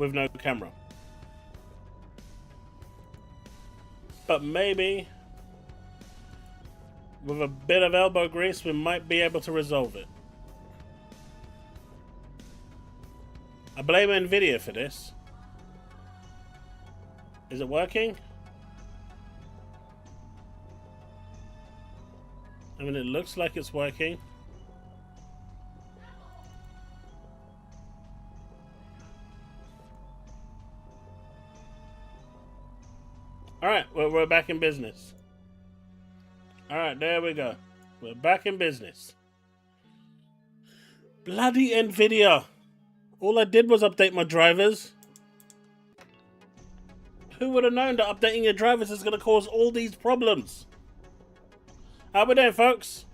with no camera. But maybe with a bit of elbow grease, we might be able to resolve it. I blame Nvidia for this. Is it working? I mean, it looks like it's working. Alright, we're back in business. Alright, there we go. We're back in business. Bloody Nvidia. All I did was update my drivers. Who would have known that updating your drivers is going to cause all these problems? How we doing, folks?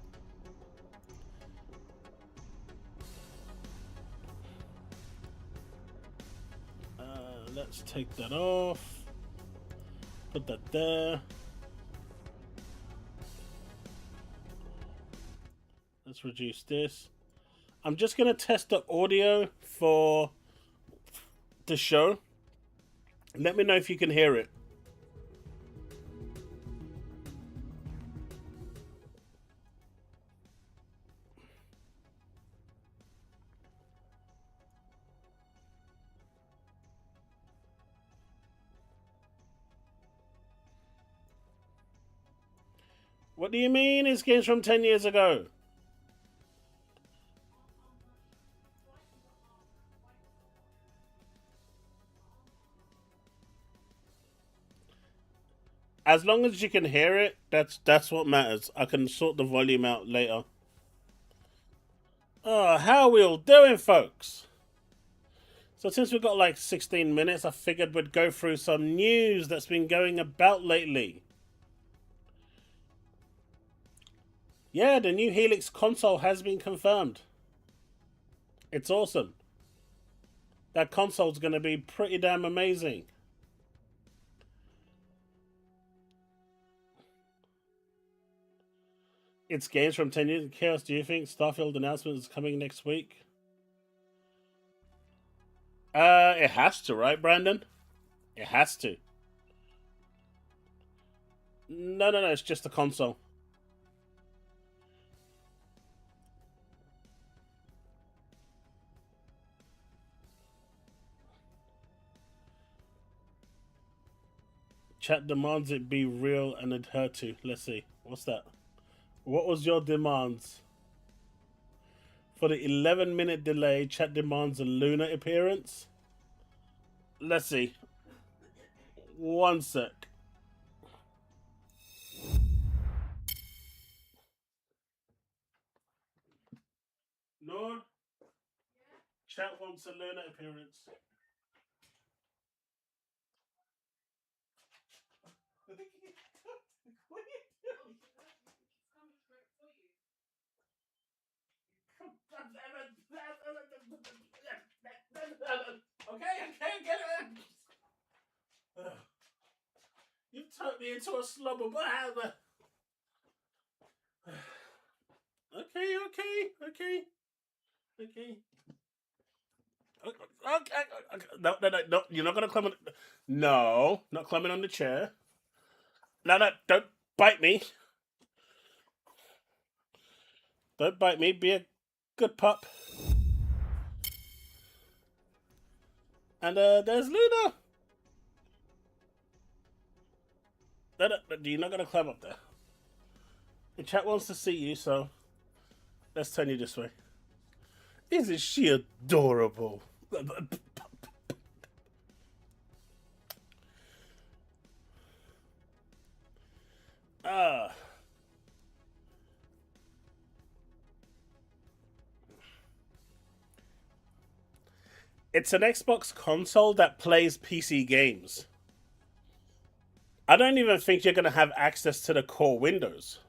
Let's take that off. Put that there. Let's reduce this. I'm just going to test the audio for the show. Let me know if you can hear it. What do you mean it's games from 10 years ago? As long as you can hear it, that's what matters. I can sort the volume out later. Oh, how are we all doing, folks? So since we've got like 16 minutes, I figured we'd go through some news that's been going about lately. Yeah, the new Helix console has been confirmed. It's awesome. That console's going to be pretty damn amazing. It's games from 10 years. Chaos, do you think Starfield announcement is coming next week? It has to, right, Brandon? It has to. No, it's just a console. Chat demands it be real and adhere to. Let's see. What's that? What was your demands? For the 11-minute delay, chat demands a Luna appearance. Let's see. One sec. Lord, chat wants a Luna appearance. What are you doing? Okay, get it. You've turned me into a slobber, but okay. No. You're not gonna climb on. No, not climbing on the chair. No, don't bite me. Don't bite me. Be a good pup. And there's Luna. No, you're not gonna climb up there. The chat wants to see you, so let's turn you this way. Isn't she adorable? It's an Xbox console that plays PC games. I don't even think you're going to have access to the core Windows.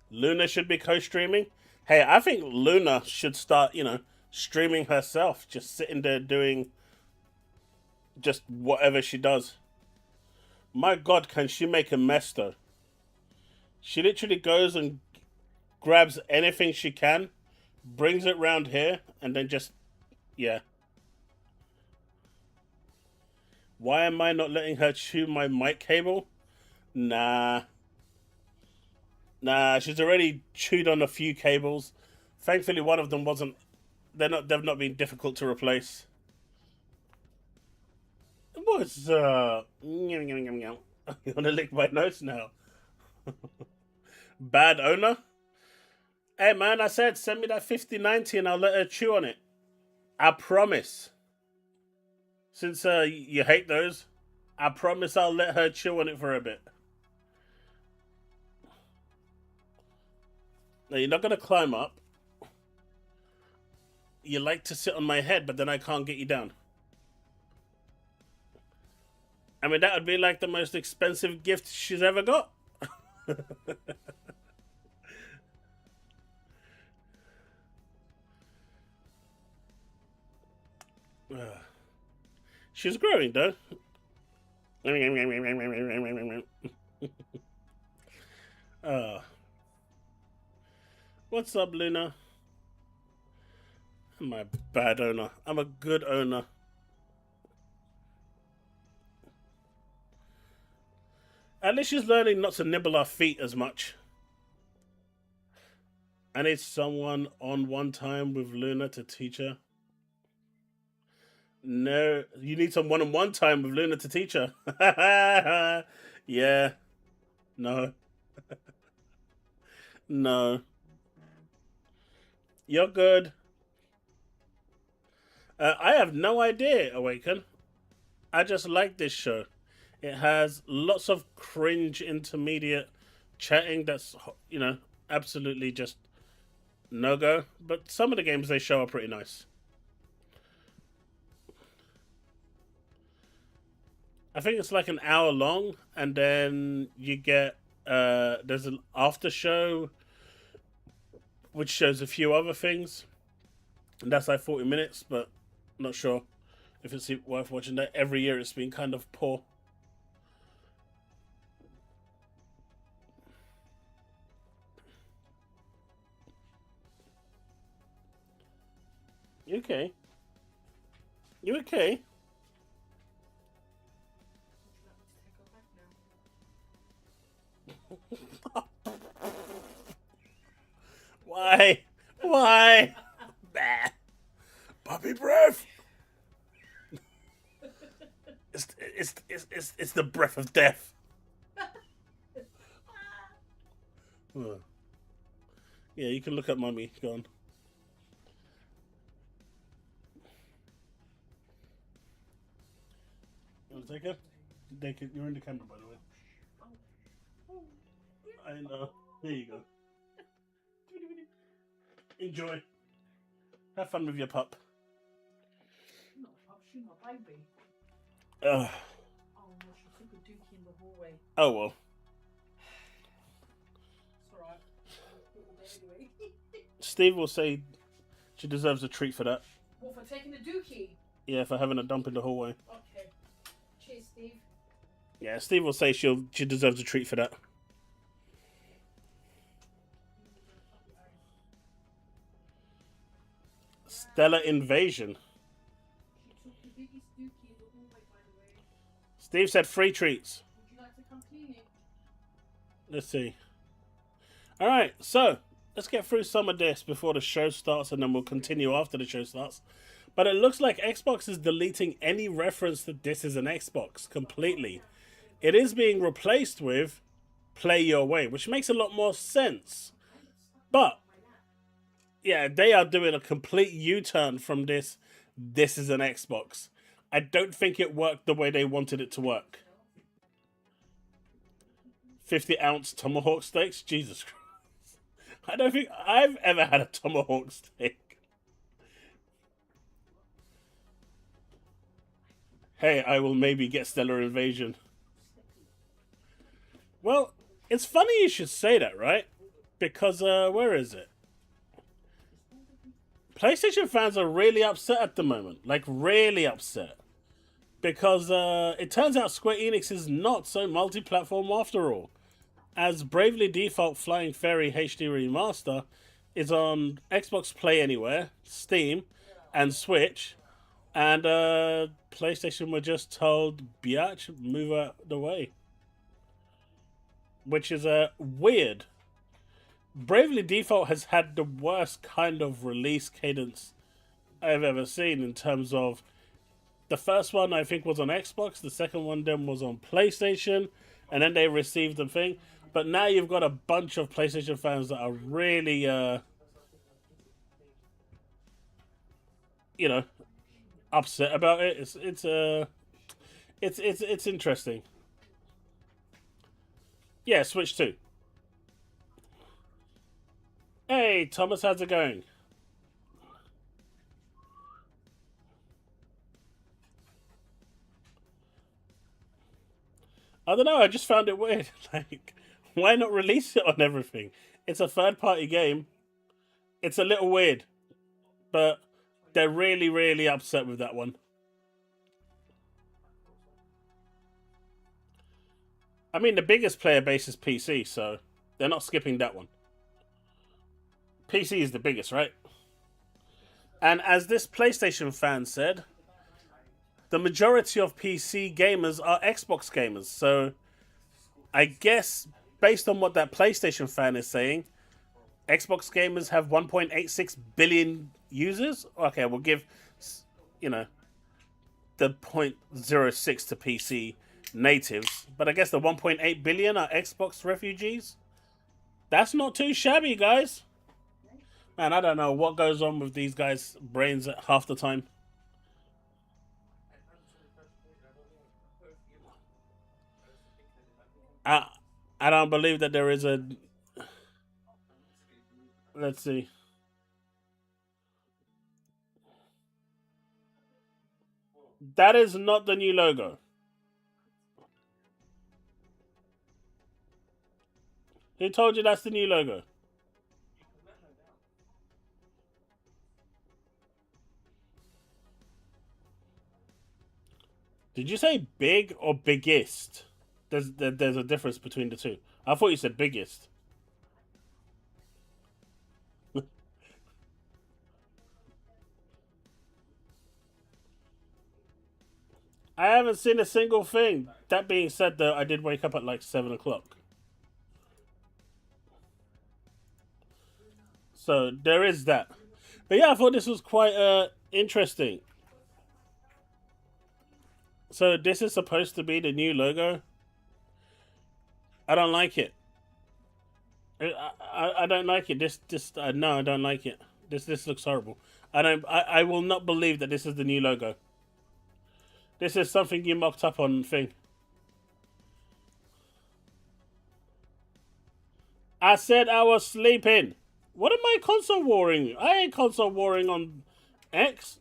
Luna should be co-streaming. Hey, I think Luna should start, streaming herself, just sitting there doing just whatever she does. My God, can she make a mess though? She literally goes and grabs anything she can, brings it round here, and then just, yeah. Why am I not letting her chew my mic cable? Nah. Nah, she's already chewed on a few cables. Thankfully, one of them wasn't. They've not been difficult to replace. What's You wanna lick my nose now? Bad owner? Hey man, I said send me that 5090 and I'll let her chew on it. I promise. Since you hate those, I promise I'll let her chew on it for a bit. Now you're not gonna climb up. You like to sit on my head, but then I can't get you down. I mean, that would be like the most expensive gift she's ever got. She's growing, though. What's up, Luna? I'm a bad owner. I'm a good owner. At least she's learning not to nibble our feet as much. I need someone on one time with Luna to teach her. No, you need some one-on-one time with Luna to teach her. Yeah. No. No. You're good. I have no idea, Awaken. I just like this show. It has lots of cringe intermediate chatting that's, you know, absolutely just no-go. But some of the games they show are pretty nice. I think it's like an hour long, and then you get, there's an after show, which shows a few other things. And that's like 40 minutes, but not sure if it's worth watching that. Every year it's been kind of poor. You okay? You okay? Why? Why? Bah. Puppy breath. It's the breath of death. Yeah, you can look at Mummy. Go on. You want to take it? Take it. You're in the camera, by the way. I know. There you go. Enjoy. Have fun with your pup. Not a pup, she's my baby. Ugh. Oh no, she took a dookie in the hallway. Oh well. It's alright. Anyway. Steve will say she deserves a treat for that. What, for taking the dookie? Yeah, for having a dump in the hallway. Okay. Cheers, Steve. Yeah, Steve will say she deserves a treat for that. Stellar Invasion. She took the biggest dookie in the hallway, by the way. Steve said free treats. Would you like to come clean it? Let's see. Alright, so let's get through some of this before the show starts, and then we'll continue after the show starts. But it looks like Xbox is deleting any reference that this is an Xbox completely. It is being replaced with Play Your Way, which makes a lot more sense. But yeah, they are doing a complete U-turn from this. This is an Xbox. I don't think it worked the way they wanted it to work. 50-ounce tomahawk steaks? Jesus Christ. I don't think I've ever had a tomahawk steak. Hey, I will maybe get Stellar Invasion. Well, it's funny you should say that, right? Because, where is it? PlayStation fans are really upset at the moment. Like, really upset. Because it turns out Square Enix is not so multi-platform after all. as Bravely Default Flying Fairy HD Remaster is on Xbox Play Anywhere, Steam, and Switch, and PlayStation were just told, biatch, move out the way. Which is weird. Bravely Default has had the worst kind of release cadence I've ever seen in terms of the first one I think was on Xbox, the second one then was on PlayStation, and then they received the thing. But now you've got a bunch of PlayStation fans that are really, upset about it. It's interesting. Yeah, Switch 2. Hey, Thomas, how's it going? I don't know, I just found it weird. Like, why not release it on everything? It's a third party game. It's a little weird. But they're really, really upset with that one. I mean, the biggest player base is PC, so they're not skipping that one. PC is the biggest, right? And as this PlayStation fan said, the majority of PC gamers are Xbox gamers. So I guess based on what that PlayStation fan is saying, Xbox gamers have 1.86 billion users. Okay, we'll give, the 0.06 to PC natives. But I guess the 1.8 billion are Xbox refugees. That's not too shabby, guys. Man, I don't know what goes on with these guys' brains at half the time. I I don't believe that there is a. Let's see. That is not the new logo. Who told you that's the new logo? Did you say big or biggest? There's a difference between the two. I thought you said biggest. I haven't seen a single thing. That being said, though, I did wake up at like 7 o'clock. So there is that. But yeah, I thought this was quite interesting. So this is supposed to be the new logo. I don't like it. I don't like it. No, I don't like it. This looks horrible. I will not believe that this is the new logo. This is something you mocked up on thing. I said I was sleeping. What am I console warring? I ain't console warring on X.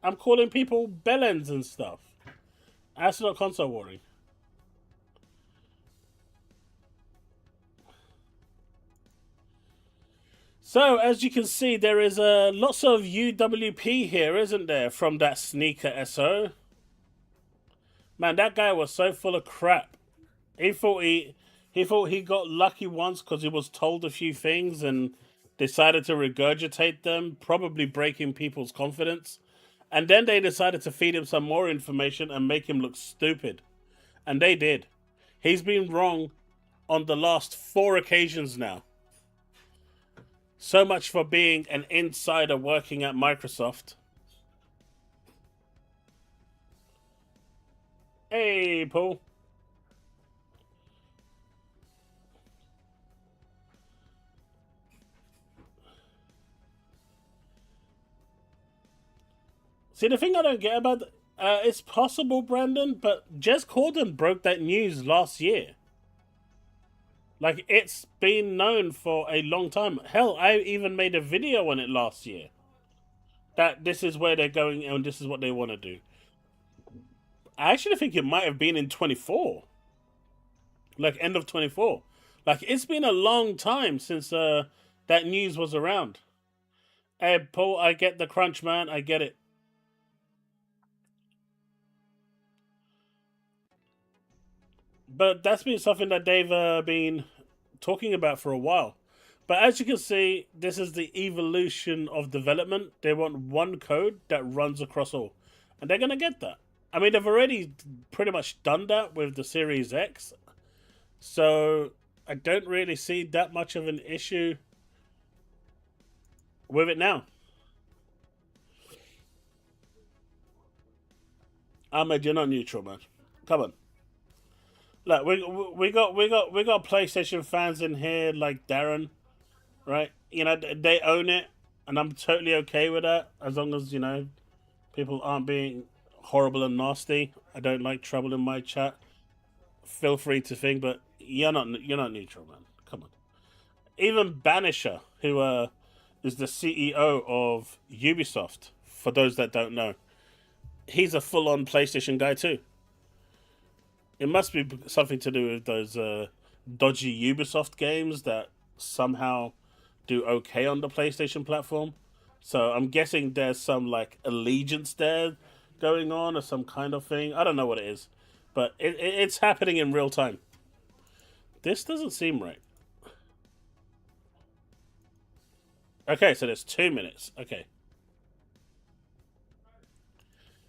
I'm calling people bellends and stuff. That's not console warring. So, as you can see, there is lots of UWP here, isn't there, from that sneaker SO? Man, that guy was so full of crap. He thought he got lucky once because he was told a few things and decided to regurgitate them, probably breaking people's confidence. And then they decided to feed him some more information and make him look stupid. And they did. He's been wrong on the last 4 occasions now. So much for being an insider working at Microsoft. Hey, Paul. See, the thing I don't get about it's possible, Brandon, but Jez Corden broke that news last year. Like, it's been known for a long time. Hell, I even made a video on it last year. That this is where they're going and this is what they want to do. I actually think it might have been in 24. Like, end of 24. Like, it's been a long time since that news was around. Hey, Paul, I get the crunch, man. I get it. But that's been something that they've been talking about for a while. But as you can see, this is the evolution of development. They want one code that runs across all. And they're going to get that. I mean, they've already pretty much done that with the Series X. So I don't really see that much of an issue with it now. Ahmed, you're not neutral, man. Come on. Look, we got PlayStation fans in here like Darren, right? You know, they own it, and I'm totally okay with that as long as people aren't being horrible and nasty. I don't like trouble in my chat. Feel free to think, but you're not neutral, man. Come on. Even Banisher, who is the CEO of Ubisoft, for those that don't know, he's a full-on PlayStation guy too. It must be something to do with those dodgy Ubisoft games that somehow do okay on the PlayStation platform. So I'm guessing there's some like allegiance there going on or some kind of thing. I don't know what it is, but it's happening in real time. This doesn't seem right. Okay, so there's 2 minutes. Okay.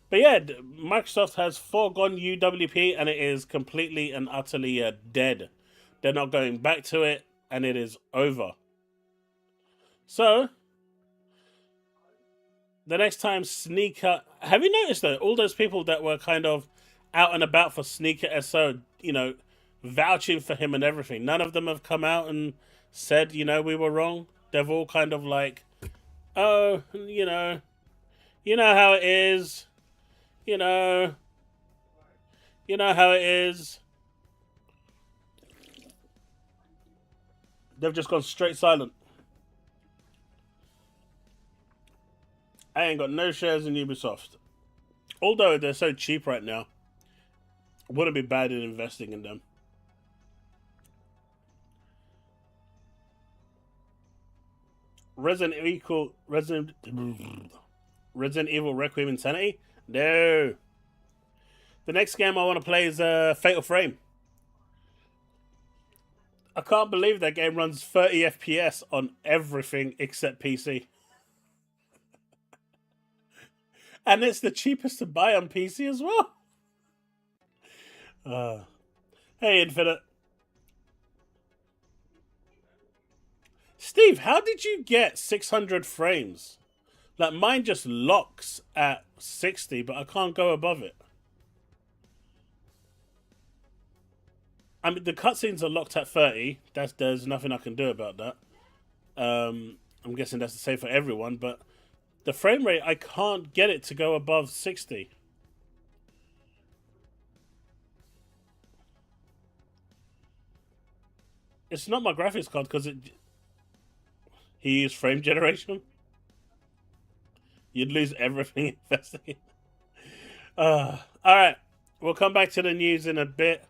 But yeah, Microsoft has foregone UWP and it is completely and utterly dead. They're not going back to it and it is over. So, the next time Sneaker. Have you noticed though, all those people that were kind of out and about for Sneaker SO, vouching for him and everything, none of them have come out and said, we were wrong. They've all kind of like, oh, you know how it is. You know how it is. They've just gone straight silent. I ain't got no shares in Ubisoft. Although they're so cheap right now, wouldn't be bad in investing in them. Resident Evil Requiem Insanity? No. The next game I want to play is Fatal Frame. I can't believe that game runs 30 FPS on everything except PC. And it's the cheapest to buy on PC as well. Hey, Infinite. Steve, how did you get 600 frames? Like, mine just locks at 60, but I can't go above it. I mean, the cutscenes are locked at 30. There's nothing I can do about that. I'm guessing that's the same for everyone, but the frame rate, I can't get it to go above 60. It's not my graphics card because he used frame generation. You'd lose everything investing. Alright, we'll come back to the news in a bit.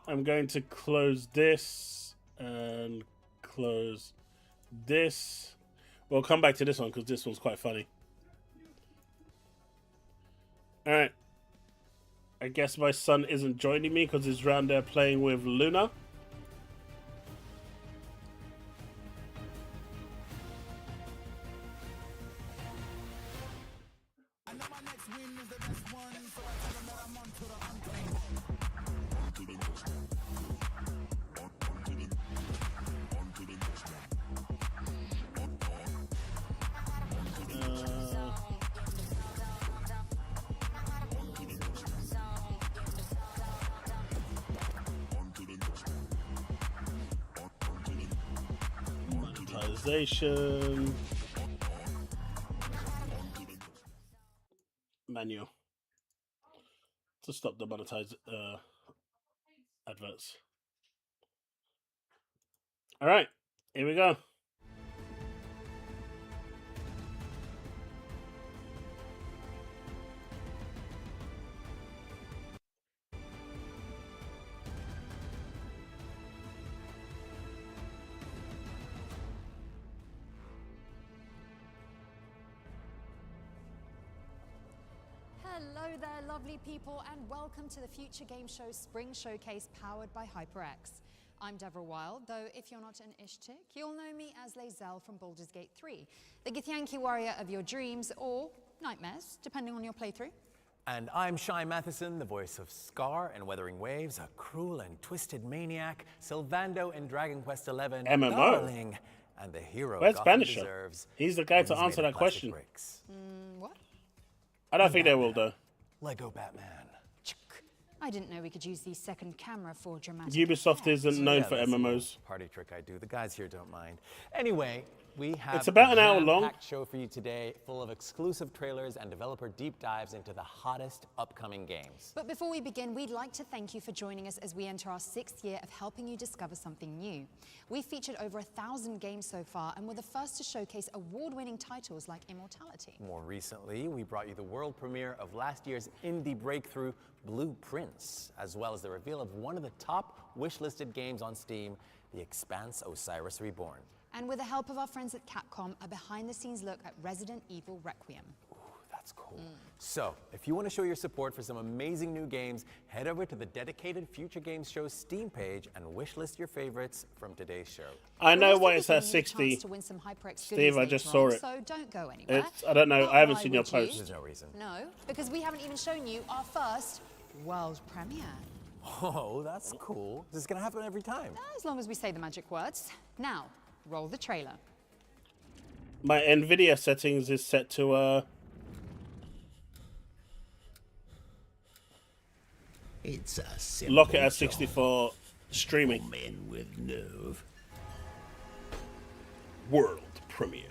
I'm going to close this and close this. We'll come back to this one because this one's quite funny. Alright. I guess my son isn't joining me because he's around there playing with Luna. Manual to stop the monetized adverts. All right, here we go. Hello there, lovely people, and welcome to the Future Game Show Spring Showcase powered by HyperX. I'm Deborah Wild, though if you're not an Ish chick, you'll know me as Lae'zel from Baldur's Gate 3, the Githyanki warrior of your dreams or nightmares, depending on your playthrough. And I'm Shai Matheson, the voice of Scar in Wuthering Waves, a cruel and twisted maniac, Sylvando in Dragon Quest XI, MMO. darling, and the hero Where's Gotham Banisher? deserves. He's the guy And to he's answer made of that plastic question. bricks. What? I don't think they will, though. Lego Batman. I didn't know we could use the second camera for dramatic Ubisoft effect. isn't known for that's a little MMOs. party trick I do. The guys here don't mind. Anyway, we have It's about an hour a long. jam-packed show for you today, full of exclusive trailers and developer deep dives into the hottest upcoming games. But before we begin, we'd like to thank you for joining us as we enter our 6th year of helping you discover something new. We've featured over 1,000 games so far, and we're the first to showcase award-winning titles like Immortality. More recently, we brought you the world premiere of last year's indie breakthrough, Blue Prince, as well as the reveal of one of the top wish-listed games on Steam, The Expanse: Osiris Reborn. And with the help of our friends at Capcom, a behind-the-scenes look at Resident Evil Requiem. That's cool. So, if you want to show your support for some amazing new games, head over to the dedicated Future Games Show Steam page and wishlist your favorites from today's show. I know We're why also it's at giving you a chance 60. to win some HyperX Steve, goodies I just later saw on, it. So don't go anywhere. I don't know. But I haven't why seen your would you? post. There's no reason. No, because we haven't even shown you our first world premiere. Oh, that's cool. This is going to happen every time. As long as we say the magic words. Now, roll the trailer. My NVIDIA settings is set to, It's a simple lock it at job 64 for streaming. men with nerve. World premiere.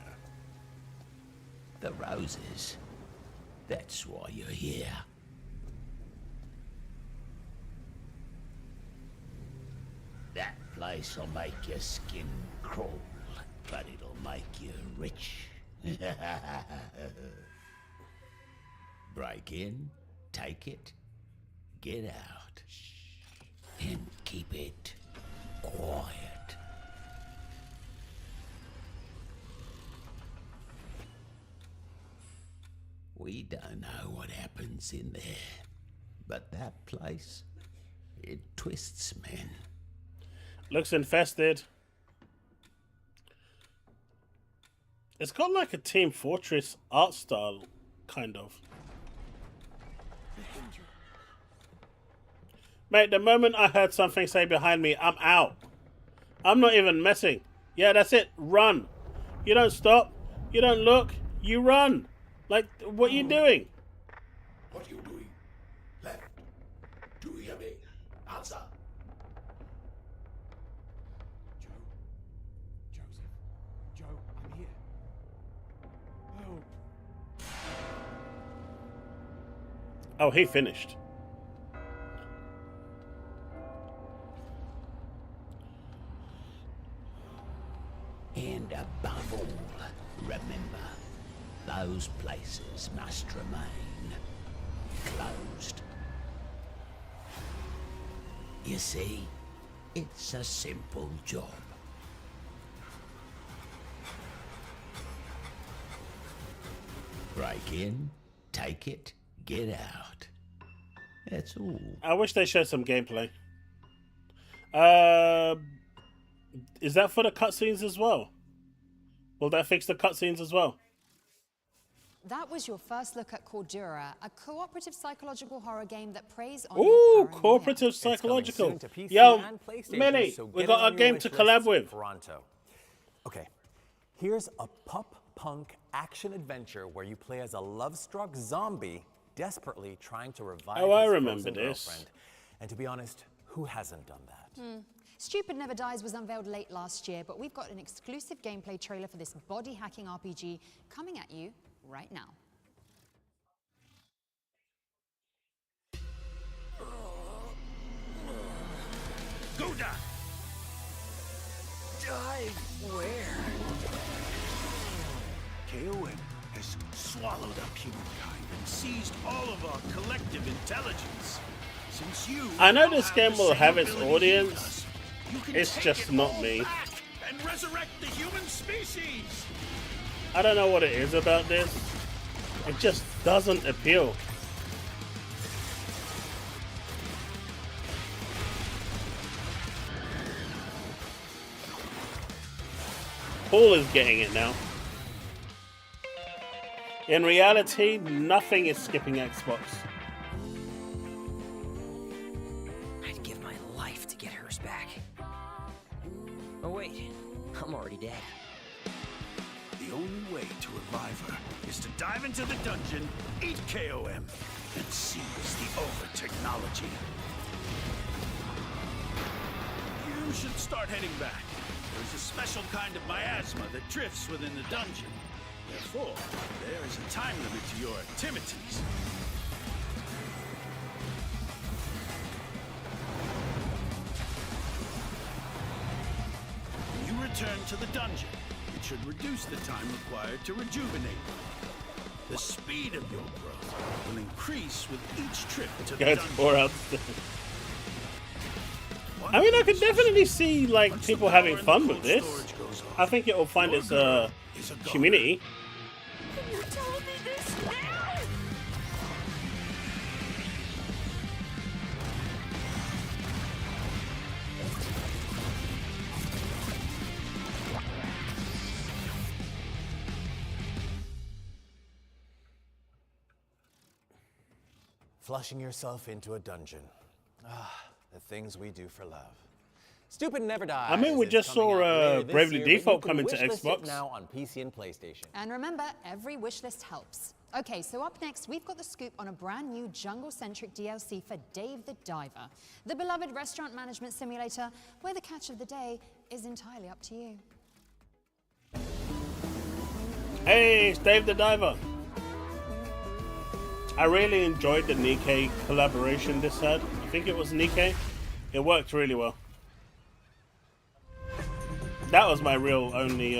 The roses. That's why you're here. That place will make your skin crawl, but it'll make you rich. Break in, take it, get out, and keep it quiet. We don't know what happens in there, but that place, it twists men. Looks infested. It's got like a Team Fortress art style, kind of. Mate, the moment I heard something say behind me, I'm out. I'm not even messing. Yeah, that's it. Run. You don't stop. You don't look. You run. Like, what are you doing? What are you doing? Left. Do you hear me? Answer. Joseph. Joe, I'm here. Oh. Oh, he finished. And above all, remember, those places must remain closed. You see, it's a simple job. Break in, take it, get out. That's all. I wish they showed some gameplay. Is that for the cutscenes as well? Will that fix the cutscenes as well? That was your first look at Cordura, a cooperative psychological horror game that preys on Ooh, your paranoia. cooperative It's coming psychological. soon to PC Yo, and PlayStation, Millie, so we get got it our on your game wish to list collab with. Pronto. Okay, here's a punk action adventure where you play as a love-struck zombie desperately trying to revive Oh, I his remember frozen this. girlfriend. And to be honest, who hasn't done that? Stupid Never Dies was unveiled late last year, but we've got an exclusive gameplay trailer for this body-hacking RPG coming at you right now. Go down! Dive where? KON has swallowed up humankind and seized all of our collective intelligence. Since you I know now this have game the will same have its ability as audience. us, you can It's take just it not all me. back and resurrect the human species. I don't know what it is about this. It just doesn't appeal. Paul is getting it now. In reality, nothing is skipping Xbox. I'd give my life to get hers back. Oh wait, I'm already dead. The only way to revive her is to dive into the dungeon, eat KOM, and seize the over technology. You should start heading back. There's a special kind of miasma that drifts within the dungeon. Therefore, there is a time limit to your activities. When you return to the dungeon, it should reduce the time required to rejuvenate. The speed of your growth will increase with each trip to the Guys, dungeon. pour out. I mean, I could definitely see like people having fun with this. I think it will find its community. You told me this now! Flushing yourself into a dungeon. Ah, the things we do for love. Stupid Never Dies. I mean, we is just coming saw, out later this Bravely year, but you Default can coming to wishlist it Xbox. now on PC and PlayStation. And remember, every wishlist helps. Okay, so up next, we've got the scoop on a brand new jungle-centric DLC for Dave the Diver, the beloved restaurant management simulator, where the catch of the day is entirely up to you. Hey, it's Dave the Diver. I really enjoyed the Nikkei collaboration this had. I think it was Nikkei. It worked really well. That was my real only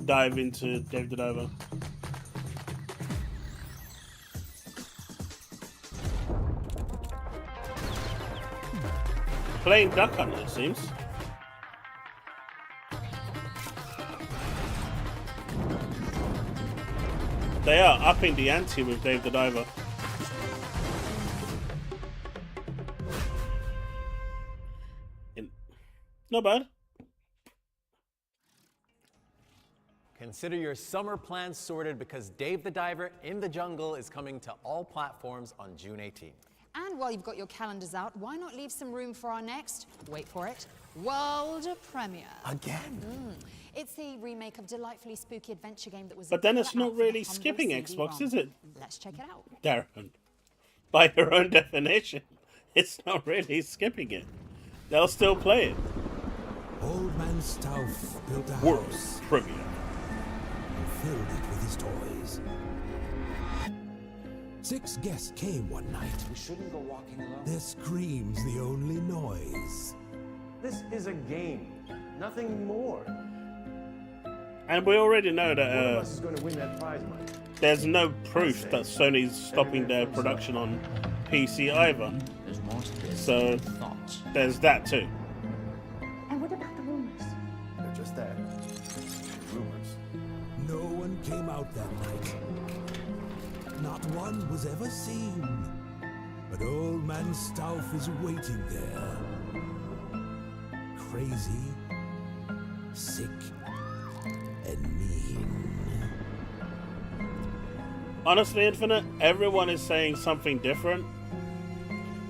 dive into Dave the Diver. Playing Duck Hunt, it seems. They are upping the ante with Dave the Diver. Not bad. Consider your summer plans sorted because Dave the Diver in the Jungle is coming to all platforms on June 18th. And while you've got your calendars out, why not leave some room for our next, wait for it, world premiere? Again? It's the remake of delightfully spooky adventure game that was. But then a it's killer not app for the really Humble skipping CD-ROM. Xbox, is it? Let's check it out. Darren, by your own definition, it's not really skipping it. They'll still play it. Old Man Stauff built a World house premiere. and filled it with his toys. 6 guests came one night. We shouldn't go walking alone. Their screams the only noise. This is a game, nothing more. And we already know One of that us is going to win that prize money. there's no proof that Sony's stopping their production on PC either. There's more to this So than thoughts. there's that too. And what about the rumors? They're just that. Rumors. No one came out that night. Not one was ever seen. But Old Man Stauff is waiting there. Crazy, sick, and mean. Honestly, Infinite, everyone is saying something different.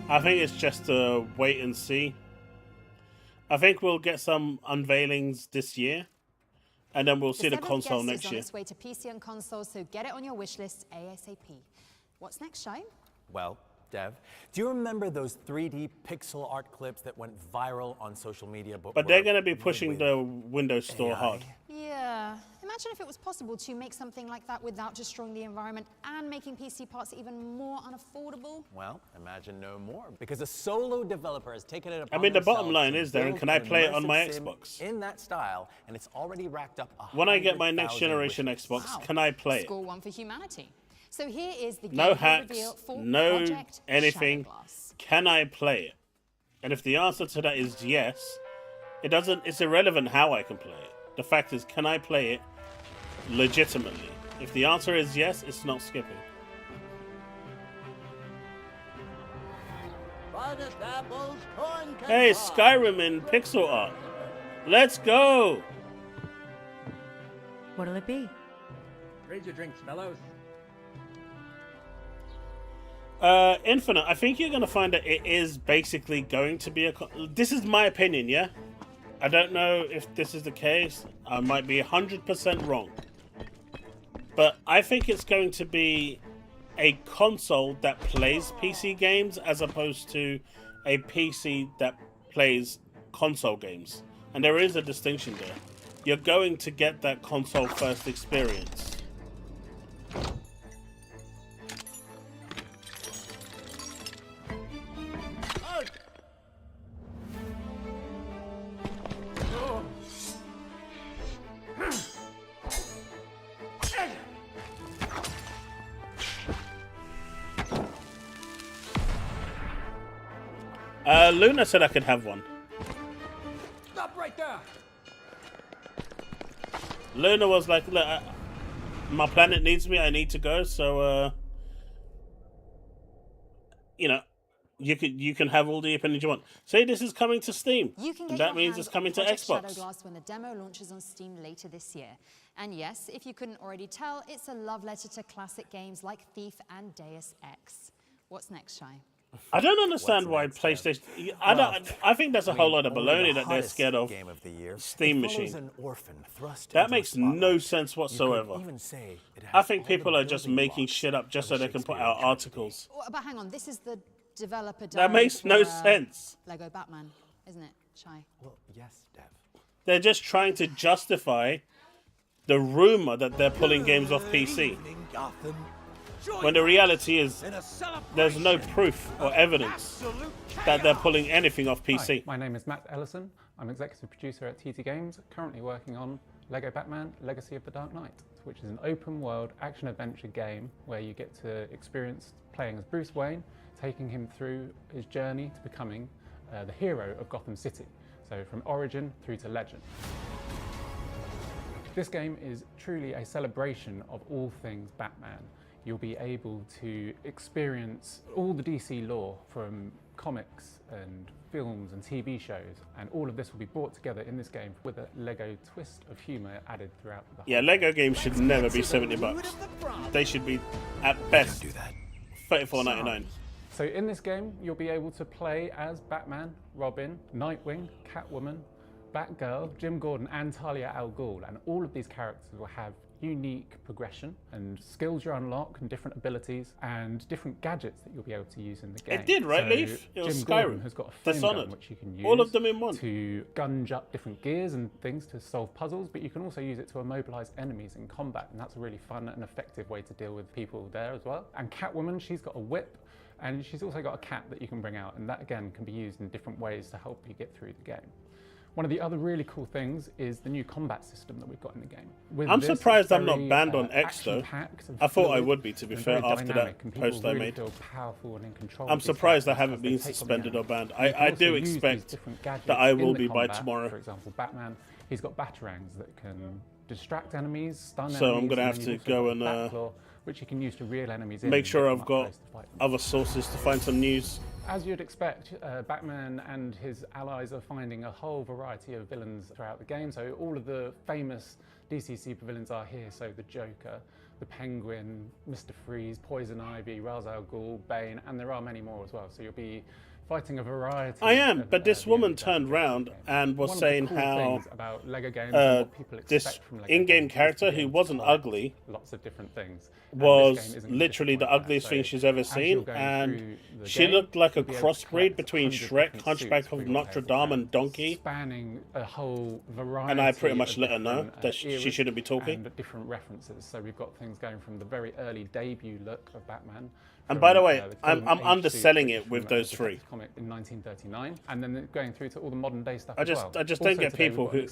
I think it's just a wait and see. I think we'll get some unveilings this year, and then we'll see the seventh console guest next is on year. its way to PC and console, so get it on your wish list ASAP. What's next, Shai? Well, Dev, do you remember those 3D pixel art clips that went viral on social media? But they're going to be pushing the Windows Store AI? hard. Yeah. Imagine if it was possible to make something like that without destroying the environment and making PC parts even more unaffordable. Well, imagine no more, because a solo developer has taken it upon I mean, the bottom themselves line to is, Darren, build can I an play it on immersive my sim Xbox? in that style, and it's already racked up When I get my next 100,000 generation wishes. Xbox, Wow. can I play it? Score one for humanity. So here is the No gameplay hacks, reveal for no Project anything. Shadowglass. Can I play it? And if the answer to that is yes, it's irrelevant how I can play it. The fact is, can I play it legitimately? If the answer is yes, it's not skipping. Hey, Skyrim in pixel art. Let's go! What'll it be? Raise your drinks, fellows. Infinite, I think you're going to find that it is basically going to be a... This is my opinion, yeah? I don't know if this is the case. I might be 100% wrong. But I think it's going to be a console that plays PC games as opposed to a PC that plays console games. And there is a distinction there. You're going to get that console first experience. Luna said I could have one. Stop right there. Luna was like, look, my planet needs me, I need to go, so you know, you can have all the opinions you want. Say this is coming to Steam. You can get that your means hands it's coming to on Project Xbox. Shadowglass when the demo launches on Steam later this year. And yes, if you couldn't already tell, it's a love letter to classic games like Thief and Deus Ex. What's next, Shai? I don't understand why PlayStation. I think that's a whole lot of baloney that they're scared of. Game of the year. Steam machine. An orphan thrust That into makes the spotlight. no sense whatsoever. Even say it has I think all people the are just building making blocks shit up just so of they can put Shakespeare out tragedy. articles. But hang on, this is the developer That diary makes no for, sense. Lego Batman, isn't it, Shai? Well, yes, Dev. They're just trying to justify the rumor that they're pulling games off PC. When the reality is, there's no proof or evidence that they're pulling anything off PC. Hi, my name is Matt Ellison. I'm executive producer at TT Games, currently working on Lego Batman Legacy of the Dark Knight, which is an open world action-adventure game where you get to experience playing as Bruce Wayne, taking him through his journey to becoming the hero of Gotham City. So from origin through to legend. This game is truly a celebration of all things Batman. You'll be able to experience all the DC lore from comics and films and TV shows, and all of this will be brought together in this game with a Lego twist of humour added throughout the whole Yeah, Lego games should never be $70. They should be, at best, $34.99. So in this game, you'll be able to play as Batman, Robin, Nightwing, Catwoman, Batgirl, Jim Gordon, and Talia al Ghul, and all of these characters will have unique progression and skills you unlock and different abilities and different gadgets that you'll be able to use in the game. It did, right, so Leaf? It was Jim Skyrim. Gordon has got a flame Dishonored. gun which you can use All of them in one. to gunge up different gears and things to solve puzzles, but you can also use it to immobilize enemies in combat, and that's a really fun and effective way to deal with people there as well. And Catwoman, she's got a whip, and she's also got a cat that you can bring out, and that again can be used in different ways to help you get through the game. One of the other really cool things is the new combat system that we've got in the game. I'm surprised I'm not banned on X though. I thought I would be, to be fair, after that post I made. I'm surprised I haven't been suspended or banned. I do expect that I will be by tomorrow. For example, Batman, he's got batarangs that can distract enemies, stun enemies. So I'm going to have to go and Batclaw, which you can use to reel enemies in. make sure I've got other sources to find some news. As you'd expect, Batman and his allies are finding a whole variety of villains throughout the game. So all of the famous DC supervillains are here. So the Joker, the Penguin, Mr. Freeze, Poison Ivy, Ra's al Ghul, Bane, and there are many more as well. So you'll be fighting a variety. I am, but this woman turned round and was saying how about Lego games and what people expect this from Lego in-game games character who wasn't ugly lots of different things was literally the ugliest thing she's ever seen, and she looked like a crossbreed between Shrek, Hunchback of Notre Dame, and Donkey. Spanning a whole variety. And I pretty much let her know that she shouldn't be talking. And different references. So we've got things going from the very early debut look of Batman. And by the way, I'm underselling it with those three. Comic in 1939, and then going through to all the modern day stuff. I just don't get people who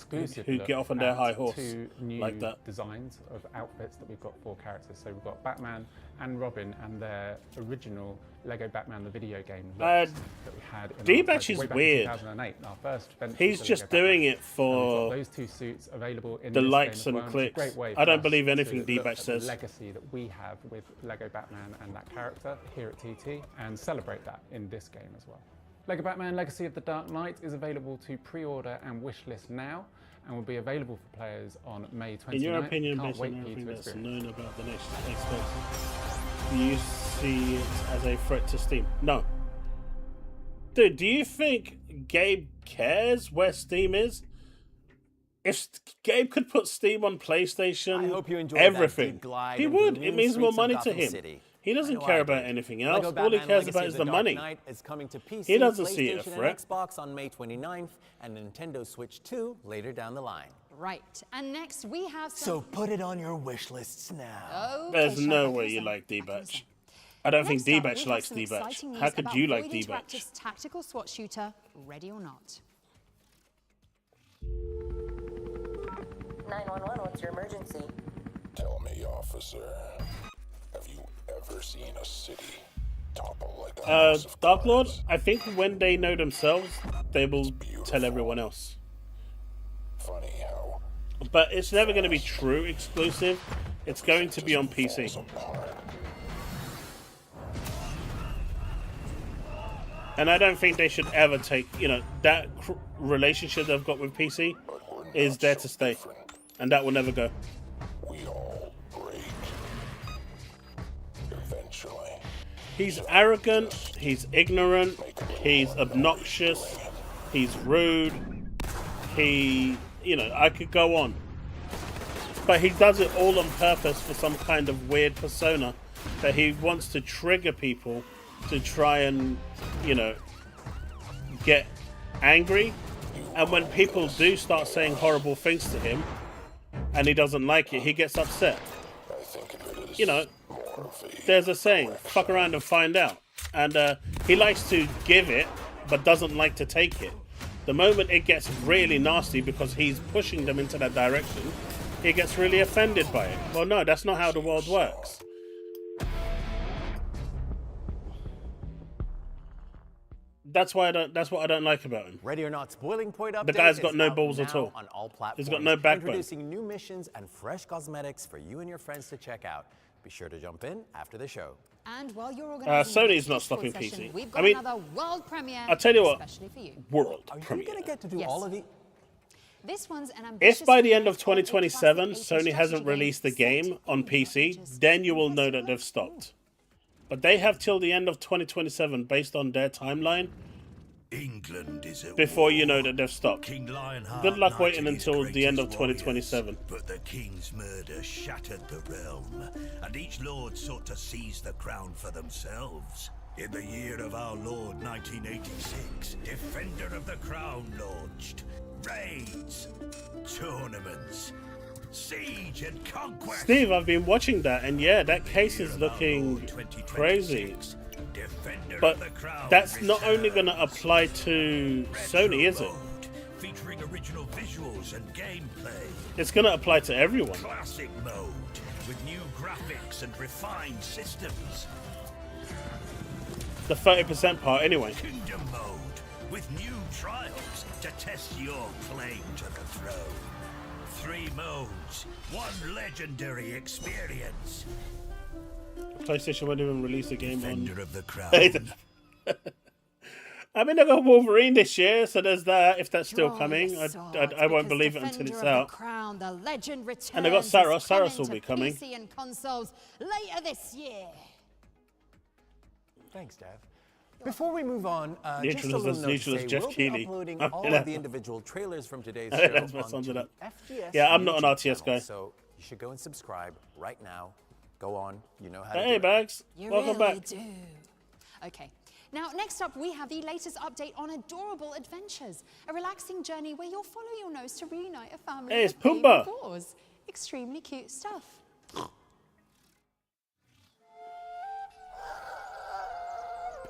get off on their high horse two new like that. designs of outfits that we've got for characters. So we've got Batman and Robin and their original Lego Batman the video game that we had. D-Batch is weird. 2008, our first He's just doing it for those two suits available in the this likes game as and well. clicks. It's a great way I for don't us believe to anything look D-Batch at the says. legacy that we have with Lego Batman and that character here at TT and celebrate that in this game as well. Lego Batman Legacy of the Dark Knight is available to pre-order and wishlist now, and will be available for players on May 29th. In your opinion, Can't based wait on for you everything to that's experience. known about the next Xbox, do you see it as a threat to Steam? No. Dude, do you think Gabe cares where Steam is? If Gabe could put Steam on PlayStation, I hope you enjoyed everything, that deep glide he into the would. It mean means more streets of money to Gotham him. City. He I doesn't know care I about did. anything Lego else. All he Batman cares Legacy about of is the the Dark money. Knight is coming to PC, He doesn't see it a PlayStation, threat. and Xbox on May 29th, and Nintendo Switch 2 later down the line. Right, and next we have some... So put it on your wish lists now. Okay, There's no Sherlock, way listen. you like D-Batch. I don't think Next up, D-Batch we have likes some D-Batch. exciting How news could about you like Void D-Batch? Interactive's tactical SWAT shooter, Ready or Not. 911, what's your emergency? Tell me, officer, have you ever seen a city topple like a house of Dark Lord, cards? I think when they know themselves, they will tell everyone else. Funny how But it's never going to be true exclusive. It's going to be on PC. And I don't think they should ever take, that relationship they've got with PC is there to stay. And that will never go. we all break. Eventually. He's arrogant, he's ignorant, he's obnoxious, he's rude, I could go on. But he does it all on purpose for some kind of weird persona that he wants to trigger people to try and, get angry. And when people do start saying horrible things to him and he doesn't like it, he gets upset. There's a saying, fuck around and find out. And he likes to give it, but doesn't like to take it. The moment it gets really nasty because he's pushing them into that direction, he gets really offended by it. Well, no, that's not how the world works. That's what I don't like about him. Ready or Not's boiling point update. The guy's got is no out balls at now all. On all platforms. He's got no backbone. Introducing new missions and fresh cosmetics for you and your friends to check out. Be sure to jump in after the show. And while you're organizing Sony's your not stopping Discord session, PC. we've got I mean, another world premiere I'll tell you what, especially for you. world Are premiere. you going to get to do Yes. all of the... This one's an ambitious If by the end premiere of for a 2027 classic 80s Sony hasn't strategy released the game game set on in PC, just then you will know that they've stopped. But they have till the end of 2027 based on their timeline England is at before you war. know that they've stopped. King Lionheart Good luck knighted waiting his until the end of greatest 2027. warriors, but the king's murder shattered the realm, and each lord sought to seize the crown for themselves. In the year of our Lord 1986, Defender of the Crown launched. Raids, tournaments, siege and conquest. Steve, I've been watching that, and yeah, that case is looking crazy. But that's not only going to apply to Sony, is it? Featuring original visuals and gameplay. It's going to apply to everyone. Classic mode with new graphics and refined systems. The 30% part, anyway. Kingdom mode with new trials to test your claim to the throne. 3 modes, 1 legendary experience. PlayStation won't even release a game Defender on. of the Crown. I mean, they got Wolverine this year, so there's that. If that's still Draw coming, your I swords, won't because believe it until Defender it's of the out. Crown, the legend returns. And they got Saros. It's coming Saros will to be coming. PC and consoles later this year. Thanks, Dev. Before we move on, The just a intro little is note to usual as say Jeff we'll be Keighley. uploading Oh, all yeah. of the individual trailers from today's That's show what sums onto it up. the FGS Yeah, I'm not an YouTube RTS channel, guy. So you should go and subscribe right now. Go on, you know how to Hey, do it. Bags. You Welcome really back. do. Okay. Now, next up, we have the latest update on Adorable Adventures, a relaxing journey where you'll follow your nose to reunite a family Hey, it's of baby Pumbaa. boars. Extremely cute stuff.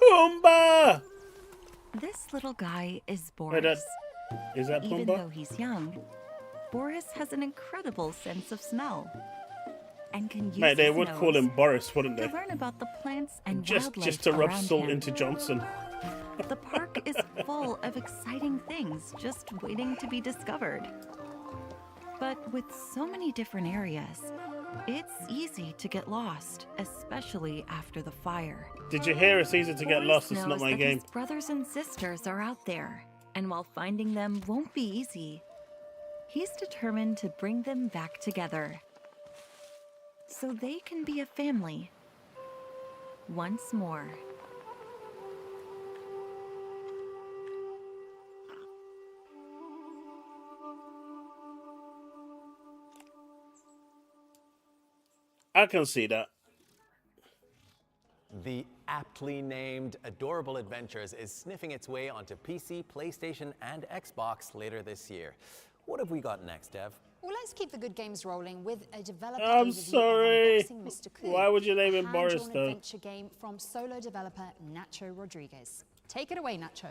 Pumbaa! This little guy is Wait, Boris. is that Even Pumbaa? though he's young, Boris has an incredible sense of smell and can use Mate, they his would nose call him Boris, wouldn't to they? learn about the plants and Just wildlife to rub around salt him. into Johnson. The park is full of exciting things just waiting to be discovered. But with so many different areas, it's easy to get lost, especially after the fire. Did you hear? It's easy to get Boris lost. It's not knows my that game. his brothers and sisters are out there, and while finding them won't be easy, he's determined to bring them back together so they can be a family once more. I can see that. The aptly named Adorable Adventures is sniffing its way onto PC, PlayStation, and Xbox later this year. What have we got next, Dev? Well, let's keep the good games rolling with a developer I'm overview sorry. of Unboxing Mr. Coup, Why would you name a him Boris, hand-drawn though? adventure game from solo developer Nacho Rodriguez. Take it away, Nacho.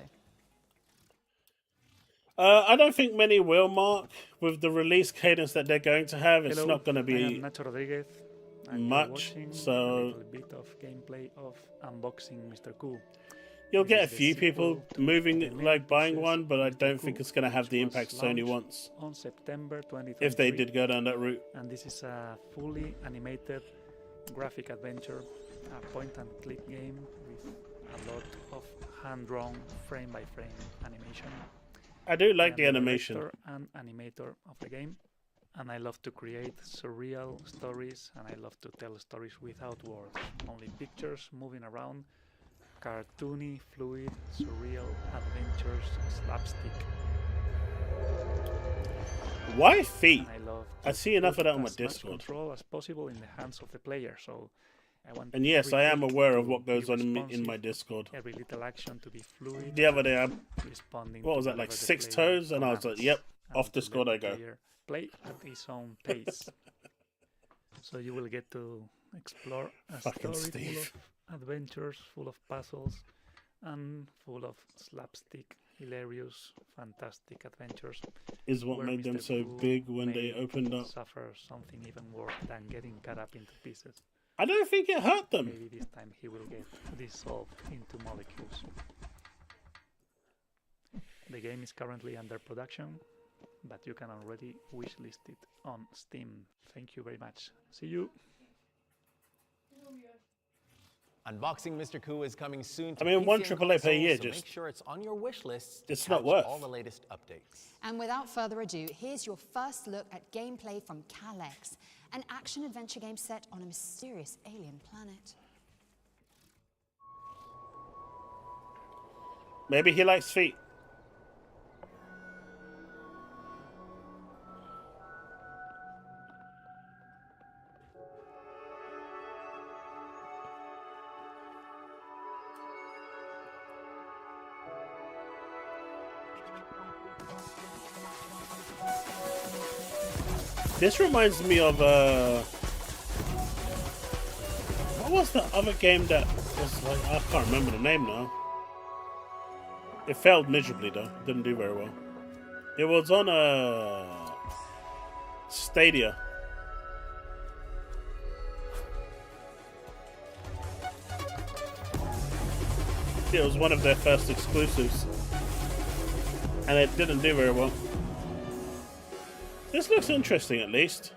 I don't think many will, Mark. With the release cadence that they're going to have, it's Hello, not going to I be am Nacho Rodriguez. And you're much. watching a So little bit of gameplay of Unboxing Mr. Coup. you'll This get a is the few sequel people to moving, the main like buying success one, but I Mr. don't Coup, think it's going to have which the was impact Sony launched wants. on September 2023. If they did go down that route. And this is a fully animated graphic adventure, a point-and-click game with a lot of hand-drawn frame-by-frame animation. I do I like am the animation. director and animator of the game, and I love to create surreal stories, and I love to tell stories without words, only pictures moving around, cartoony, fluid, surreal adventures, slapstick. Why feet? And I love I to see enough put of that on my as much Discord. control as possible in the hands of the player, so I want And yes, I am every aware click of to what goes be on in responsive, my Discord. every little action to be fluid. The other day, responding what to was that, like whatever the 6 player toes? And I was like, commands, yep, and off to Discord let I the go. player play at his own pace. So you will get to explore a Fucking story Steve. full of adventures, full of puzzles, and full of slapstick, hilarious, fantastic adventures. Is what where made them Mr. so Coup big when they may opened up. suffer something even worse than getting cut up into pieces. I don't think it hurt them. Maybe this time he will get dissolved into molecules. The game is currently under production, but you can already wishlist it on Steam. Thank you very much. See you. Unboxing Mr. Coup is coming soon to I mean, PC one and AAA per consoles, year so just- make sure it's on your wish list to It's not catch worth. all the latest updates. And without further ado, here's your first look at gameplay from Calex, an action-adventure game set on a mysterious alien planet. Maybe he likes feet. This reminds me of what was the other game that was like, I can't remember the name now. It failed miserably though. Didn't do very well. It was on Stadia. It was one of their first exclusives. And it didn't do very well. This looks interesting at least.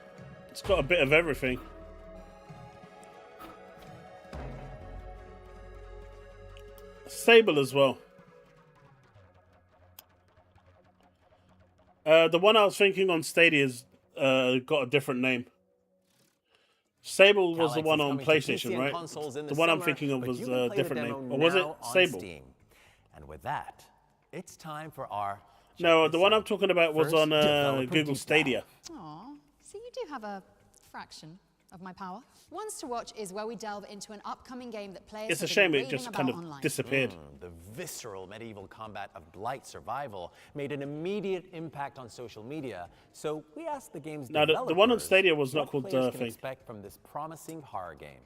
It's got a bit of everything. Sable as well. The one I was thinking on Stadia's got a different name. Sable was the Calex one is on coming to PC PlayStation, and right? consoles in The one I'm summer, thinking of but was you can a play the different demo name. Or was it now on Sable? Steam. And with that, it's time for our No, the one I'm talking about was First, on developer Google deep Stadia. Aw, so you do have a fraction of my power. Ones to watch is where we delve into an upcoming game that players It's a have been shame it raving just about kind of online. disappeared. The visceral medieval combat of Blight Survival made an immediate impact on social media, so we asked the game's No, developers the one on Stadia was not what called players can thing. expect from this promising horror game.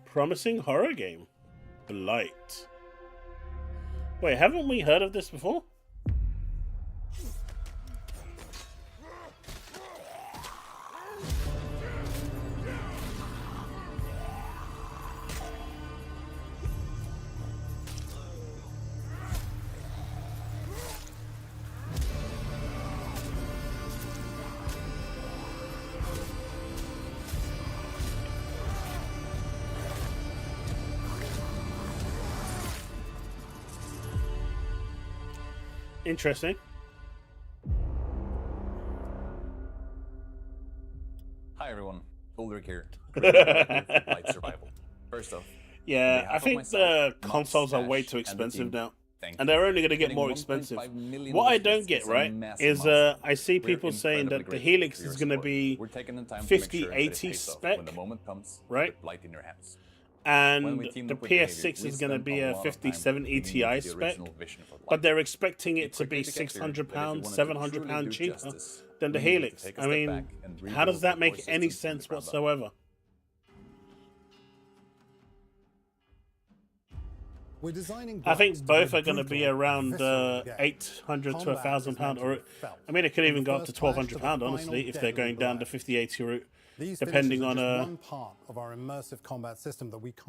Promising horror game. Blight. Wait, haven't we heard of this before? Interesting. we're here. Light survival. First off, yeah, I think the consoles are way too expensive now. And they're only going to get more expensive. What I don't get, right, is I see people saying that the Helix is going to be 5080 spec, right? And the PS6 is going to be a 5070 Ti spec, but they're expecting it to be £600, £700 cheaper than the Helix. I mean, how does that make any sense whatsoever? I think both are going to be around £800 to £1,000, or I mean, it could even go up to £1,200, honestly, if they're going down the 5080 route, depending on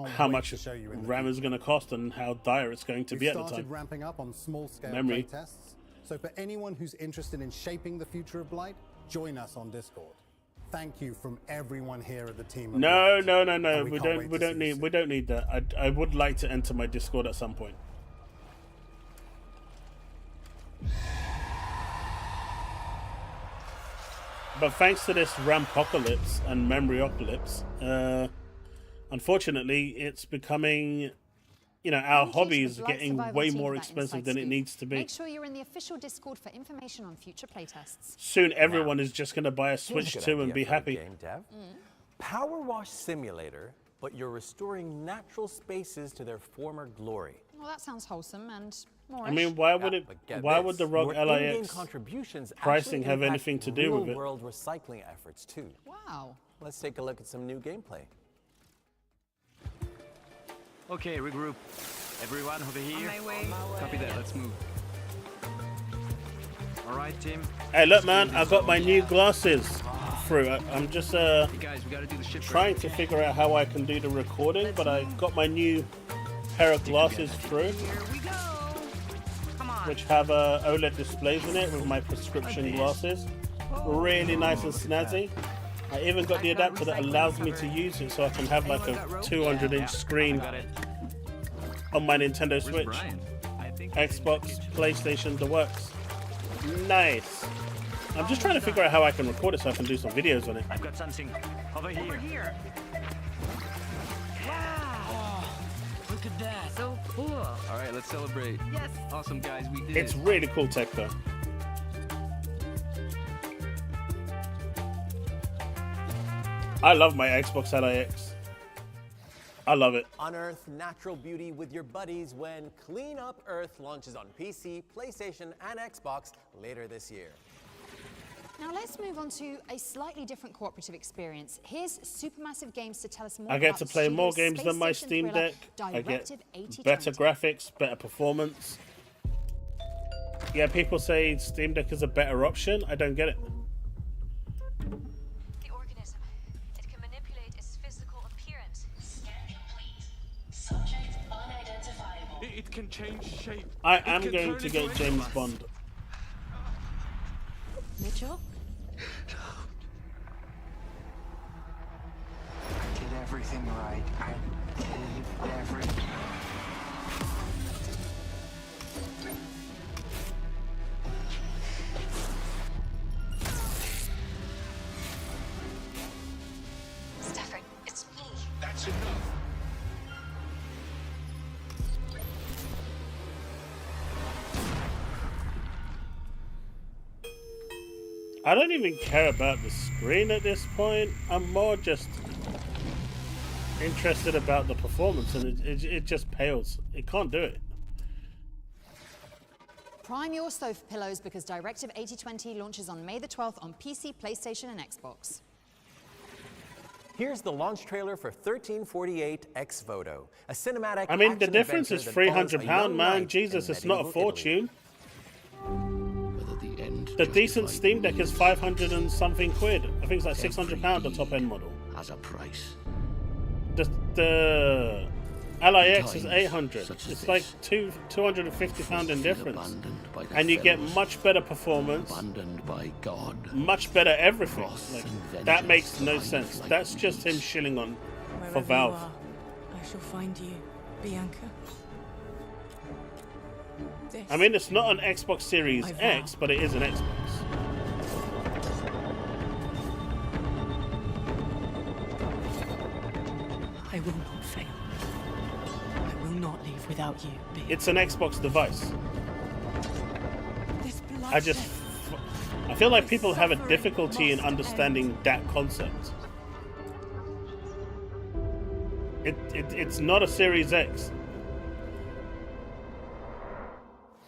how much RAM is going to cost and how dire it's going to be at the time. Ramping up on small-scale memory tests. So for anyone who's interested in shaping the future of Blight, join us on Discord. Thank you from everyone here at the team. No. We don't need that. I would like to enter my Discord at some point. But thanks to this Rampocalypse and Memoryocalypse, unfortunately, it's becoming, you know, our hobbies are getting way more expensive than it needs to be. Make sure you're in the official Discord for information on future playtests. Soon, everyone is just going to buy a Switch 2 and be happy. Game dev. Power Wash Simulator, but you're restoring natural spaces to their former glory. Well, that sounds wholesome and more. I mean, why would the ROG LIX pricing have anything to do with it? Real-world recycling efforts too. Wow. Let's take a look at some new gameplay. Okay, regroup. Everyone over here. On my way. Copy that. Let's move. All right, Tim. Hey, look, man! I got my new glasses through. I'm just Hey guys, we gotta do the ship trying to figure out how I can do the recording, but I got my new pair of glasses through, which have OLED displays in it with my prescription glasses. Really nice and snazzy. I even got the adapter that allows me to use it so I can have like a 200-inch screen on my Nintendo Switch, Xbox, PlayStation, the works. Nice. I'm just trying to figure out how I can record it so I can do some videos on it. I've got something over here. Over here. Wow. Look at that. So cool. All right, let's celebrate. Yes. Awesome, guys. We did It's it. really cool tech though. I love my Xbox LIX. I love it. Unearth natural beauty with your buddies when Clean Up Earth launches on PC, PlayStation, and Xbox later this year. Now let's move on to a slightly different cooperative experience. Here's Supermassive Games to tell us more I get about to the play more studio's games than my space station Steam thriller, Deck. I get Directive 8020. better graphics, better performance. Yeah, people say Steam Deck is a better option. I don't get it. The organism. It can manipulate its physical appearance. Scan complete. Subject unidentifiable. It can change shape. I am going to get James Bond. Mitchell? I did everything right. I did everything. Stafford, it's me. That's enough. I don't even care about the screen at this point. I'm more just interested about the performance, and it just pales. It can't do it. Prime your sofa pillows because Directive 8020 launches on May the 12th on PC, PlayStation, and Xbox. Here's the launch trailer for 1348 Ex Voto, a cinematic I mean, the action difference is adventure that follows a £300, young man. knight Jesus, in it's not a medieval fortune. The The decent Steam Deck is 500 and something quid. I think it's like £600 the top end model. Has a price. The LIX is 800. It's like £250 in difference. And you get much better performance. Abandoned by God. Much better everything. Like, that makes no sense. That's just him shilling on for Valve. You are, I shall find you, Bianca. I mean, it's not an Xbox Series X, but it is an Xbox. I will not fail. I will not leave without you, Bianca. It's an Xbox device. This I feel like people have a difficulty in understanding that concept. It's not a Series X.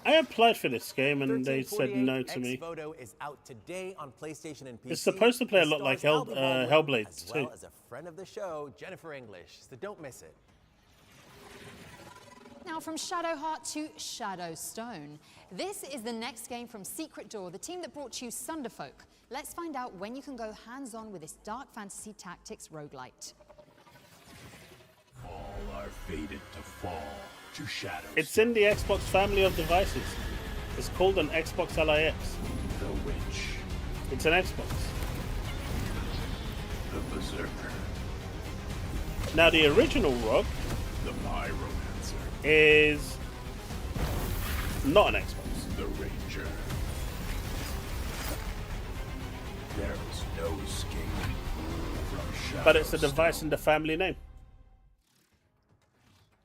I applied for this game and they said no to me. Photo is out today on PlayStation and PC. It's supposed to play a lot like Hellblade as too. well as a friend of the show, Jennifer English. So don't miss it. Now from Shadowheart to Shadowstone. This is the next game from Secret Door, the team that brought you Sunderfolk. Let's find out when you can go hands-on with this dark fantasy tactics roguelite. All are fated to fall to shadow. It's in the Xbox family of devices. It's called an Xbox LIX. The Witch. It's an Xbox. The Berserker. Now the original Rogue, the Pyromancer, is not an Xbox. The Ranger. There is no escape from Shadow. But it's a device in the family name.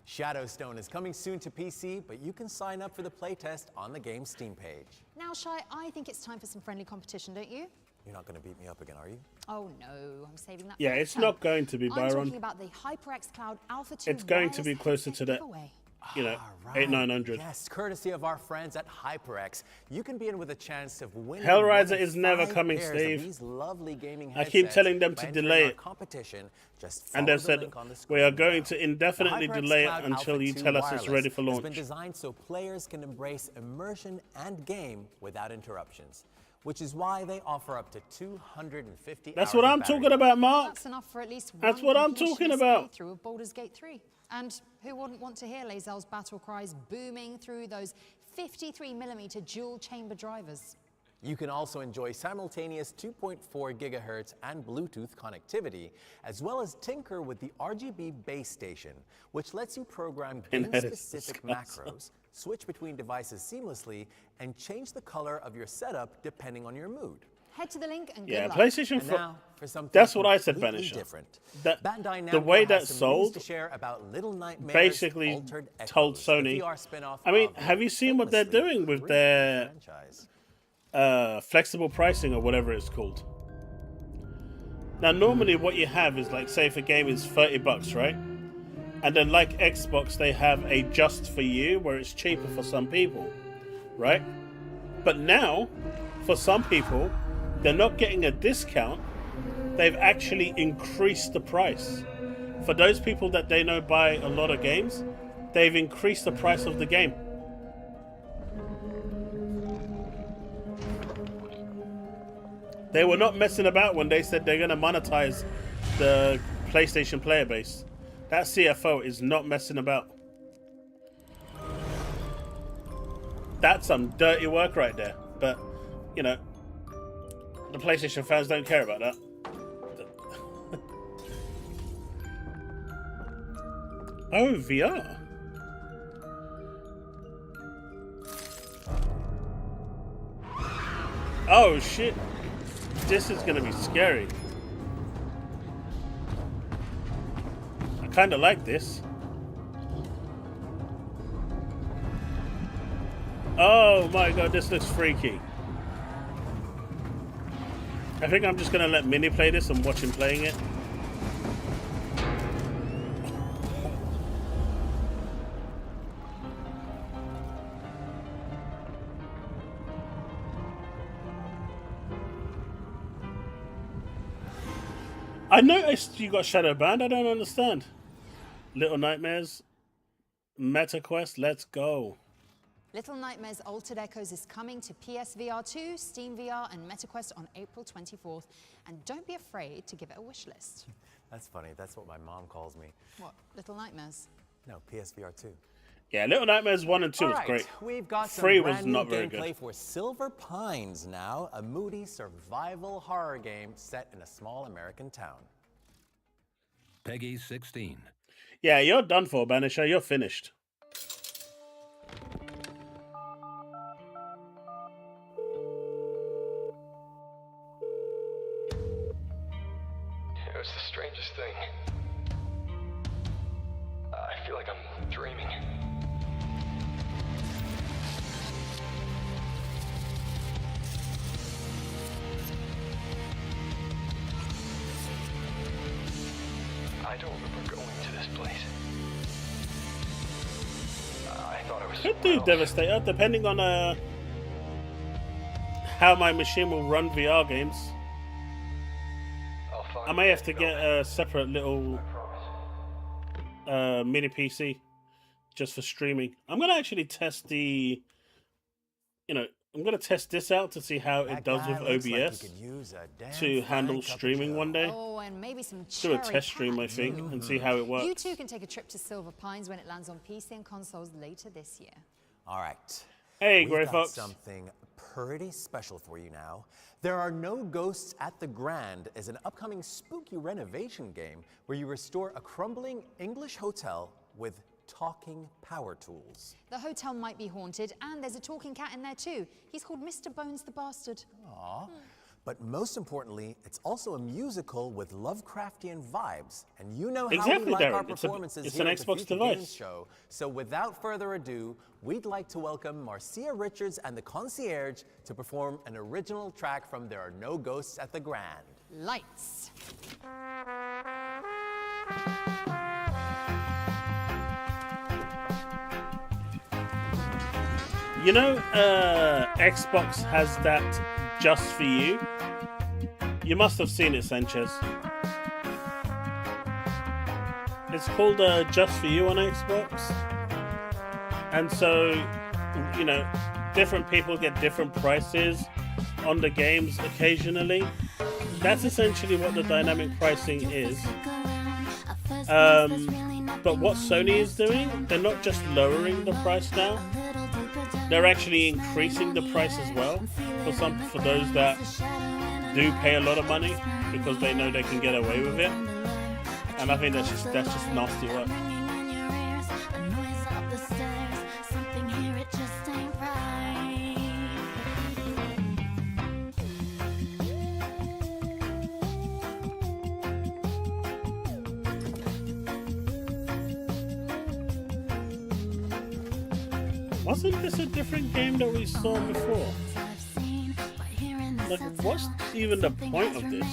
Shadowstone is coming soon to PC, but you can sign up for the playtest on the game's Steam page. Now, Shai, I think it's time for some friendly competition, don't you? You're not going to beat me up again, are you? Oh no, I'm saving that. Yeah, for it's later. not going to be, I'm Byron. talking about the HyperX Cloud Alpha 2. It's going to be closer to that, you know, 800-900. Yes, courtesy of our friends at HyperX, you can be in with a chance of winning. Hellraiser is never coming, Steve. These lovely gaming I keep telling them by to entering delay our it. competition. Just And follow they've the said, link on the we screen are now. going to indefinitely The HyperX delay it Cloud until Alpha you 2 tell us it's wireless ready for has launch. been designed so players can embrace immersion and game without interruptions, which is why they offer up to 250 That's hours what of I'm battery talking about, Mark. That's enough for at least one That's what I'm talking about. through of Baldur's Gate 3. And who wouldn't want to hear Lae'zel's battle cries booming through those 53mm dual chamber drivers? You can also enjoy simultaneous 2.4 gigahertz and Bluetooth connectivity, as well as tinker with the RGB base station, which lets you program game-specific macros, switch between devices seamlessly, and change the color of your setup depending on your mood. Head to the link and Yeah, good luck. PlayStation And 4. now for something That's what I said, completely Banisher. different. That Bandai the Namco way has that some news sold to share about Little Nightmares basically Altered told Echoes, the Sony. VR spin-off I mean, of the have you seen what they're famously doing with great their franchise. flexible pricing or whatever it's called? Now, normally what you have is like, say if a game is $30, right? And then like Xbox, they have a just for you where it's cheaper for some people, right? But now, for some people, they're not getting a discount. They've actually increased the price. For those people that they know buy a lot of games, they've increased the price of the game. They were not messing about when they said they're going to monetize the PlayStation player base. That CFO is not messing about. That's some dirty work right there. But, you know, the PlayStation fans don't care about that. Oh, VR. Oh, shit. This is going to be scary. I kind of like this. Oh my god, this looks freaky. I think I'm just going to let Minnie play this and watch him playing it. I noticed you got shadow banned. I don't understand. Little Nightmares, MetaQuest, let's go. Little Nightmares Altered Echoes is coming to PSVR 2, Steam VR, and MetaQuest on April 24th. And don't be afraid to give it a wish list. That's funny. That's what my mom calls me. What? Little Nightmares? No, PSVR 2. Yeah, Little Nightmares 1 and 2 was great. We've got some 3 was brand new not very gameplay good. for Silver Pines now, a moody survival horror game set in a small American town. Peggy 16. Yeah, you're done for, Banisher. You're finished. It was the strangest thing. feel like I'm dreaming. I don't remember going to this place. I thought I was Could do Devastator, depending on how my machine will run VR games. I may have to get a separate little mini PC just for streaming. I'm gonna actually test the, I'm gonna test this out to see how it does with OBS to handle streaming one day. Oh, and maybe some Do a test stream, I think, and see how it works. You too can take a trip to Silver Pines when it lands on PC and consoles later this year. All right. Hey, We've Grey got Fox. Something pretty special for you now. There Are No Ghosts at the Grand is an upcoming spooky renovation game where you restore a crumbling English hotel with talking power tools. The hotel might be haunted, and there's a talking cat in there too. He's called Mr. Bones the Bastard. Aww. But most importantly, it's also a musical with Lovecraftian vibes. And you know how Exactly, we like our Darren. performances It's here an at the Xbox Future device. Games Show. So without further ado, we'd like to welcome Marcia Richards and the Concierge to perform an original track from There Are No Ghosts at the Grand. Lights. You know, Xbox has that just for you. You must have seen it, Sanchez. It's called Just for You on Xbox. And so, different people get different prices on the games occasionally. That's essentially what the dynamic pricing is. But what Sony is doing, they're not just lowering the price now. They're actually increasing the price as well for those that do pay a lot of money because they know they can get away with it. And I think that's just nasty work. Wasn't this a different game that we saw before? Like, what's even the point of this?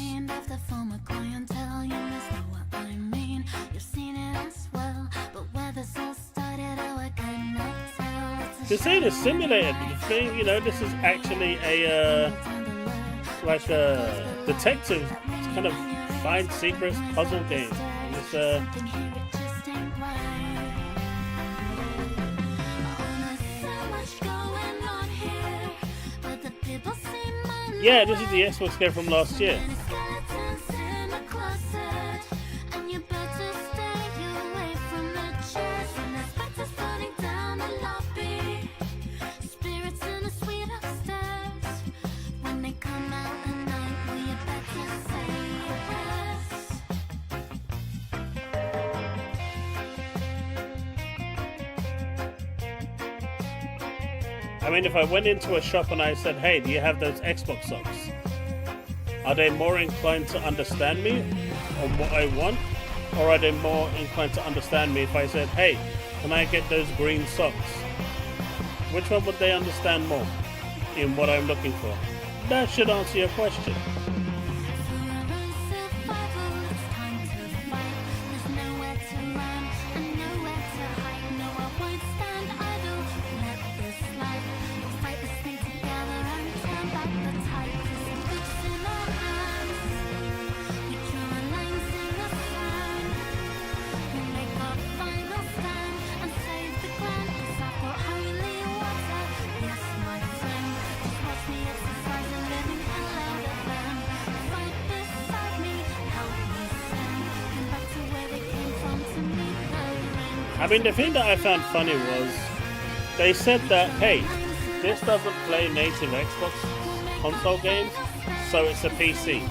To say the simulator thing, this is actually a detective kind of find secrets puzzle game. And it's yeah, this is the Xbox game from last year. I mean, if I went into a shop and I said, hey, do you have those Xbox socks? Are they more inclined to understand me on what I want? Or are they more inclined to understand me if I said, hey, can I get those green socks? Which one would they understand more in what I'm looking for? That should answer your question. I mean, the thing that I found funny was they said that, hey, this doesn't play native Xbox console games, so it's a PC.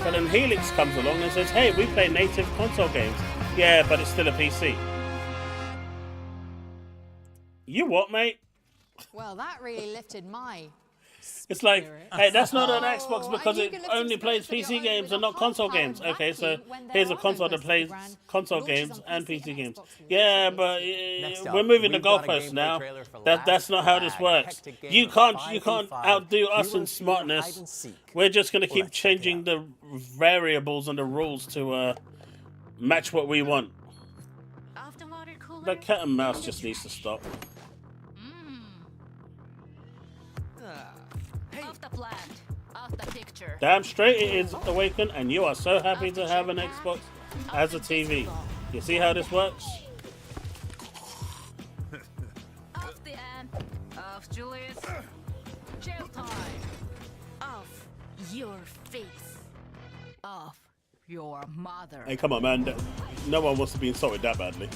But then Helix comes along and says, hey, we play native console games. Yeah, but it's still a PC. You what, mate? Well, that really lifted my It's like, hey, that's not an Xbox because it only plays PC games and not console games. Okay, so here's a console that plays console games and PC games. Yeah, but we're moving the goalposts now. That's not how this works. You can't outdo us in smartness. We're just gonna keep changing the variables and the rules to match what we want. The cat and mouse just needs to stop. Off the plant, off the picture. Damn straight it is, Awaken, and you are so happy to have an Xbox as a TV. You see how this works? Off the amp, off Julius. Jail time. Off your face. Off your mother. Hey, come on, man. No one wants to be insulted that badly.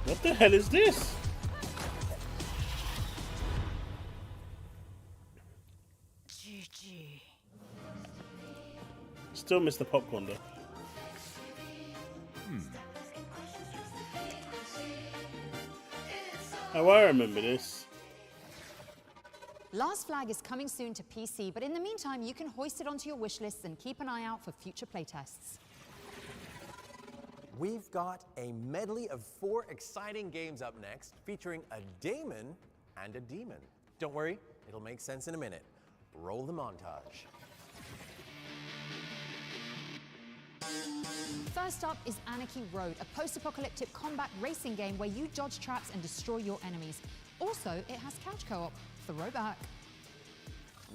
What the hell is this? GG. Still miss the popcorn though. Oh, I remember this. Last Flag is coming soon to PC, but in the meantime, you can hoist it onto your wish lists and keep an eye out for future playtests. We've got a medley of 4 exciting games up next, featuring a daemon and a demon. Don't worry, it'll make sense in a minute. Roll the montage. First up is Anarchy Road, a post-apocalyptic combat racing game where you dodge traps and destroy your enemies. Also, it has couch co-op. Throwback.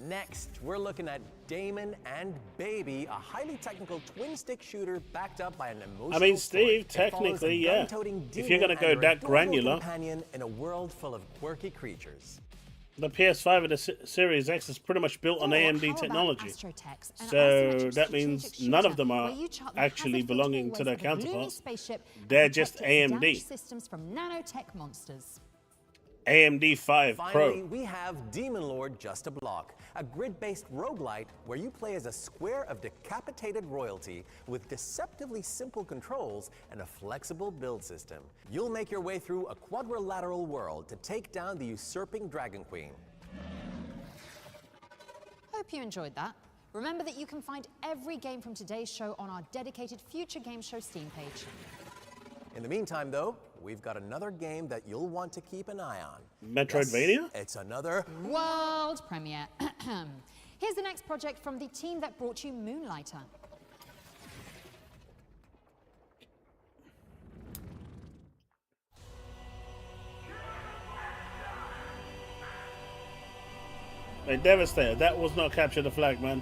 Next, we're looking at Daemon and Baby, a highly technical twin-stick shooter backed up by an emotional I mean, Steve, story. technically, yeah. If you're gonna go that granular, companion in a world full of quirky creatures. the PS5 of the Series X is pretty much built on AMD technology. So that means none of them are actually belonging to their counterparts. They're just AMD. Systems from nanotech monsters. AMD 5 Pro. Finally, we have Demon Lord Just a Block, a grid-based roguelite where you play as a square of decapitated royalty with deceptively simple controls and a flexible build system. You'll make your way through a quadrilateral world to take down the usurping Dragon Queen. Hope you enjoyed that. Remember that you can find every game from today's show on our dedicated Future Game Show Steam page. In the meantime, though, we've got another game that you'll want to keep an eye on. Metroidvania? Yes, it's another world premiere. Here's the next project from the team that brought you Moonlighter. They devastated. That was not capture the flag, man.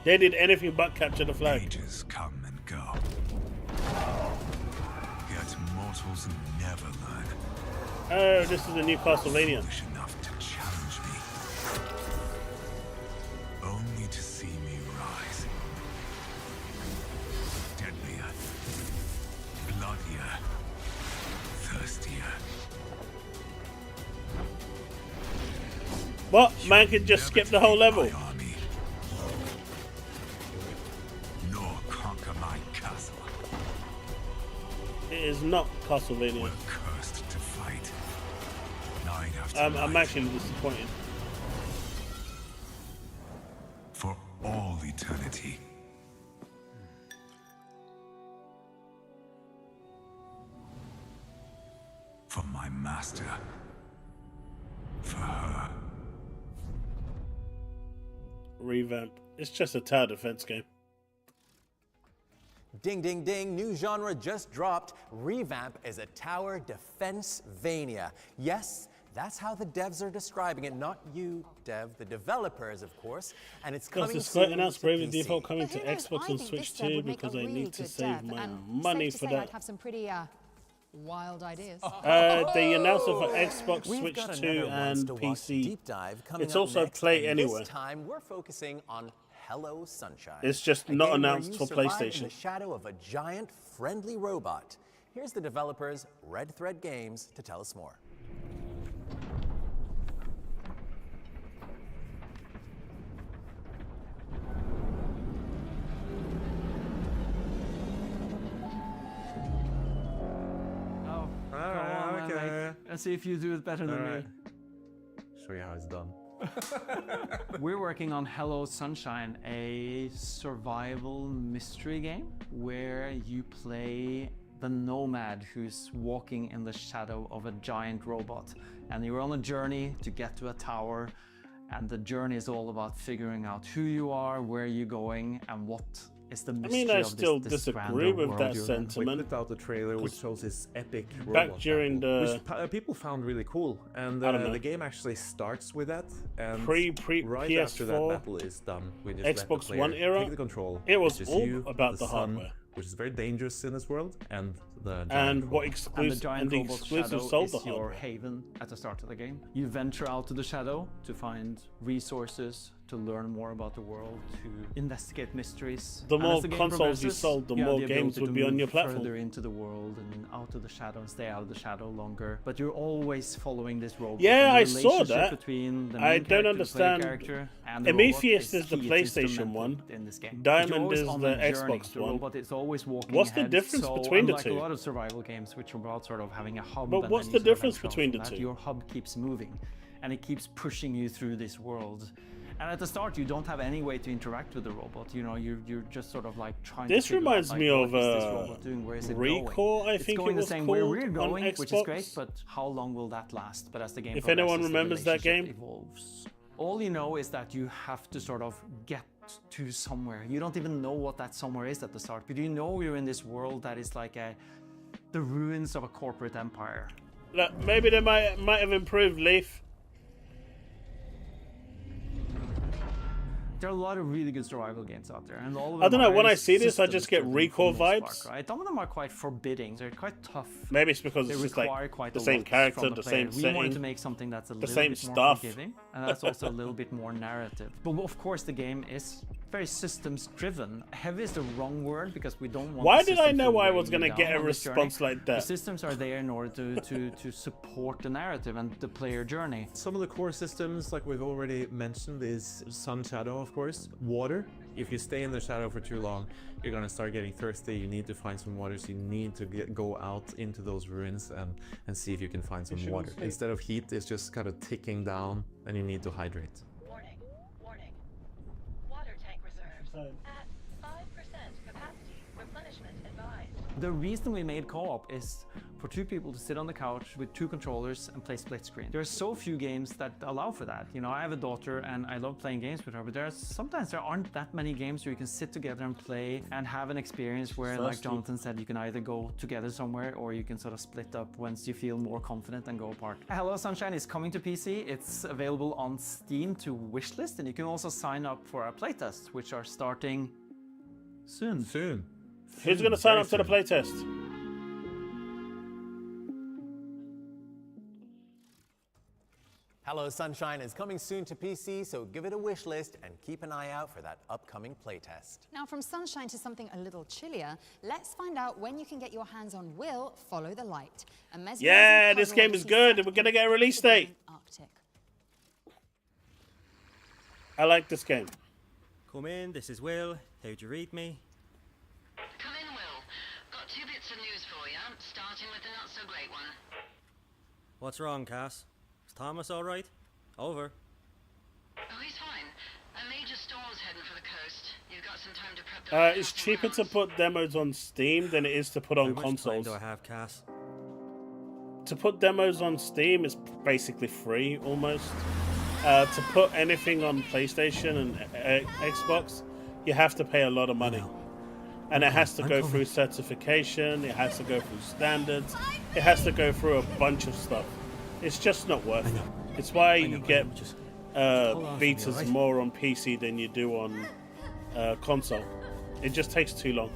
They did anything but capture the flag. Ages come and go. Yet mortals never learn. Oh, this is the new Castlevania. Foolish enough to challenge me. Only to see me rise. Deadlier. Bloodier. Thirstier. What? Man could just skip the whole level. Nor conquer my castle. It is not Castlevania. We're cursed to fight. Night after I'm night. actually disappointed. For all eternity. For my master. For her. Revamp. It's just a tower defense game. Ding, ding, ding, new genre just dropped. Revamp is a tower defense-vania. Yes, that's how the devs are describing it. Not you, Dev, the developers, of course. And it's coming Because soon Square announced to Bravely PC. Default coming to Xbox and Switch too because I need to save my money for that. I'd have some pretty wild ideas. They announced it for Xbox, We've Switch got 2 another and Wants to Watch PC. Deep Dive coming It's up also next, Play and Anywhere. This time we're focusing on Hello Sunshine. It's just a not game where announced you for survive PlayStation. in the shadow of a giant friendly robot. Here's the developers, Red Thread Games, to tell us more. and see if you do it better than me. Show you how it's done. We're working on Hello Sunshine, a survival mystery game where you play the nomad who's walking in the shadow of a giant robot. And you're on a journey to get to a tower, and the journey is all about figuring out who you are, where you're going, and what is the mystery I of still this disagree with world that you're in. sentiment. We put out the trailer which shows this epic Back robot during battle, the which people found really cool, and I don't know. the game actually starts with that. And Pre right PS4, after that battle is done, we just let the Xbox player One era, take the control. it was which is all you, about the sun, hardware. which is very dangerous in this world, and the giant And what robot. exclusive and and the the giant exclusive robot sold shadow the is your hardware. haven at the start of the game. You venture out to the shadow to find resources, to learn more about the world, to investigate mysteries. The And more as game consoles you progresses, sold, the you have more the games ability would to be on move your platform. further into the world and out of the shadow and stay out of the shadow longer. But you're always following this robot. Yeah, and the I saw relationship that. Between the I main don't character, the player understand. character, and the Emetheus robot is the key, it's PlayStation instrumental one. in this game. But Diamond you're always is on the a journey. Xbox The one. robot is always walking What's the ahead, difference so between the unlike two? a lot of survival games which are about sort of having a hub. But and what's then the you sort of difference venture off between from the that, two? Your hub keeps moving, and it keeps pushing you through this world. And at the start, you don't have any way to interact with the robot. You know, you're just sort of like trying This to figure reminds out, like, me what of, is this robot doing? Where is it Recall, going? I It's think going it was the same way we're called going, on which is Xbox. great, but how long will that last? But as the game If anyone progresses, the remembers that relationship game. evolves. All you know is that you have to sort of get to somewhere. You don't even know what that somewhere is at the start, but you know you're in this world that is like the ruins of a corporate empire. Look, maybe they might have improved Leaf. There are a lot of really good survival games out there, and all of them I don't know, are when I very see this, I just get systems-driven Recall for the most vibes. part, right? Some of them are quite forbidding. They're quite tough. Maybe it's because They it's just require like quite the a same lot character, from the player. same We wanted setting, to make something that's a the little same bit more stuff. forgiving, and that's also a little bit more narrative. But of course, the game is very systems-driven. Heavy is the wrong word because we don't want. Why the did I system know to I weigh was you gonna down get a on this response journey. like that? The systems are there in order to support the narrative and the player journey. Some of the core systems, like we've already mentioned, is sun shadow, of course. Water. If you stay in the shadow for too long, you're gonna start getting thirsty. You need to find some water, so you need to go out into those ruins and see if you can find some water. Instead of heat, it's just kind of ticking down, and you need to hydrate. Warning, warning. Water tank reserves at 5% capacity. Replenishment advised. The reason we made co-op is for two people to sit on the couch with two controllers and play split screen. There are so few games that allow for that. You know, I have a daughter and I love playing games with her, but sometimes there aren't that many games where you can sit together and play and have an experience where, like Jonathan said, you can either go together somewhere or you can sort of split up once you feel more confident and go apart. Hello Sunshine is coming to PC. It's available on Steam to wishlist, and you can also sign up for our playtests, which are starting soon. Who's going to sign up to the playtest? Hello Sunshine is coming soon to PC, so give it a wish list and keep an eye out for that upcoming playtest. Now, from sunshine to something a little chillier, let's find out when you can get your hands on Will Follow the Light. A mesmerizing Yeah, this puzzle game that is sees good. set We're going to in get a release date. Arctic. I like this game. Come in, this is Will. How'd you read me? Come in, Will. Got two bits of news for you, starting with the not-so-great one. What's wrong, Cass? Is Thomas alright? Over. Oh, he's fine. A major storm's heading for the coast. You've got some time to prep the... It's cheaper to put demos on Steam than it is to put on How much consoles. time do I have, Cass? To put demos on Steam is basically free, almost. To put anything on PlayStation and Xbox, you have to pay a lot of money. And it has to go through certification, it has to go through standards, it has to go through a bunch of stuff. It's just not worth it. It's why you get betas more on PC than you do on console. It just takes too long.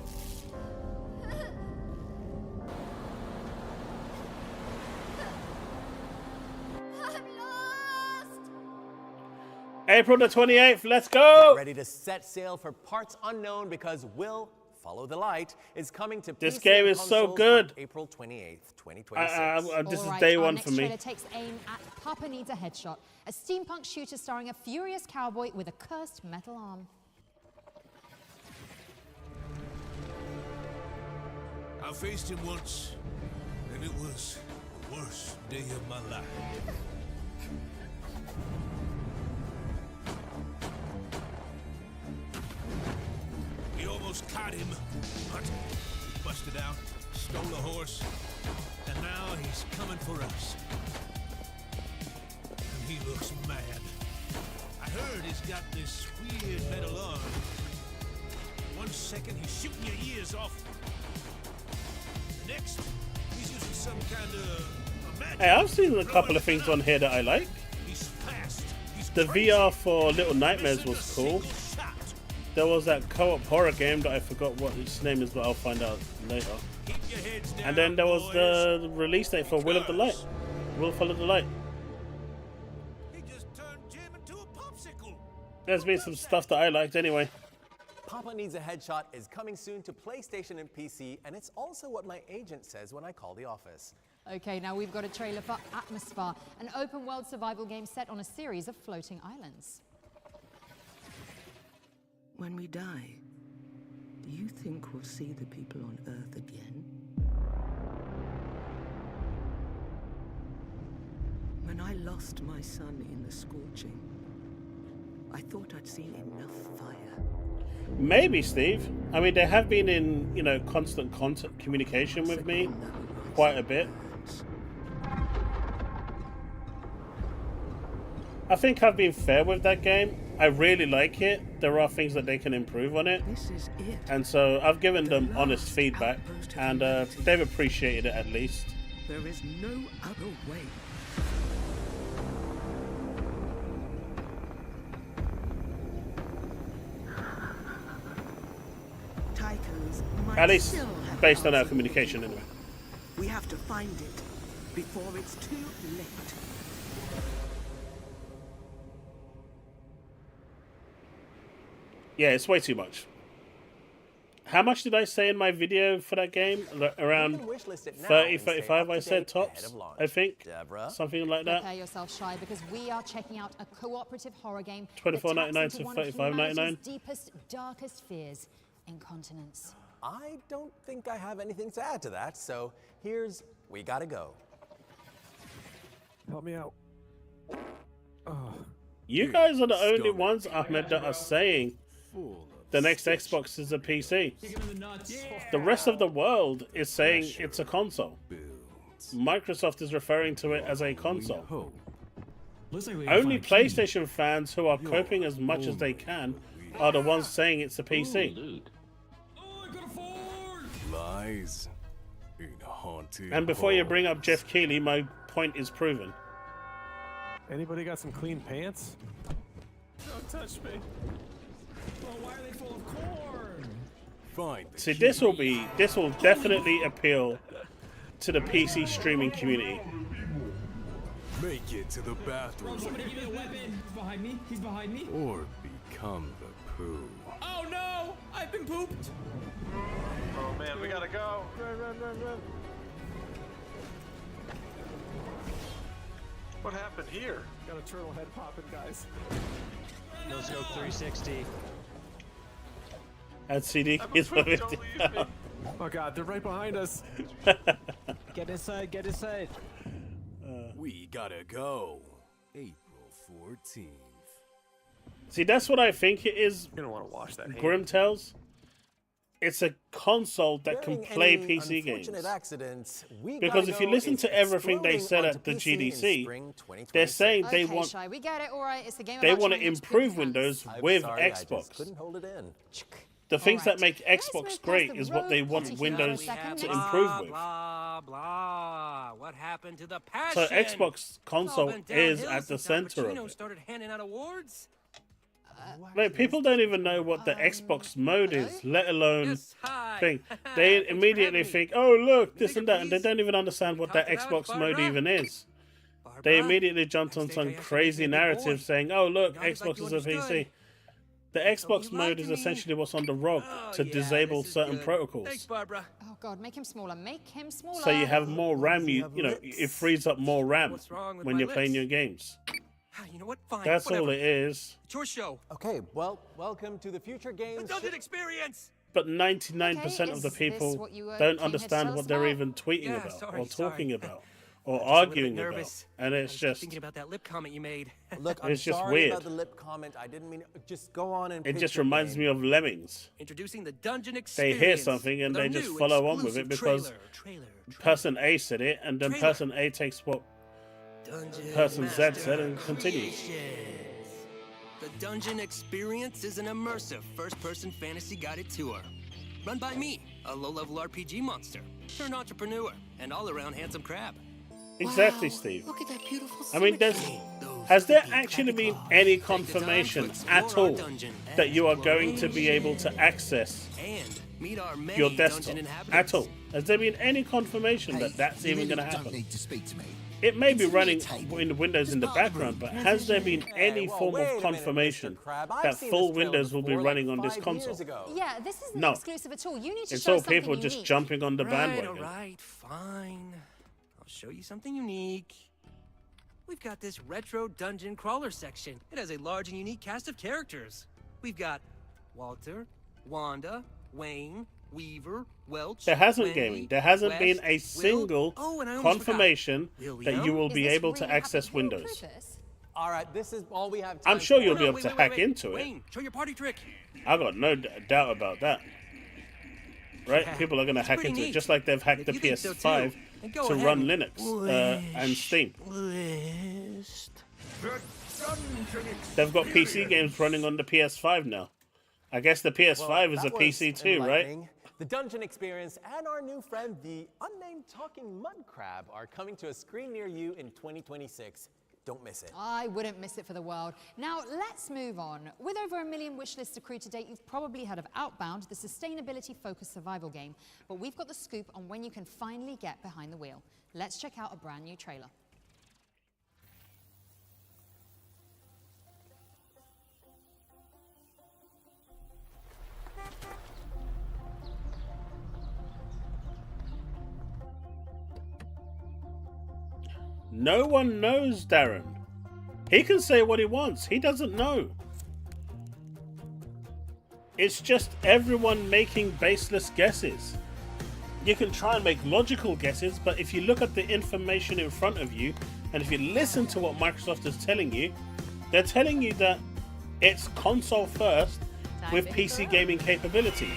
April the 28th, let's go! Get ready to set sail for parts unknown because Will Follow the Light is coming to This PC game and is so consoles good. on April 28th, 2026. This is Alright, day our one next for me. trailer takes aim at Papa Needs a Headshot, a steampunk shooter starring a furious cowboy with a cursed metal arm. I faced him once, and it was Worst day of my life. We almost caught him, but he busted out, stole a horse, and now he's coming for us. And he looks mad. I heard he's got this weird metal arm. 1 second he's shooting your ears off. The next, he's using some kind of magic. Hey, I've seen a couple of things on here that I like. He's fast. He's The crazy. VR for Little Nightmares was cool. There was that co-op horror game that I forgot what its name is, but I'll find out later. And then there was the release date for Will of the Light. Will Follow the Light. There's been some stuff that I liked anyway. Papa Needs a Headshot is coming soon to PlayStation and PC, and it's also what my agent says when I call the office. Okay, now we've got a trailer for Atmosphere, an open-world survival game set on a series of floating islands. When we die, do you think we'll see the people on Earth again? When I lost my son in the scorching, I thought I'd seen enough fire. Maybe, Steve. I mean, they have been in, you know, constant communication with me quite a bit. I think I've been fair with that game. I really like it. There are things that they can improve on it. This is it. And so I've given them honest feedback, and they've appreciated it at least. There is no other way. Tychos might At least still have based on our answers. communication anyway. We have to find it before it's too late. Yeah, it's way too much. How much did I say in my video for that game? Around You can wishlist it now 30, and stay 35 I up to said date ahead tops, of launch. I think. Deborah? Something like that. Prepare yourself, Shy, because we are checking out a cooperative horror game $24.99 that taps to into one of $35.99. humanity's deepest, darkest fears, incontinence. I don't think I have anything to add to that, so here's We Gotta Go. Help me out. Oh. You guys are the only ones, Ahmed, that are saying the next Xbox is a PC. The rest of the world is saying it's a console. Microsoft is referring to it as a console. Only PlayStation fans who are coping as much as they can are the ones saying it's a PC. Lies in a haunted And before you bring up Jeff Keighley, my point is proven. Anybody got some clean pants? Don't touch me. Well, why are they full of corn? Find See, this will definitely appeal to the PC streaming community. Make it to the bathroom. Somebody give me a weapon. He's behind me. He's behind me. Or become the poo. Oh no! I've been pooped. Oh man, we gotta go. Run, run, run, run. What happened here? Got a turtle head popping, guys. No scope 360. And CD is with it. Oh god, they're right behind us. Get inside, get inside. We gotta go. April 14th. See, that's what I think it is. You don't want to wash that. Grimtails. It's a console that can Barring play any PC games. unfortunate accidents, We Because Gotta if you Go listen is to everything they exploding said at onto the PC in GDC, spring they're saying Okay, they want Shy, we get it. All right, it's the game they about want to children's improve poop Windows pants. with Sorry, I Xbox. just couldn't hold it in. The things Alright. that make Let's Xbox move great past the is what they road want potty Windows for a second. to Next- improve with. Blah, blah. What happened to the passion? So Xbox It's console all been is downhill at the since Al center of Pacino it. started handing out awards. Like, people don't even know what the Xbox mode is, let alone thing. They immediately think, "Oh, look, this and that," and they don't even understand what that Xbox mode even is. They immediately jumped on some crazy narrative saying, "Oh, look, Xbox is a PC." The Xbox mode is essentially what's on the rock to disable certain protocols. Thanks, Barbara. Oh God, make him smaller. Make him smaller. So you have more RAM. You know, it frees up more RAM What's wrong with when my you're playing lips? your games. You know what? Fine. That's whatever. all it is. It's your show. Okay, well, welcome to the Future Games. The Dungeon Experience. But 99% of the is this people what you don't came here to understand tell what us they're about? even tweeting Yeah, about sorry, or talking sorry. about or I'm just a little bit arguing about, nervous. and it's I was just thinking about that lip comment you made. Look, I'm It's just sorry weird. about the lip comment. I didn't mean. Just go on and. it pick just your reminds game. me of Lemmings. Introducing the dungeon They experience. hear something and with our they just new follow on with it exclusive because trailer. person A said it, and then Trailer. person A takes what Dungeon person Z Master said and continues. Creations. The Dungeon Experience is an immersive first-person fantasy guided tour. Run by me, a low-level RPG monster, turned entrepreneur, and all-around handsome crab. Exactly, Steve. Look at that beautiful I mean, has there actually been any confirmation at all that you are going to be able to access and meet our many your dungeon desktop inhabitants. Oh, at all? Has there been any confirmation that that's you even really going to don't happen? need to speak to me. It may be It's running irritating. in Windows in the background, but has there been any well, form wait a of minute, confirmation Mr. Crab. I've that seen full this trailer Windows will be before, running like on this 5 console? years ago. Yeah, this isn't No. exclusive at all. You need to It's show all us something people just unique. jumping on the bandwagon. All right, fine. I'll show you something unique. We've got this retro dungeon crawler section. It has a large and unique cast of characters. We've got Walter, Wanda, Wayne, Weaver, Welch. There hasn't Wendy, gaming. There hasn't West, been a Will- single Oh, and I almost confirmation forgot. that you will Is be this able to really access happening? Can you Windows. prove this? All right, this is all we have time I'm sure for. you'll be able wait, to wait, hack wait. into it. Wayne, show your party trick. I got no doubt about that. Right? Yeah, People are going to it's hack pretty into it neat. just like they've hacked If the you think so, too, PS5 then go to ahead run and Linux and Steam. They've got PC games running on the PS5 now. I guess the PS5 is a That was PC too, right? enlightening. The Dungeon Experience and our new friend, the unnamed talking mud crab, are coming to a screen near you in 2026. Don't miss it. I wouldn't miss it for the world. Now, let's move on. With over 1 million wishlists accrued to date, you've probably heard of Outbound, the sustainability-focused survival game. But we've got the scoop on when you can finally get behind the wheel. Let's check out a brand new trailer. No one knows, Darren. He can say what he wants. He doesn't know. It's just everyone making baseless guesses. You can try and make logical guesses, but if you look at the information in front of you, and if you listen to what Microsoft is telling you, they're telling you that it's console first with PC gaming capabilities.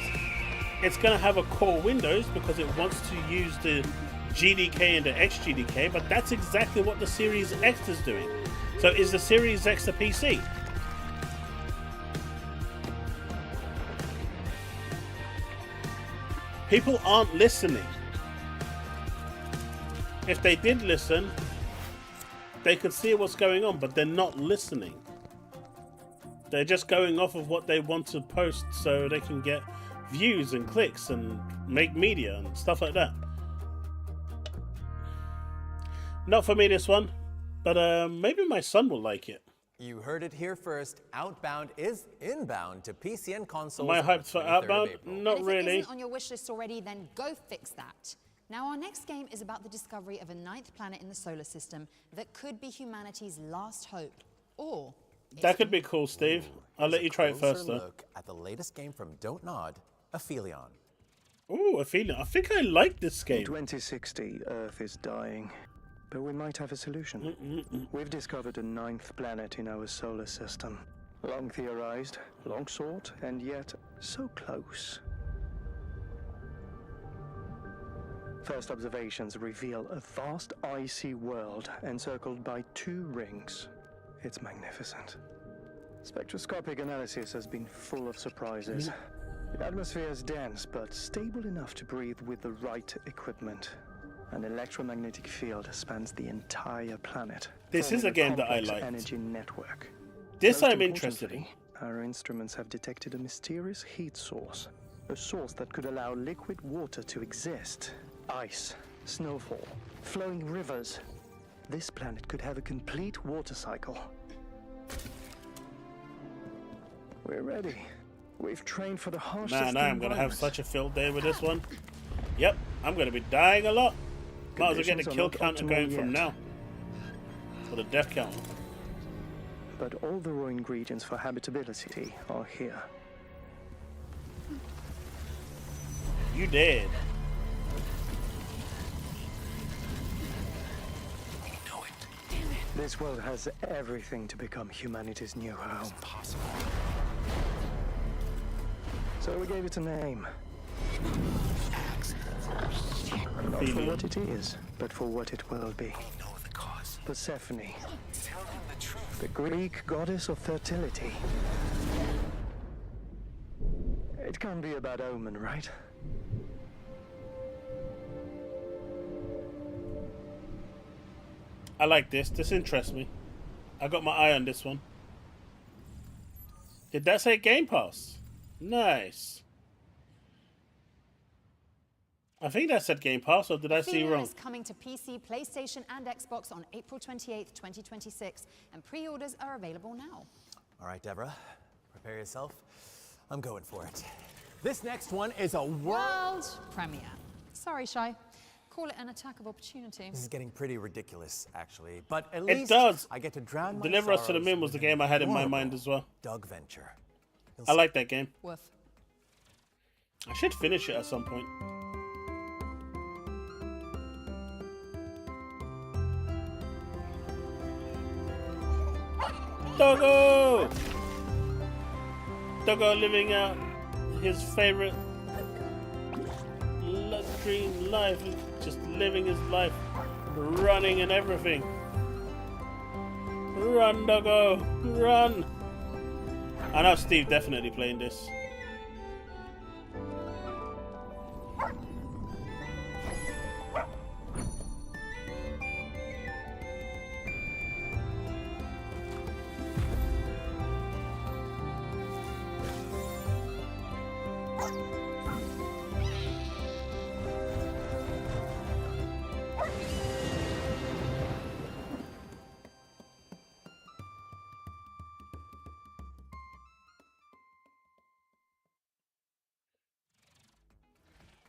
It's going to have a core Windows because it wants to use the GDK and the XGDK, but that's exactly what the Series X is doing. So is the Series X a PC? People aren't listening. If they did listen, they could see what's going on, but they're not listening. They're just going off of what they want to post so they can get views and clicks and make media and stuff like that. Not for me, this one, but maybe my son will like it. You heard it here first. Outbound is inbound to PC and consoles. Am I on the hyped for 23rd of Outbound? April. Not And if really. it isn't on your wish list already, then go fix that. Now, our next game is about the discovery of a 9th planet in the solar system that could be humanity's last hope. Or That could be cool, Steve. I'll let you try it first, Closer though. look at the latest game from Don't Nod, Aphelion. Ooh, a feeling. I think I like this In game. 2060, Earth is dying, but we might have a solution. We've discovered a 9th planet in our solar system. Long theorized, long sought, and yet so close. First observations reveal a vast icy world encircled by 2 rings. It's magnificent. Spectroscopic analysis has been full of surprises. The atmosphere is dense, but stable enough to breathe with the right equipment. An electromagnetic field spans the entire planet. This is a game that I complex liked. energy network. This Most I'm interested in. importantly, our instruments have detected a mysterious heat source. A source that could allow liquid water to exist. Ice, snowfall, flowing rivers. This planet could have a complete water cycle. We're ready. We've trained for the harshest Man, I'm going to have environment. such a field day with this one. Yep, I'm going to be dying a lot. Might as well get the Conditions are kill not counter optimal going from yet. now. For the death count. But all the raw ingredients for habitability are here. You dead. This world has everything to become humanity's new home. It's impossible. So we gave it a name. Not for what it is, but for what it will be. I know the cause. Persephone, Tell him the truth. the Greek goddess of fertility. It can't be a bad omen, right? I like this. This interests me. I got my eye on this one. Did that say Game Pass? Nice. I think that said Game Pass, or did I see Ophelia wrong? is coming to PC, PlayStation, and Xbox on April 28th, 2026, and pre-orders are available now. All right, Deborah, prepare yourself. I'm going for it. This next one is a World premiere. Sorry, Shy. Call it an attack of opportunity. This is getting pretty ridiculous, actually. But at It least does. I get to drown my Deliver Us to the sorrows Moon was the within game I had in my horrible mind as well. Doug venture. I like that game. Woof. I should finish it at some point. Doggo! Doggo living out his favorite dream life, just living his life, running and everything. Run, Doggo, run! I know Steve definitely playing this.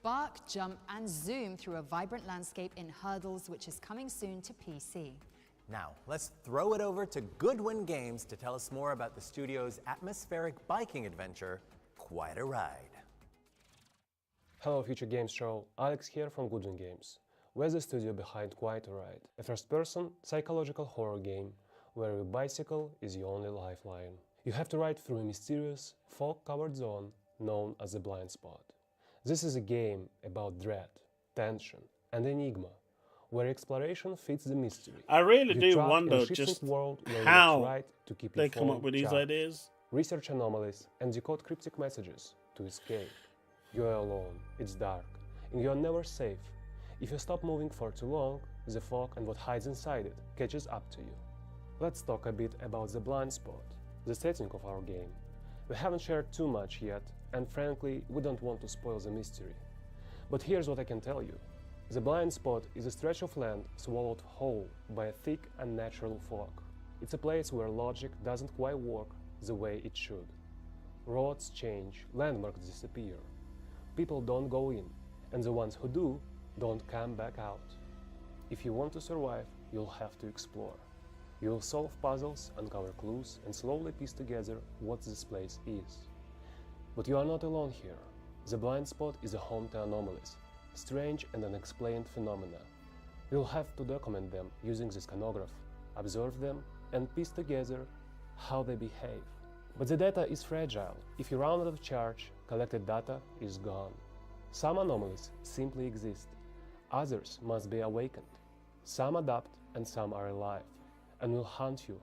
Bark, jump, and zoom through a vibrant landscape in Hurdles, which is coming soon to PC. Now, let's throw it over to Goodwin Games to tell us more about the studio's atmospheric biking adventure, Quite a Ride. Hello Future Games Show, Alex here from Goodwin Games. We're the studio behind Quite a Ride, a first-person psychological horror game where your bicycle is your only lifeline. You have to ride through a mysterious, fog-covered zone known as the blind spot. This is a game about dread, tension, and enigma, where exploration fits the mystery. I really You do track wonder a shifting just world where you how try to keep they your come up phone with these charged, ideas. research anomalies, and decode cryptic messages to escape. You're alone, it's dark, and you're never safe. If you stop moving for too long, the fog and what hides inside it catches up to you. Let's talk a bit about the blind spot, the setting of our game. We haven't shared too much yet, and frankly, we don't want to spoil the mystery. But here's what I can tell you. The blind spot is a stretch of land swallowed whole by a thick and natural fog. It's a place where logic doesn't quite work the way it should. Roads change, landmarks disappear. People don't go in, and the ones who do don't come back out. If you want to survive, you'll have to explore. You'll solve puzzles, uncover clues, and slowly piece together what this place is. But you are not alone here. The blind spot is a home to anomalies, strange and unexplained phenomena. You'll have to document them using the scanograph, observe them, and piece together how they behave. But the data is fragile. If you run out of charge, collected data is gone. Some anomalies simply exist. Others must be awakened. Some adapt and some are alive, and will hunt you.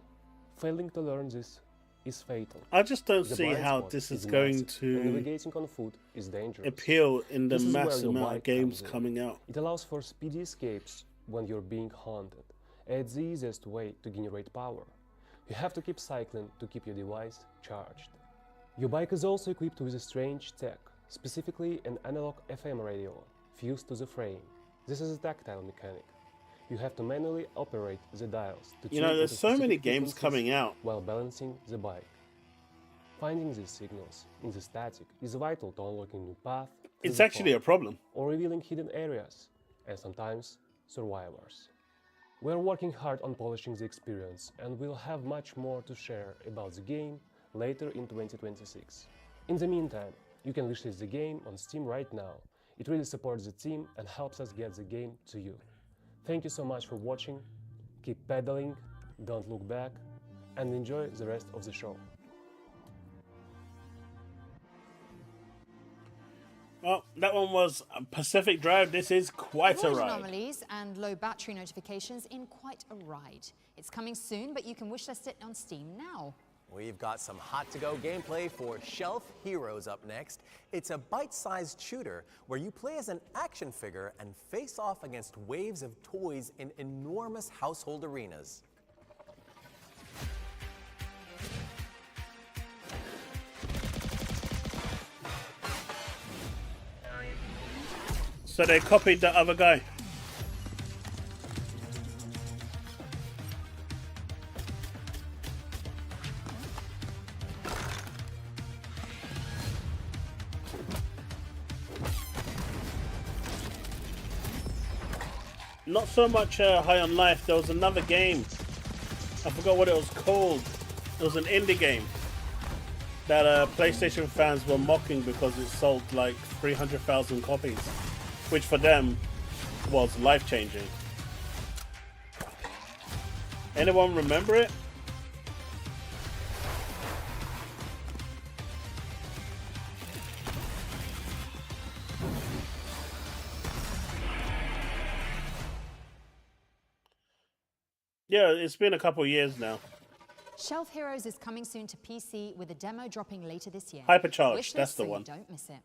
Failing to learn this is fatal. I just don't The see blind how spot this is massive, going and to navigating on foot is dangerous. appeal in the This is where mass your amount of bike games comes in. coming out. It allows for speedy escapes when you're being haunted. It's the easiest way to generate power. You have to keep cycling to keep your device charged. Your bike is also equipped with a strange tech, specifically an analog FM radio fused to the frame. This is a tactile mechanic. You have to manually operate the dials to You know, tune there's into so many specific games frequencies coming out. while balancing the bike. Finding these signals in the static is vital to unlocking new paths. It's actually a problem. Or revealing hidden areas, and sometimes survivors. We're working hard on polishing the experience, and we'll have much more to share about the game later in 2026. In the meantime, you can wishlist the game on Steam right now. It really supports the team and helps us get the game to you. Thank you so much for watching. Keep pedaling don't look back, and enjoy the rest of the show. Well, that one was Pacific Drive. This is quite a Avoid ride. anomalies and low battery notifications in quite a ride. It's coming soon, but you can wishlist it on Steam now. We've got some hot-to-go gameplay for Shelf Heroes up next. It's a bite-sized shooter where you play as an action figure and face off against waves of toys in enormous household arenas. So they copied the other guy. Not so much High on Life. There was another game. I forgot what it was called. It was an indie game that PlayStation fans were mocking because it sold like 300,000 copies, which for them was life-changing. Anyone remember it? Yeah, it's been a couple years now. Shelf Heroes is coming soon to PC with a demo dropping later this year. Hypercharged, Wishlist that's the so you one. don't miss it.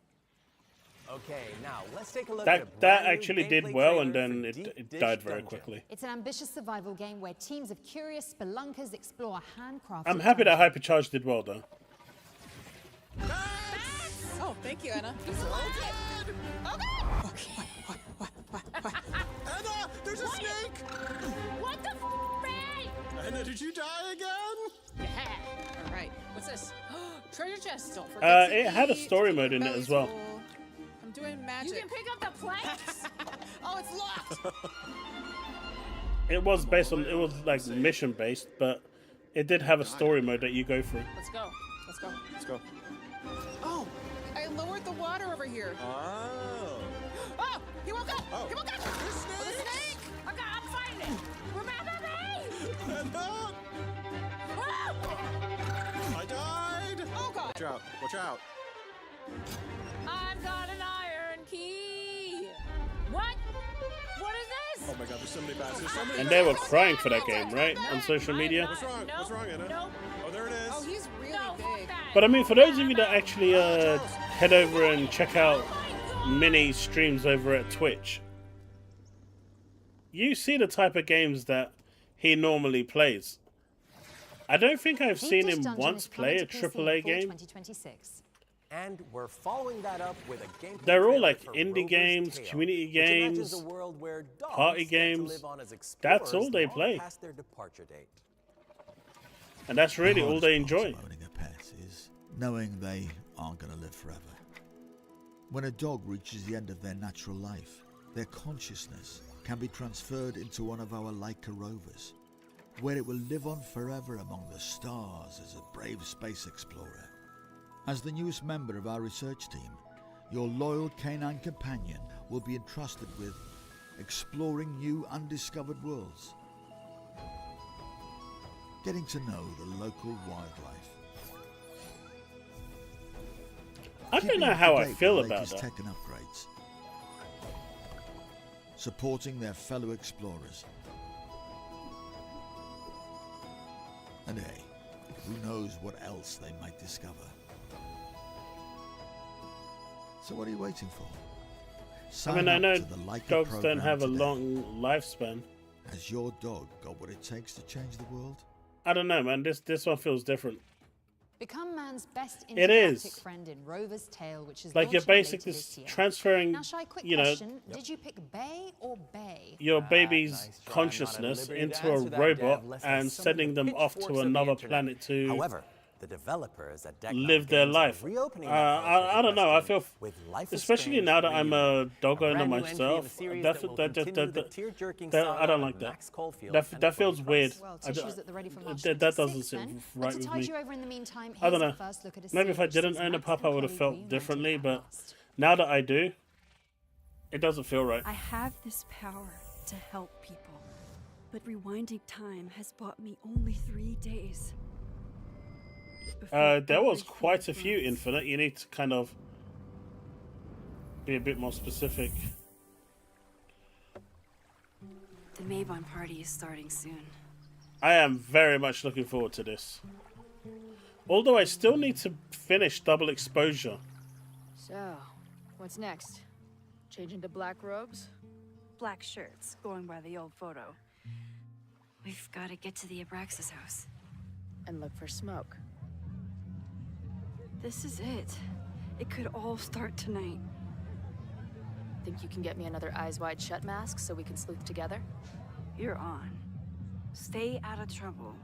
Okay, now let's take a look at a That brand new actually did gameplay well, and trailer then for it Deep Dish died very Dungeon. quickly. It's an ambitious survival game where teams of curious spelunkers explore a handcrafted I'm happy that dungeon. Hypercharged did well, though. Oh, thank you, Anna. Anna, there's a snake! What the f***? Anna, did you die again? Yeah. All right. What's this? Treasure chest. Don't forget to It had a eat, story keep mode your in it bellies as well. full. I'm doing magic. You can pick up the planks. Oh, it's locked. It was based on, it was like mission based, but it did have a story mode that you go through. Let's go. Let's go. Let's go. Oh, I lowered the water over here. Oh. Oh, he woke up. Oh. He woke up. There's Oh, the snake. Okay, I'm fighting it. Remember me? Anna! I died! Oh, God. Watch out. Watch out. I've got an iron key. What? What is this? Oh my god, there's so many bats. There's so many And they were bats. crying for that game, right? On social media. What's wrong? What's wrong, Anna? Nope. Oh, there it is. Oh, he's really big. But I mean, for those of you that actually head over and check out mini streams over at Twitch, you see the type of games that he normally plays. I don't think I've Deep seen Dish him Dungeon once is coming play a to PC AAA in fall game. 2026. And we're following that up with a gameplay They're all trailer like for indie Rover's games, Tale, community which imagines games, a world where dogs party get to games. live on as That's all explorers they long play. past their departure date. And that's really all they enjoy. Owning a pet is knowing they aren't going to live forever. When a dog reaches the end of their natural life, their consciousness can be transferred into one of our Leica rovers, where it will live on forever among the stars as a brave space explorer. As the newest member of our research team, your loyal canine companion will be entrusted with exploring new undiscovered worlds, getting to know the local wildlife. I don't Keeping know up how to I date feel with about latest that. tech and upgrades, supporting their fellow explorers. And hey, who knows what else they might discover. So what are you waiting for? I mean, I Sign know up to the Leica dogs program don't have a today. long lifespan. Has your dog got what it takes to change the world? I don't know, man. This one feels different. Become man's best It is. intergalactic friend in Rover's Tale, which is Like you're launching later basically this year. transferring, Now, Shy, quick you know, question. Did you pick Bay or Bay? your baby's nice try. I'm not at consciousness liberty to into a answer that, robot Dev, lest and some of sending the them off pitchforks to of the another internet. planet to However, the developers at Deck live their Games life. are reopening I don't know. I feel, with Life is especially Strange now that I'm a Reunion, dog a owner brand new entry in the myself, series that, that will that, continue the tear-jerking I saga don't of like that. Max Caulfield That, and that Cody feels weird. Well, I tissues don't- at the ready for March that 26th, doesn't seem then. right And with to tide me. you over in the meantime, I don't here's know. a first look at a Maybe if I scene which didn't sees own a Max pup, I and would have Cody felt reuniting differently. at But last. now that I do, it doesn't feel right. I have this power to help people. but rewinding time has bought me only 3 days. There was quite a few, Infinite. You need to kind of be a bit more specific. The Maybon party is starting soon. I am very much looking forward to this. Although I still need to finish Double Exposure. So, what's next? Change into black robes? Black shirts, going by the old photo. We've got to get to the Abraxas house. And look for smoke. This is it. It could all start tonight. Think you can get me another eyes wide shut mask so we can sleuth together? You're on. Stay out of trouble.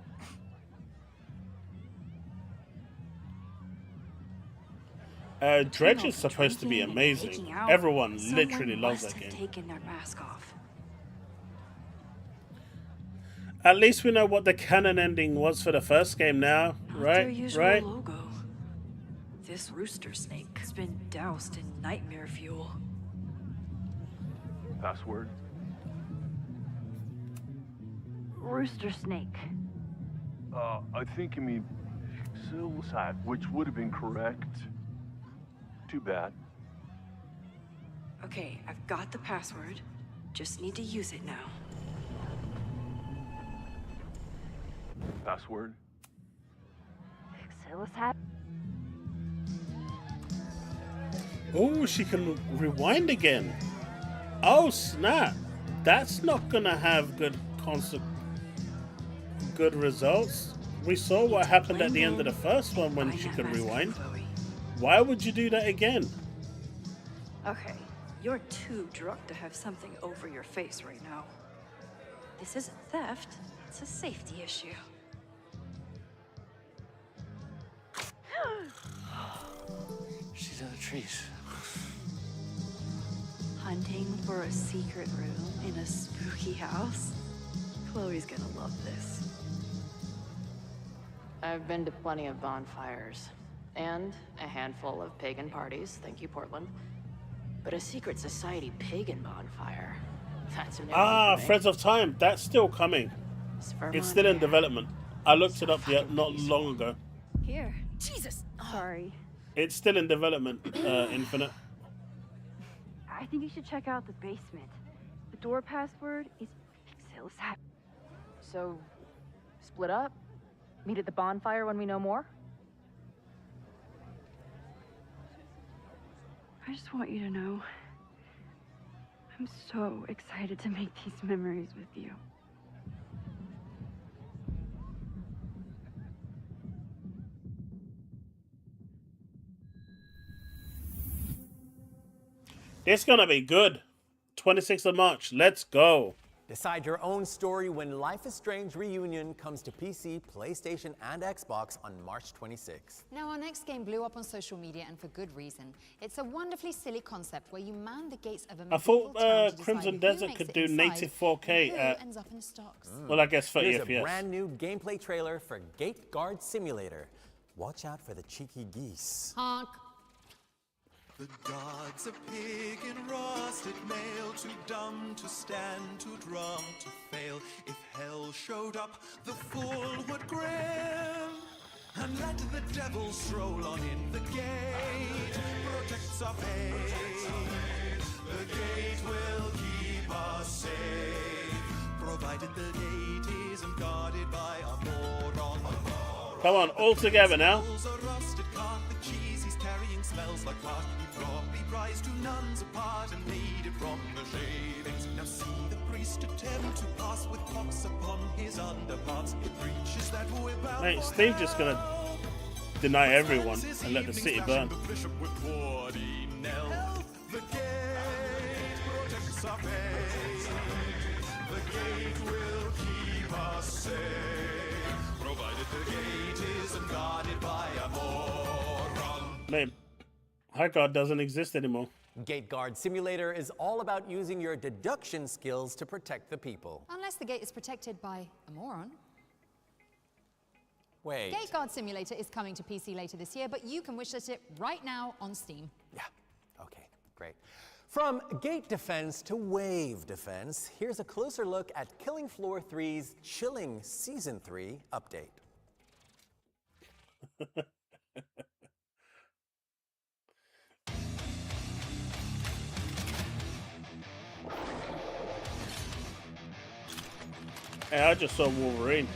Dredge is supposed to be amazing. Everyone literally loves that game. Taking their mask off. At least we know what the canon ending was for the first game now, right? Their usual Right? logo. This rooster snake has been doused in nightmare fuel. Password? Rooster snake. I think you mean Silsat, which would have been correct. Too bad. Okay, I've got the password. Just need to use it now. Password? Silsat. Oh, she can rewind again. Oh snap! That's not gonna have good results. We saw what happened at the end of the first one when she could rewind. Why would you do that again? Okay, you're too drunk to have something over your face right now. This isn't theft, it's a safety issue. She's in the trees. Hunting for a secret room in a spooky house? Chloe's gonna love this. I've been to plenty of bonfires. And a handful of pagan parties, thank you, Portland. But a secret society pagan bonfire, that's a new one for me. Threads of Time, that's still coming. It's still in development. I looked it up not long ago. Here. Jesus! Sorry. It's still in development, Infinite. I think you should check out the basement. The door password is Silsat. So, split up? Meet at the bonfire when we know more? I just want you to know, I'm so excited to make these memories with you. It's gonna be good. 26th of March, let's go. Decide your own story when Life is Strange Reunion comes to PC, PlayStation, and Xbox on March 26th. Now, our next game blew up on social media, and for good reason. It's a wonderfully silly concept where you man the gates of a I medieval thought town to decide Crimson who Desert makes could it do inside native 4K and at, who ends up in the stocks. well, I guess 30 Here's a FPS. brand new gameplay trailer for Gate Guard Simulator. Watch out for the cheeky geese. Honk. The gods of pagan rusted mail, too dumb to stand, too drum to fail. If hell showed up, the fool would grin and let the devil stroll on in. The gate protects our faith. The gate will keep us safe, provided the gate isn't guarded by a moron. Come on, all together now. A rusted cart, the cheese he's carrying smells like what he probably prized two nuns apart and made it from the shavings. Now see the priest attempt to pass with pox upon his underparts. It preaches that we're bound Mate, for Steve's just gonna deny everyone and let the city burn. the bishop with bloody knell. The gate protects our faith. The gate will keep us safe, provided the gate isn't guarded by a moron. Mate, High Guard doesn't exist anymore. Gate Guard Simulator is all about using your deduction skills to protect the people. Unless the gate is protected by a moron. Wait. Gate Guard Simulator is coming to PC later this year, but you can wishlist it right now on Steam. Yeah, okay, great. From gate defense to wave defense, here's a closer look at Killing Floor 3's chilling Season 3 update. Hey, I just saw Wolverine.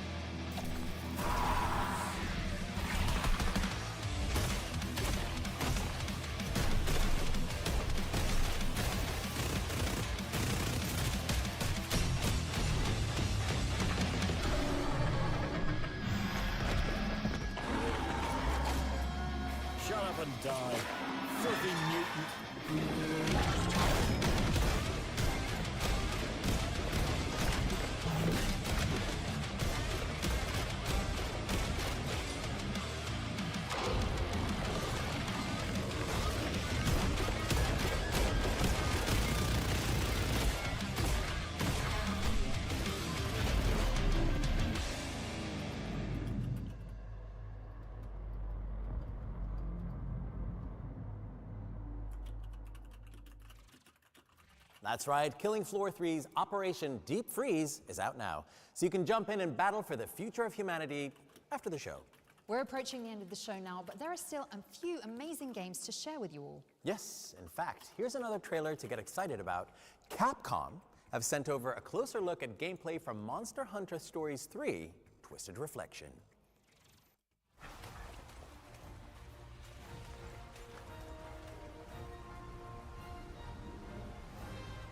Shut up and die. Filthy mutant. That's right, Killing Floor 3's Operation Deep Freeze is out now, so you can jump in and battle for the future of humanity after the show. We're approaching the end of the show now, but there are still a few amazing games to share with you all. Yes, in fact, here's another trailer to get excited about. Capcom have sent over a closer look at gameplay from Monster Hunter Stories 3, Twisted Reflection.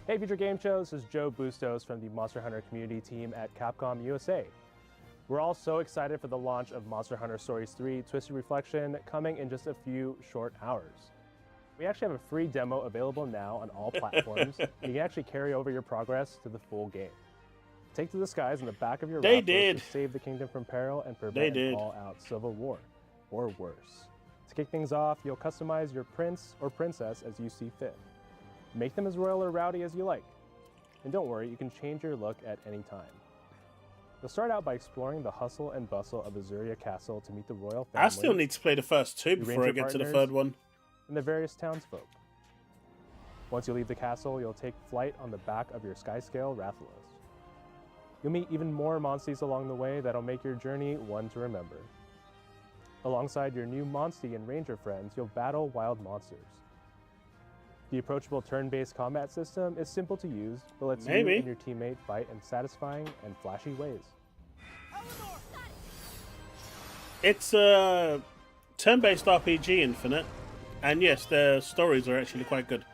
Hey Future Game Shows, this is Joe Bustos from the Monster Hunter community team at Capcom USA. We're all so excited for the launch of Monster Hunter Stories 3 Twisted Reflection coming in just a few short hours. We actually have a free demo available now on all platforms, and you can actually carry over your progress to the full game. Take to the skies in the back of your They Raptor did. to save the kingdom from peril and prevent an all-out civil war, or worse. To kick things off, you'll customize your prince or princess as you see fit. Make them as royal or rowdy as you like. And don't worry, you can change your look at any time. You'll start out by exploring the hustle and bustle of Azuria Castle to meet the royal family. I still need to play the first two before I get to the third one. And the various townsfolk. Once you leave the castle, you'll take flight on the back of your Skyscale Rathalos. You'll meet even more monsties along the way that'll make your journey one to remember. Alongside your new Monstie and Ranger friends, you'll battle wild monsters. The approachable turn-based combat system is simple to use, but lets you and your teammate fight in satisfying and flashy ways. It's a turn-based RPG, Infinite, and yes, their stories are actually quite good.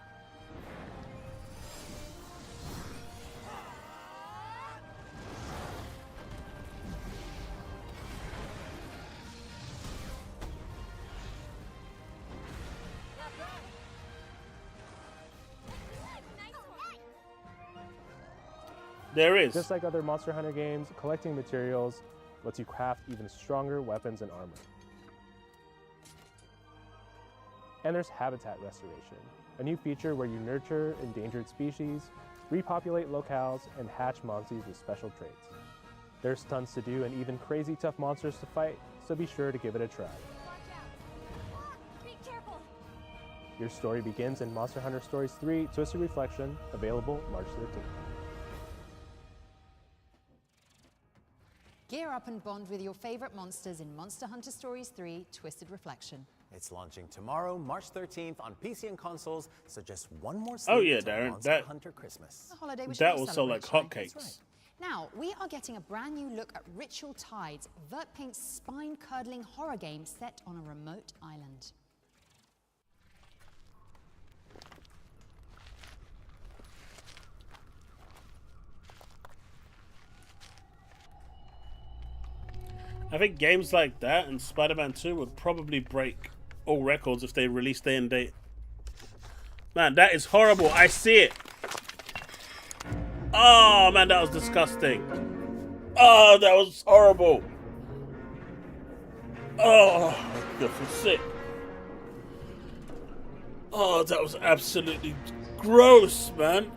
There is. Just like other Monster Hunter games, collecting materials lets you craft even stronger weapons and armor. And there's habitat restoration, a new feature where you nurture endangered species, repopulate locales, and hatch monsties with special traits. There's tons to do and even crazy tough monsters to fight, so be sure to give it a try. Be careful. Your story begins in Monster Hunter Stories 3 Twisted Reflection, available March 13th. Gear up and bond with your favorite monsters in Monster Hunter Stories 3 Twisted Reflection. It's launching tomorrow, March 13th on PC and consoles, so just one more Oh sleep yeah, until Darren, Monster Hunter Christmas. The holiday wish that list will sell like celebration. hotcakes. Now, we are getting a brand new look at Ritual Tides, Vertpaint's spine-curdling horror game set on a remote island. I think games like that and Spider-Man 2 would probably break all records if they released day and date. Man, that is horrible. I see it. Oh, man, that was disgusting. Oh, that was horrible. Oh, I feel sick. Oh, that was absolutely gross, man.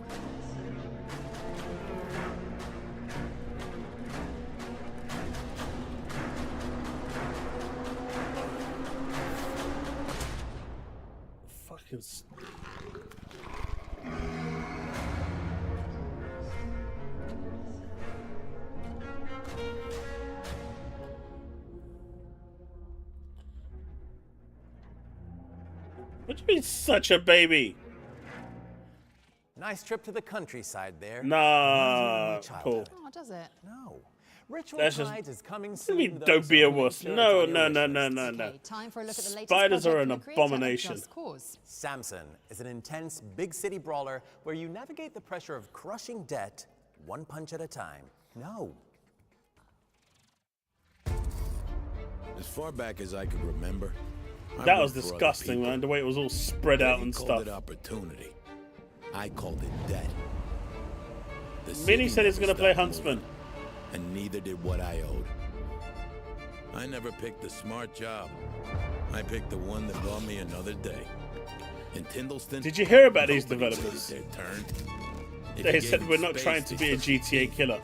What do you mean, such a baby? Nice trip to the countryside there. Nah, cool. Oh, does it? No. Ritual That's just. Tides is coming What do soon. you mean, though, don't so be a make wuss? sure it's No, on no, your no, wish no, list. no, no. Okay, time for a look at the latest Spiders are project an from the creator of abomination. Just Cause. Samson is an intense big city brawler where you navigate the pressure of crushing debt one punch at a time. No. As far back as I could remember, I That was worked for other disgusting, people. man. The way it was all spread out He and called stuff. it opportunity. I called it debt. The Minnie city said he's never gonna play stopped Huntsman. moving, and neither did what I owed. I never picked the smart job. I picked the one that bought me another day. In Tyndallston, Did you hear about these nobody developers? waited their turn. If They you said gave we're them not space, trying to they be a took GTA killer,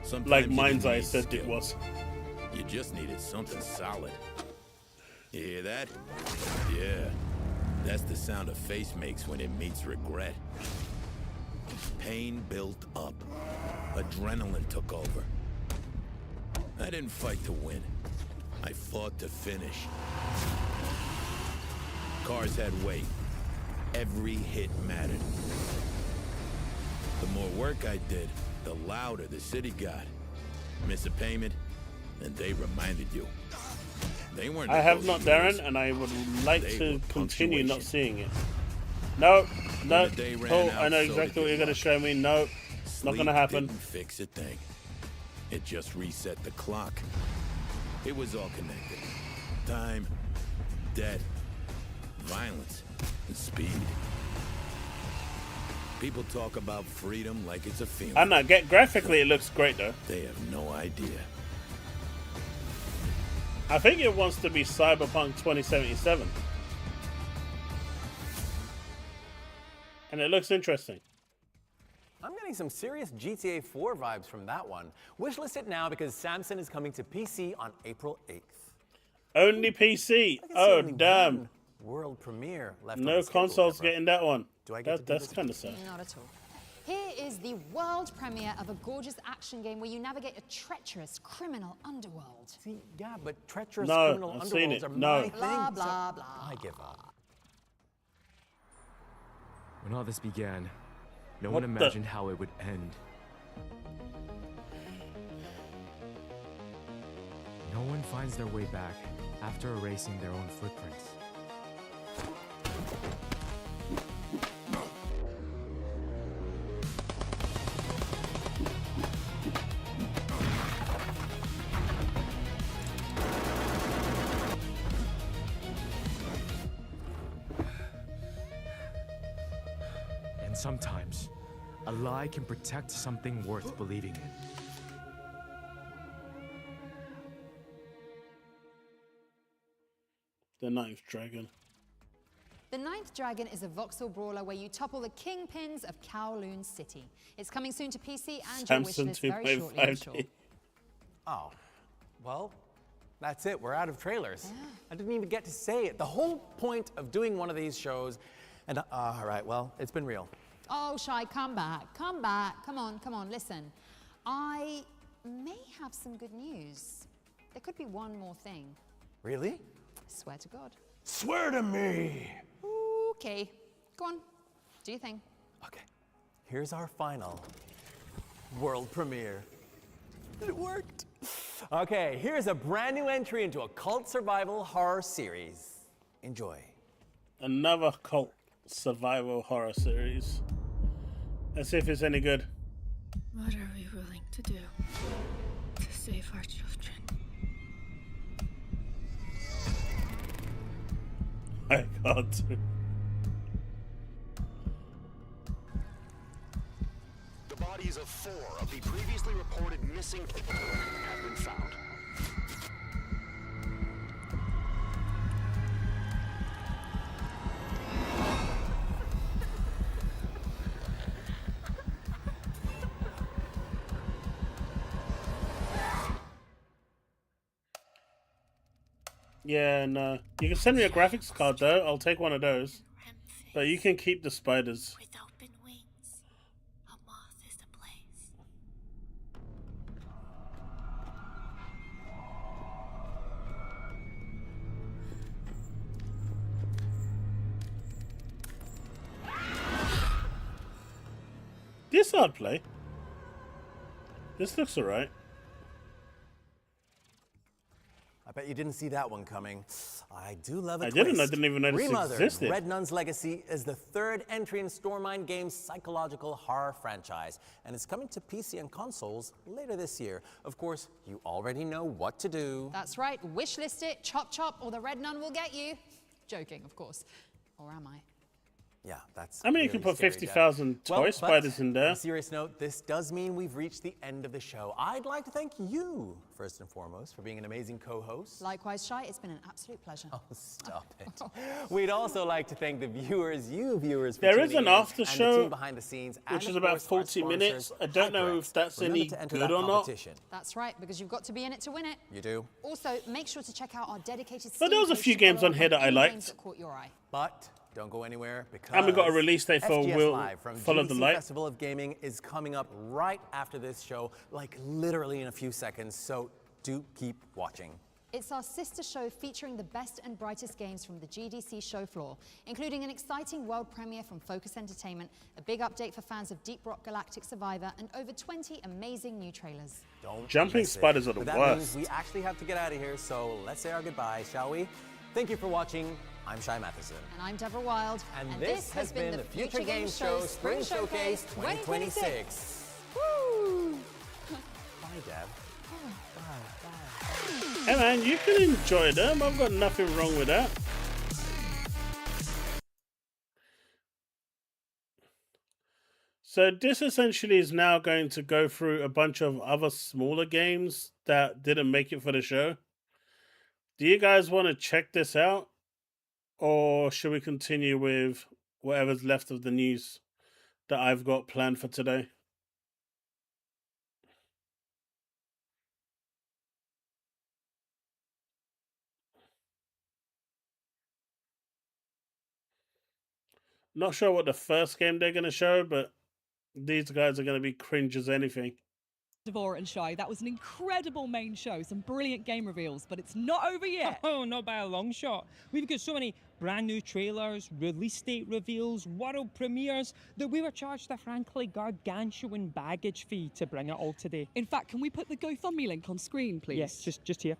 Sometimes like you Mind's didn't Eye need said it skill. was. You just needed something solid. You hear that? Yeah. That's the sound a face makes when it meets regret. Pain built up. Adrenaline took over. I didn't fight to win. I fought to finish. Cars had weight. Every hit mattered. The more work I did, the louder the city got. Miss a payment, and they reminded you. They weren't. I have not, negotiators. Darren, and I would like They to were continue not punctuation. seeing it. No, no. When the day ran Oh, out, I know so exactly did what your you're going to luck. show me. No, not Sleep going to happen. Didn't fix a thing. It just reset the clock. It was all connected. Time, debt, violence, and speed. People talk about freedom like it's a feeling. I know. Graphically, it looks great though. They have no idea. I think it wants to be Cyberpunk 2077, and it looks interesting. I'm getting some serious GTA 4 vibes from that one. Wishlist it now because Samson is coming to PC on April 8th. Only PC. I can see Oh only damn! one world premiere left on No the schedule, consoles Deborah. getting that one. Do I get to do That's this kind of sad. Not at all. Here is the world premiere of a gorgeous action game where you navigate a treacherous criminal underworld. See, yeah, but treacherous No, criminal I've seen underworlds it. are No. my thing. Blah, so blah, blah. I give up. When all this began, no What one the- imagined how it would end. No one finds their way back after erasing their own footprints. And sometimes, a lie can protect something worth believing in. The Ninth Dragon. The Ninth Dragon is a voxel brawler where you topple the kingpins of Kowloon City. It's coming soon to PC and your Samson wishlist very shortly, I'm sure. 2.5D. Oh, well, that's it. We're out of trailers. I didn't even get to say it. The whole point of doing one of these shows, and all right, well, it's been real. Oh, Shai, come back. Come back. Come on, listen. I may have some good news. There could be one more thing. Really? I swear to God. Swear to me! Okay, go on. Do your thing. Okay, here's our final world premiere. It worked. Okay, here's a brand new entry into a cult survival horror series. Enjoy. Another cult survival horror series. Let's see if it's any good. What are we willing to do to save our children? I can't. The bodies of 4 of the previously reported missing have been found. Yeah, no. You can send me a graphics card though. I'll take one of those. But you can keep the spiders. With open wings, a moth is ablaze. This I'd play. This looks alright. I bet you didn't see that one coming. I do love a I twist. didn't even notice it Remothered, existed. Red Nun's Legacy is the third entry in Stormine Games' psychological horror franchise, and it's coming to PC and consoles later this year. Of course, you already know what to do. That's right, wishlist it, chop chop, or the Red Nun will get you. Joking, of course. Or am I? Yeah, that's. I mean, you really can put scary, 50,000 Deb. toy spiders in there. On a serious note, this does mean we've reached the end of the show. I'd like to thank you, first and foremost, for being an amazing co-host. Likewise, Shy, it's been an absolute pleasure. Oh, stop it. We'd also like to thank the viewers, you viewers, for There is tuning an in, after and the show, team behind the scenes, which and is of about course, our 40 minutes. sponsors, I don't know HyperX. if that's Remember any to enter good that or not. competition. That's right, because you've got to be in it to win it. You do. Also, make sure to check out our dedicated But there was a Steam few page to games follow on here that I any liked. games that caught your eye. But don't go anywhere because And we got a release date for FGS Will Live from Follow the GDC Light. Festival of Gaming is coming up right after this show, like literally in a few seconds, so do keep watching. It's our sister show featuring the best and brightest games from the GDC show floor, including an exciting world premiere from Focus Entertainment, a big update for fans of Deep Rock Galactic Survivor, and over 20 amazing new trailers. Don't Jumping miss it. spiders are the But that worst. means we actually have to get out of here, so let's say our goodbye, shall we? Thank you for watching. I'm Shai Matheson. And I'm Deborah Wild. And this has been the Future Games Show Spring Showcase 2026. Woo! Bye, Deb. Hey man, you can enjoy them. I've got nothing wrong with that. So this essentially is now going to go through a bunch of other smaller games that didn't make it for the show. Do you guys want to check this out? Or should we continue with whatever's left of the news that I've got planned for today? Not sure what the first game they're going to show, but these guys are going to be cringe as anything. Devorah and Shai, that was an incredible main show, some brilliant game reveals, but it's not over yet. Oh, not by a long shot. We've got so many brand new trailers, release date reveals, world premieres, that we were charged a frankly gargantuan baggage fee to bring it all today. In fact, can we put the GoFundMe link on screen, please? Yes, just here.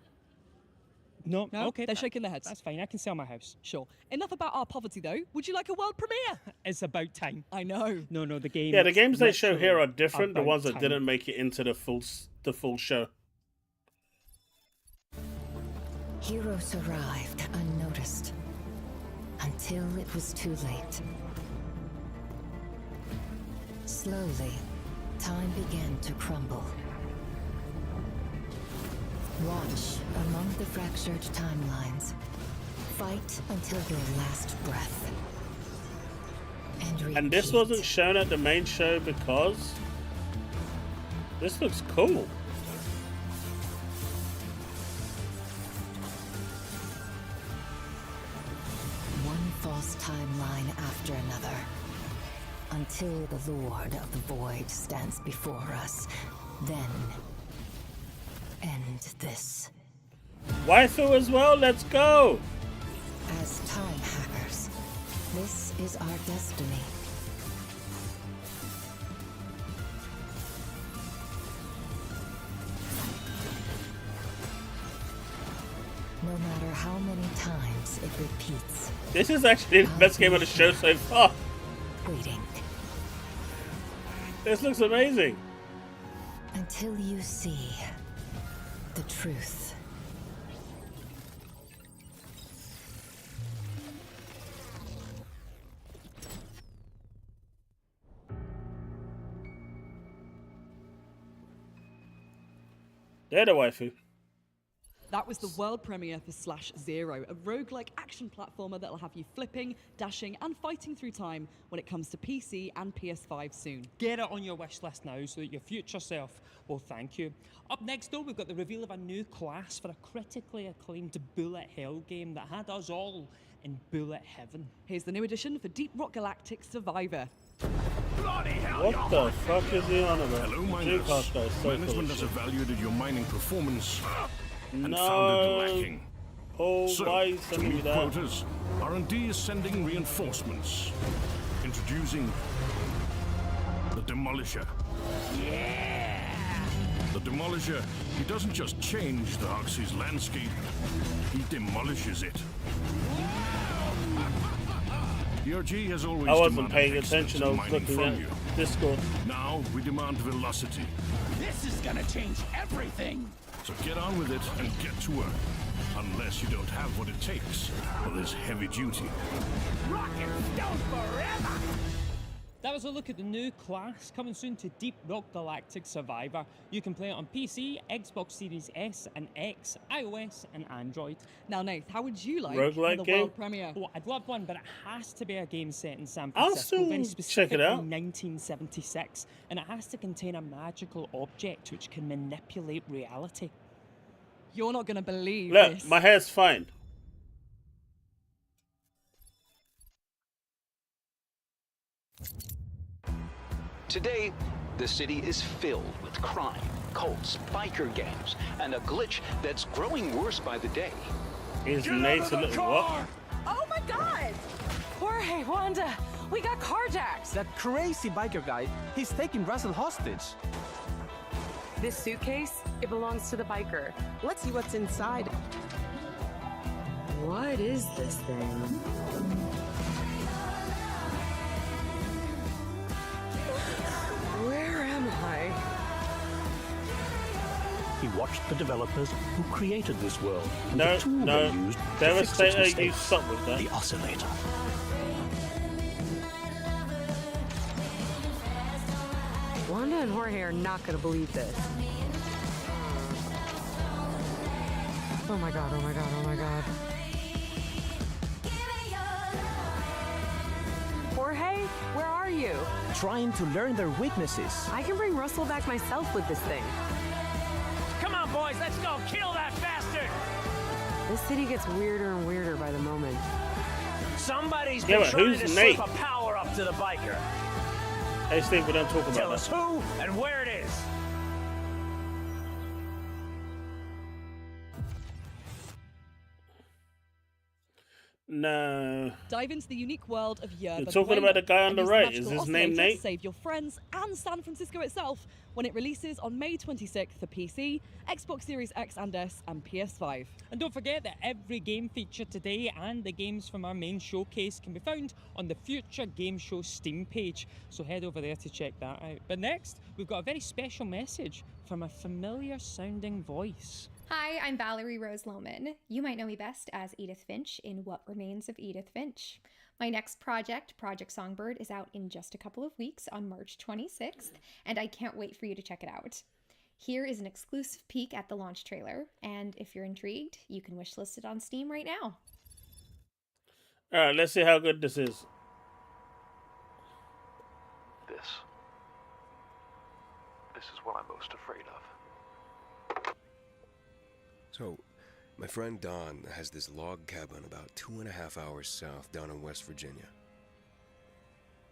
No, okay. They're shaking their heads. That's fine, I can sell my house. Sure. Enough about our poverty, though. Would you like a world premiere? It's about time. I know. No, the game. Yeah, the games they show here are literally different. The about ones that time. didn't make it into the full show. Heroes arrived unnoticed until it was too late. Slowly, time began to crumble. Watch among the fractured timelines. Fight until your last breath. And this wasn't shown at the main show because this looks cool. One false timeline after another. Until the Lord of the Void stands before us. Then end this. Waifu as well, let's go! As time hackers, this is our destiny. No matter how many times it repeats. This is actually the best game of the show so far. Waiting. This looks amazing. Until you see the truth. They're the waifu. That was the world premiere for Slash Zero, a roguelike action platformer that'll have you flipping, dashing, and fighting through time when it comes to PC and PS5 soon. Get it on your wish list now so that your future self will thank you. Up next, though, we've got the reveal of a new class for a critically acclaimed bullet hell game that had us all in bullet heaven. Here's the new edition for Deep Rock Galactic Survivor. What the fuck is he on about? Hello, miners. Dreamcast guy is so full Management of has shit. evaluated your mining performance and No. found it lacking. Oh, So, why is to sending me meet that? quotas, R&D is sending reinforcements. Introducing the Demolisher. Yeah! The Demolisher, he doesn't just change the Darksea's landscape, he demolishes it. ERG has always I wasn't demanded paying excellence attention, I in was mining looking from at you. Discord. Now we demand velocity. This is gonna change everything! So get on with it and get to work. Unless you don't have what it takes for this heavy duty. Rock and stone forever! That was a look at the new class coming soon to Deep Rock Galactic Survivor. You can play it on PC, Xbox Series S and X, iOS and Android. Now, Nath, how would you like Roguelike the game? world premiere? Oh, I'd love one, but it has to be a game set in San I'll Francisco, still very check it specifically out. 1976, and it has to contain a magical object which can manipulate reality. You're not going to believe Look, this. my hair's fine. Today, the city is filled with crime, cults, biker gangs, and a glitch that's growing worse by the day. Is Nate a little what? Oh my god! Jorge, Wanda, we got carjacked! That crazy biker guy, he's taking Russell hostage. This suitcase, it belongs to the biker. Let's see what's inside. What is this thing? Where am I? He watched the developers who created this world. And No, the tool no. they used to fix its Devastator, you mistakes, stop with that. the oscillator. Wanda and Jorge are not gonna believe this. Oh my god, oh my god, oh my god. Jorge, where are you? Trying to learn their weaknesses. I can bring Russell back myself with this thing. Come on, boys, let's go kill that bastard! This city gets weirder and weirder by the moment. Somebody's Yeah, been but trying who's to Nate? slip a power up to the biker. Hey, Steve, we don't talk about Tell that. us who and where it is. No. Dive into the unique world of Yerba. You're talking about the guy on and the use right. magical Is his oscillator name to Nate? Save your friends and San Francisco itself when it releases on May 26th for PC, Xbox Series X and S, and PS5. And don't forget that every game featured today and the games from our main showcase can be found on the Future Game Show Steam page, so head over there to check that out. But next, we've got a very special message from a familiar sounding voice. Hi, I'm Valerie Rose Lohman. You might know me best as Edith Finch in What Remains of Edith Finch. My next project, Project Songbird, is out in just a couple of weeks on March 26th, and I can't wait for you to check it out. Here is an exclusive peek at the launch trailer, and if you're intrigued, you can wishlist it on Steam right now. Alright, let's see how good this is. This is what I'm most afraid of. So, my friend Don has this log cabin about 2.5 hours south down in West Virginia.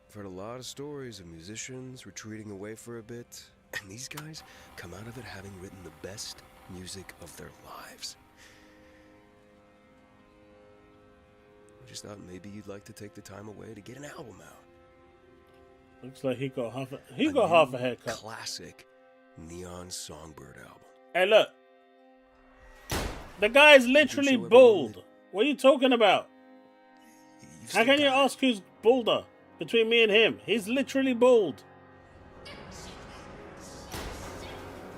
I've heard a lot of stories of musicians retreating away for a bit, and these guys come out of it having written the best music of their lives. I just thought maybe you'd like to take the time away to get an album out. Looks like he got half a haircut. Classic Neon Songbird album. Hey, look. The guy is literally bald. What are you talking about? How can you ask who's balder between me and him? He's literally bald. What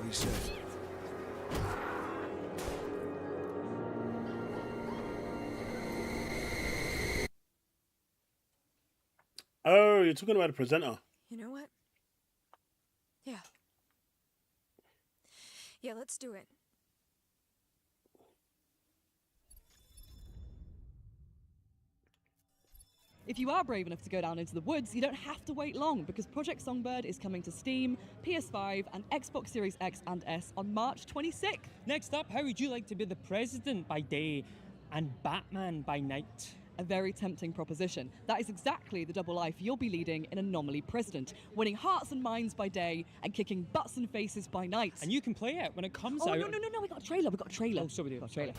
do you say? Oh, you're talking about a presenter. You know what? Yeah. Yeah, let's do it. If you are brave enough to go down into the woods, you don't have to wait long because Project Songbird is coming to Steam, PS5, and Xbox Series X and S on March 26th. Next up, how would you like to be the president by day and Batman by night? A very tempting proposition. That is exactly the double life you'll be leading in Anomaly President, winning hearts and minds by day and kicking butts and faces by night. And you can play it when it comes out. out. No, we got a trailer. Oh, so we do. Trailer.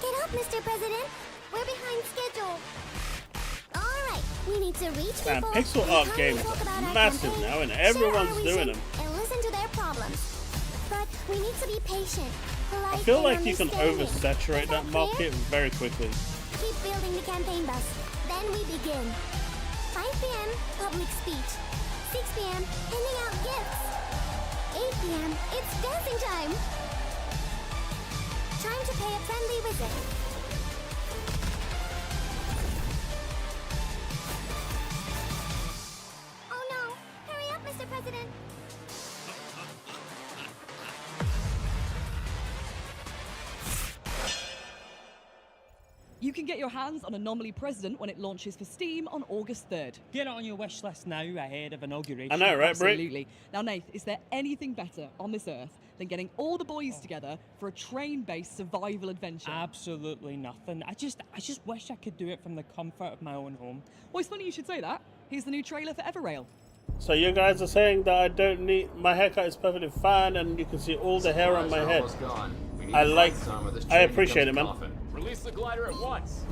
Get up, Mr. President. We're behind schedule. All right, we need need to reach And people. pixel art games are massive now, and everyone's doing them. And listen to their problems. But we need to be patient. I feel like you can oversaturate that market very quickly. Keep building the campaign bus. Then we begin. 5 p.m. public speech. 6 p.m. handing out gifts. 8 p.m. it's dancing time. Time to pay a friendly visit. Oh no! Hurry up, Mr. President! You can get your hands on Anomaly President when it launches for Steam on August 3rd. Get it on your wish list now ahead of inauguration. I know, right, Brie? Absolutely. Now, Nath, is there anything better on this earth than getting all the boys together for a train-based survival adventure? Absolutely nothing. I just wish I could do it from the comfort of my own home. Well, it's funny you should say that. Here's the new trailer for Everrail. So you guys are saying that I don't need my haircut is perfectly fine, and you can see all the hair on my head. I appreciate it, man. Release the glider at once.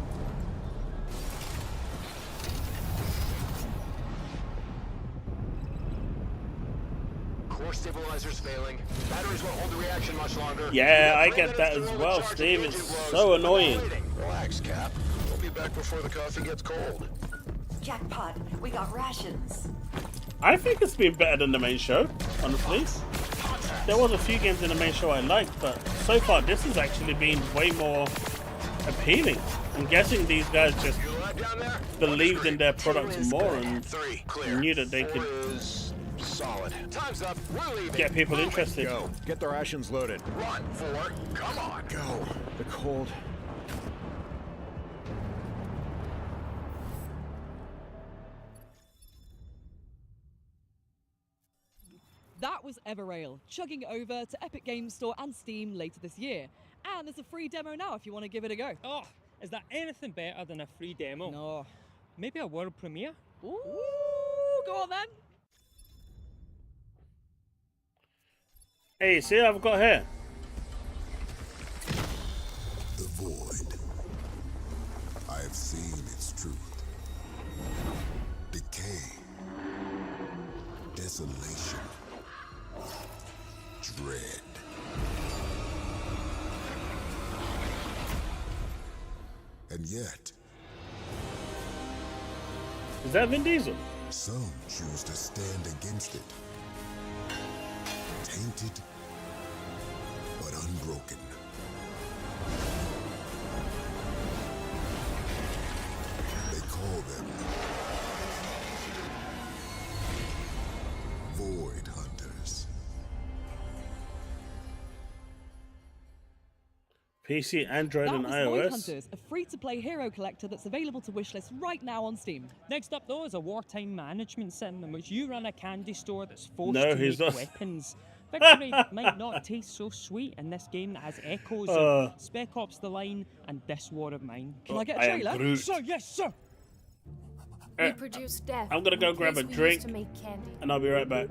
Core stabilizer's failing. Batteries won't hold the reaction much longer. Yeah, I get that as well, Steve. It's so annoying. Relax, Cap. We'll be back before the coffee gets cold. Jackpot, we got rations. I think it's been better than the main show, honestly. There was a few games in the main show I liked, but so far this has actually been way more appealing. I'm guessing these guys just believed in their products more and knew that they could solid. Time's up. We're leaving. Get people interested. Go. Get the rations loaded. Run, 4. Come on. Go. The cold. That was Everrail, chugging over to Epic Games Store and Steam later this year. And there's a free demo now if you want to give it a go. Oh, is that anything better than a free demo? No. Maybe a world premiere? Ooh, go on then. Hey, see, I've got hair. The void. I have seen its truth. Decay. Desolation. Dread. And yet, is that Vin Diesel? Some choose to stand against it. Tainted, but unbroken. They call them Void Hunters. PC, Android, and That was iOS. Void Hunters, a free-to-play hero collector that's available to wishlist right now on Steam. Next up, though, is a wartime management sim in which you run a candy store that's forced No, to he's make not. weapons. Victory might not taste so sweet in this game that has echoes of Spec Ops: The Line and This War of Mine. Can I get a trailer? Groot. Sir, yes, sir. We produce death. I'm gonna go in grab a place we drink, used to make candy. and I'll be right back.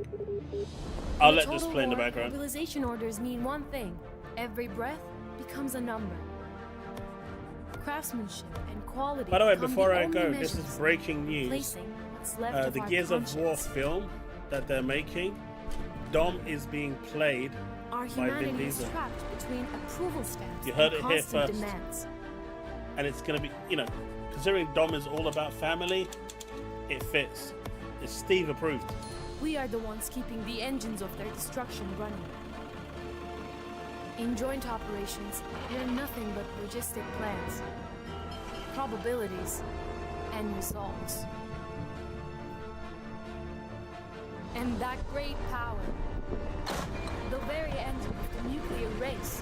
I'll In a let this total play in the war, background. Mobilization orders mean one thing. Every breath becomes a number. Craftsmanship and quality. By the way, become before the I only go, this is measures breaking news. replacing what's left The our Gears of War conscience. film that they're making, Dom is being played Our by Vin humanity is Diesel. trapped between approval stamps You heard and it here constant first. demands. And it's going to be, you know, considering Dom is all about family, it fits. It's Steve approved. We are the ones keeping the engines of their destruction running. In joint operations, there are nothing but logistic plans, probabilities, and results. And that great power, the very engine of the nuclear race.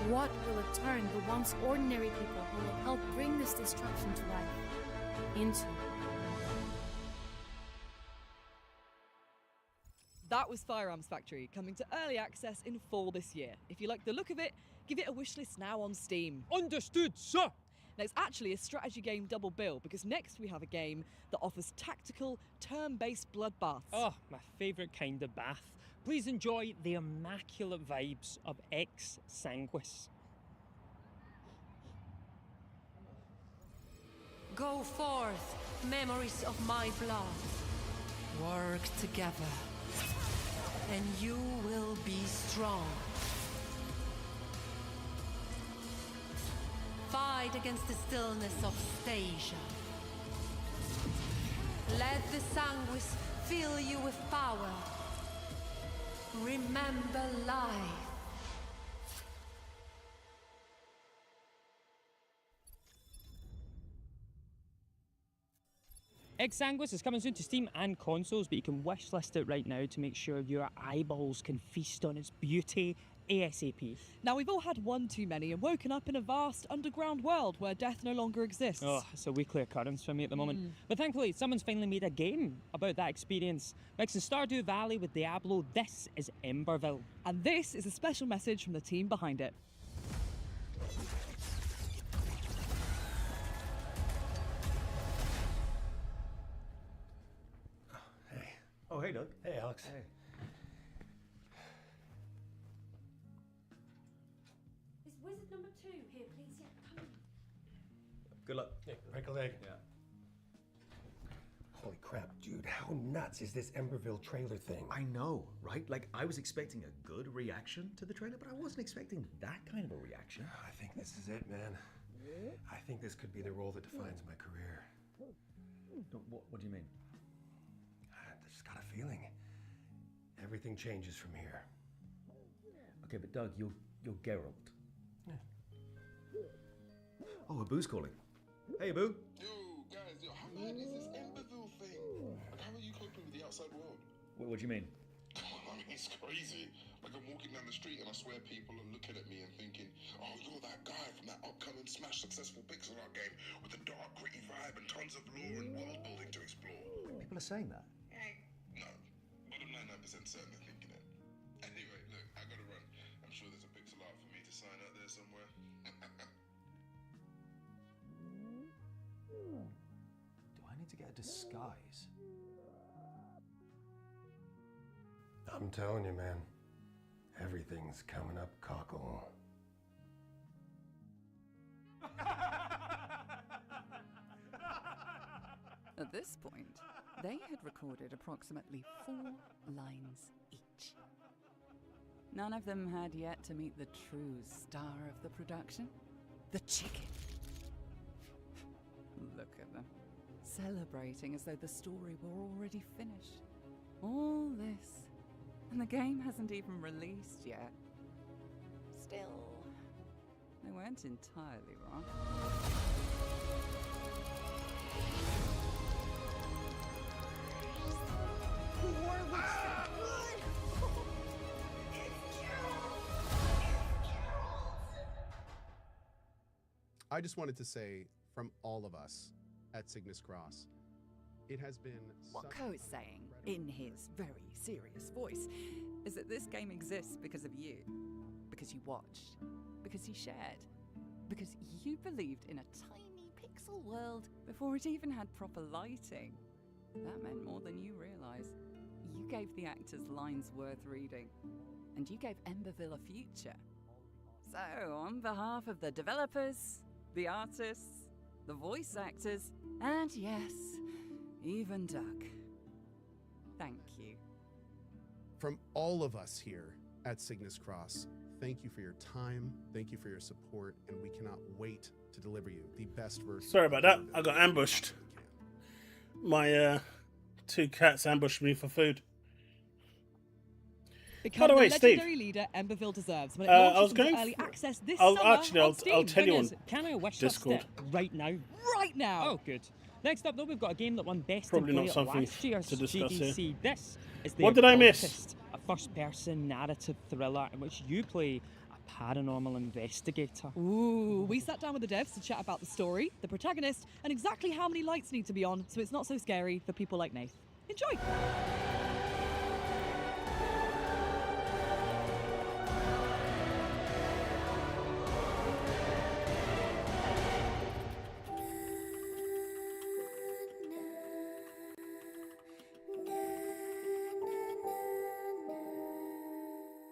What will it turn the once ordinary people who will help bring this destruction to life into? That was Firearms Factory, coming to early access in fall this year. If you like the look of it, give it a wishlist now on Steam. Understood, sir. Now, it's actually a strategy game double bill, because next we have a game that offers tactical, turn-based bloodbaths. Oh, my favourite kind of bath. Please enjoy the immaculate vibes of Ex Sanguis. Go forth, memories of my blood. Work together, and you will be strong. Fight against the stillness of Stasia. Let the sanguis fill you with power. Remember life. Exsanguis is coming soon to Steam and consoles, but you can wishlist it right now to make sure your eyeballs can feast on its beauty ASAP. Now, we've all had one too many and woken up in a vast underground world where death no longer exists. Oh, it's a weekly occurrence for me at the moment. But thankfully, someone's finally made a game about that experience. Mixing Stardew Valley with Diablo, this is Emberville. And this is a special message from the team behind it. Oh, hey, Doug. Hey, Alex. Hey. Is wizard number 2 here, please? Yeah, come in. Good luck. Yeah, break a leg. Yeah. Holy crap, dude, how nuts is this Emberville trailer thing? I know, right? Like, I was expecting a good reaction to the trailer, but I wasn't expecting that kind of a reaction. I think this is it, man. I think this could be the role that defines my career. What do you mean? I just got a feeling. Everything changes from here. Okay, but Doug, you're Geralt. Yeah. Oh, Abu's calling. Hey, Abu. Yo, guys, how mad is this Emberville thing? Like, how are you coping with the outside world? What do you mean? I mean, it's crazy. Like, I'm walking down the street and I swear people are looking at me and thinking, oh, you're that guy from that upcoming Smash successful pixel art game with a dark, gritty vibe and tons of lore and world building to explore. People are saying that. No, but I'm 99% certain they're thinking it. Anyway, look, I gotta run. I'm sure there's a pixel art for me to sign out there somewhere. Do I need to get a disguise? I'm telling you, man. Everything's coming up cockle. At this point, they had recorded approximately 4 lines each. None of them had yet to meet the true star of the production, the chicken. Look at them, celebrating as though the story were already finished. All this, and the game hasn't even released yet. Still, they weren't entirely wrong. I just wanted to say, from all of us at Cygnus Cross, it has been... What Ko is saying, in his very serious voice, is that this game exists because of you. Because you watched. Because you shared. Because you believed in a tiny pixel world before it even had proper lighting. That meant more than you realize. You gave the actors lines worth reading. And you gave Emberville a future. So, on behalf of the developers, the artists, the voice actors, and yes, even Doug, thank you. From all of us here at Cygnus Cross, thank you for your time, thank you for your support, and we cannot wait to deliver you the best version. Sorry about that. I got ambushed. My 2 cats ambushed me for food. Become By the way, the Steve, legendary leader Emberville deserves when it I launches was into going early for- access this I'll summer on Steam. tell you on Can I wish Discord. list it right now? Right now! Oh, good. Next up, though, we've got a game that won Best Probably in not Play at something last year's to discuss GDC. here. This is The What did I miss? Occultist, a first-person narrative thriller in which you play a paranormal investigator. Ooh, we sat down with the devs to chat about the story, the protagonist, and exactly how many lights need to be on so it's not so scary for people like Nath. Enjoy!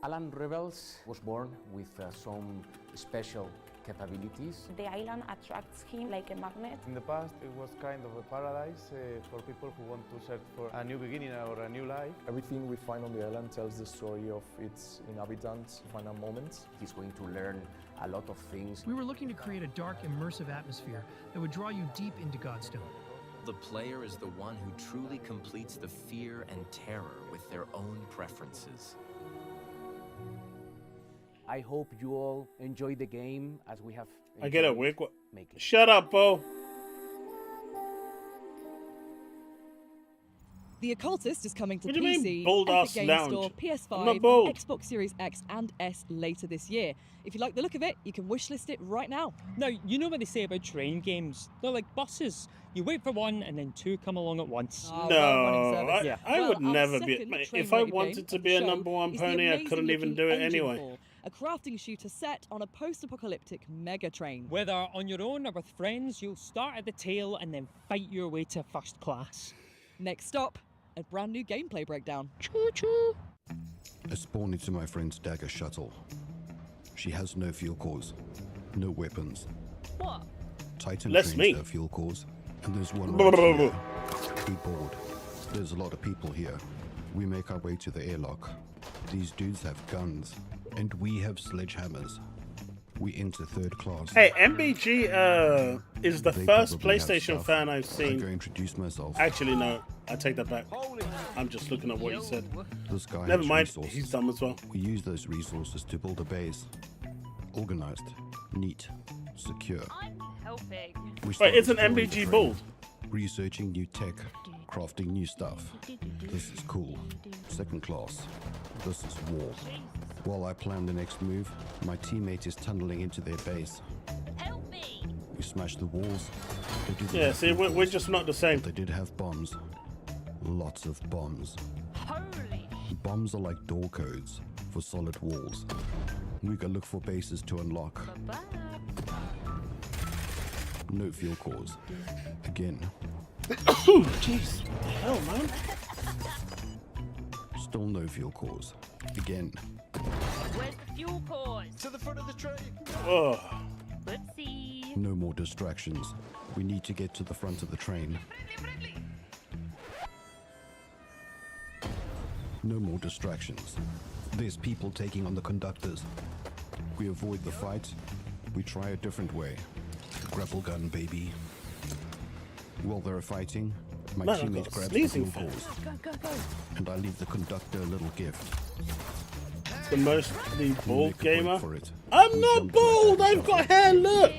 Alan Rebels was born with some special capabilities. The island attracts him like a magnet. In the past, it was kind of a paradise for people who want to search for a new beginning or a new life. Everything we find on the island tells the story of its inhabitants' final moments. He's going to learn a lot of things. We were looking to create a dark, immersive atmosphere that would draw you deep into Godstone. The player is the one who truly completes the fear and terror with their own preferences. I hope you all enjoy the game as we have. I get it, Wick. Shut up, Bo. The Occultist is coming to What do you PC, mean, bold Epic ass Games lounge? Store, I'm PS5, not bold. and Xbox Series X and S later this year. If you like the look of it, you can wishlist it right now. Now, you know what they say about train games? They're like buses. You wait for one and then two come along at once. No, I would never be. If I wanted to be a number one pony, I couldn't even do it anyway. A crafting shooter set on a post-apocalyptic mega train. Whether on your own or with friends, you'll start at the tail and then fight your way to first class. Next stop, a brand new gameplay breakdown. Choo-choo! I spawned into my friend's dagger shuttle. She has no fuel cores, no weapons. What? Titan Less trains me. have fuel cores, and there's one right here. Be bored. There's a lot of people here. We make our way to the airlock. These dudes have guns, and we have sledgehammers. We enter third class. Hey, MBG is the They first probably have PlayStation stuff. fan I've I seen. go introduce myself. Actually, no. I take that back. I'm just looking at what you said. This guy Never has mind. resources. He's dumb as well. We use those resources to build a base. Organized, neat, secure. I'm helping. We Wait, start it's an exploring the MBG terrain, build. Researching new tech, crafting new stuff. This is cool. Second class. This is war. While I plan the next move, my teammate is tunneling into their base. Help me! We smash the walls. They didn't Yeah, have see, we're weapons, just not the same. but they did have bombs. Lots of bombs. Holy! Bombs are like door codes for solid walls. We can look for bases to unlock. No fuel cores. Again. Jeez, what the hell, man? Still no fuel cores. Again. Where's the fuel cores? To the front of the train. Oh, Whoopsie. No more distractions. We need to get to the front of the train. No more distractions. There's people taking on the conductors. We avoid the fight. We try a different way. Grapple gun, baby. While they're fighting, my Man, I've teammate got grabs the sneezing fuel fit. cores. And I leave the conductor a little gift. the most the bald gamer. For it. I'm not bald. I've got hair. Look,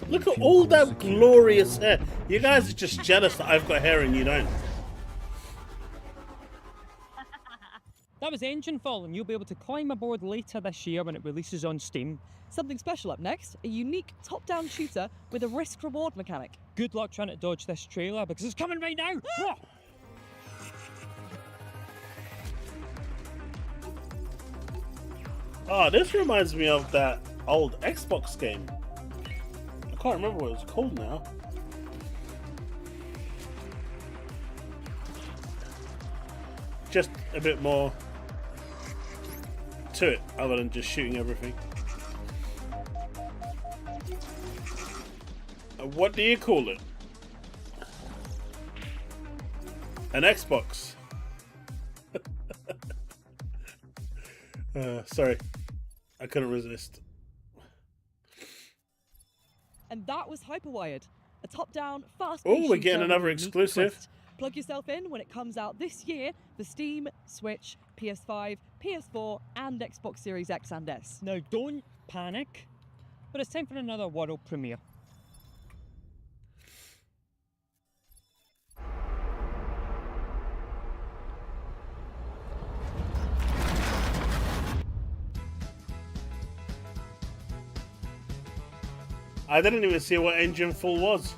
look at all that glorious hair. You guys are just jealous that I've got hair and you don't. That was Enginefall, and you'll be able to climb aboard later this year when it releases on Steam. Something special up next, a unique top-down shooter with a risk-reward mechanic. Good luck trying to dodge this trailer because it's coming right now! Oh, this reminds me of that old Xbox game. I can't remember what it's called now. Just a bit more to it, other than just shooting everything. What do you call it? An Xbox. Sorry, I couldn't resist. And that was Hyperwired, a top-down, fast-paced Oh, we're getting shooter another with a unique exclusive. twist. Plug yourself in when it comes out this year for Steam, Switch, PS5, PS4, and Xbox Series X and S. Now, don't panic, but it's time for another world premiere. I didn't even see what Enginefall was.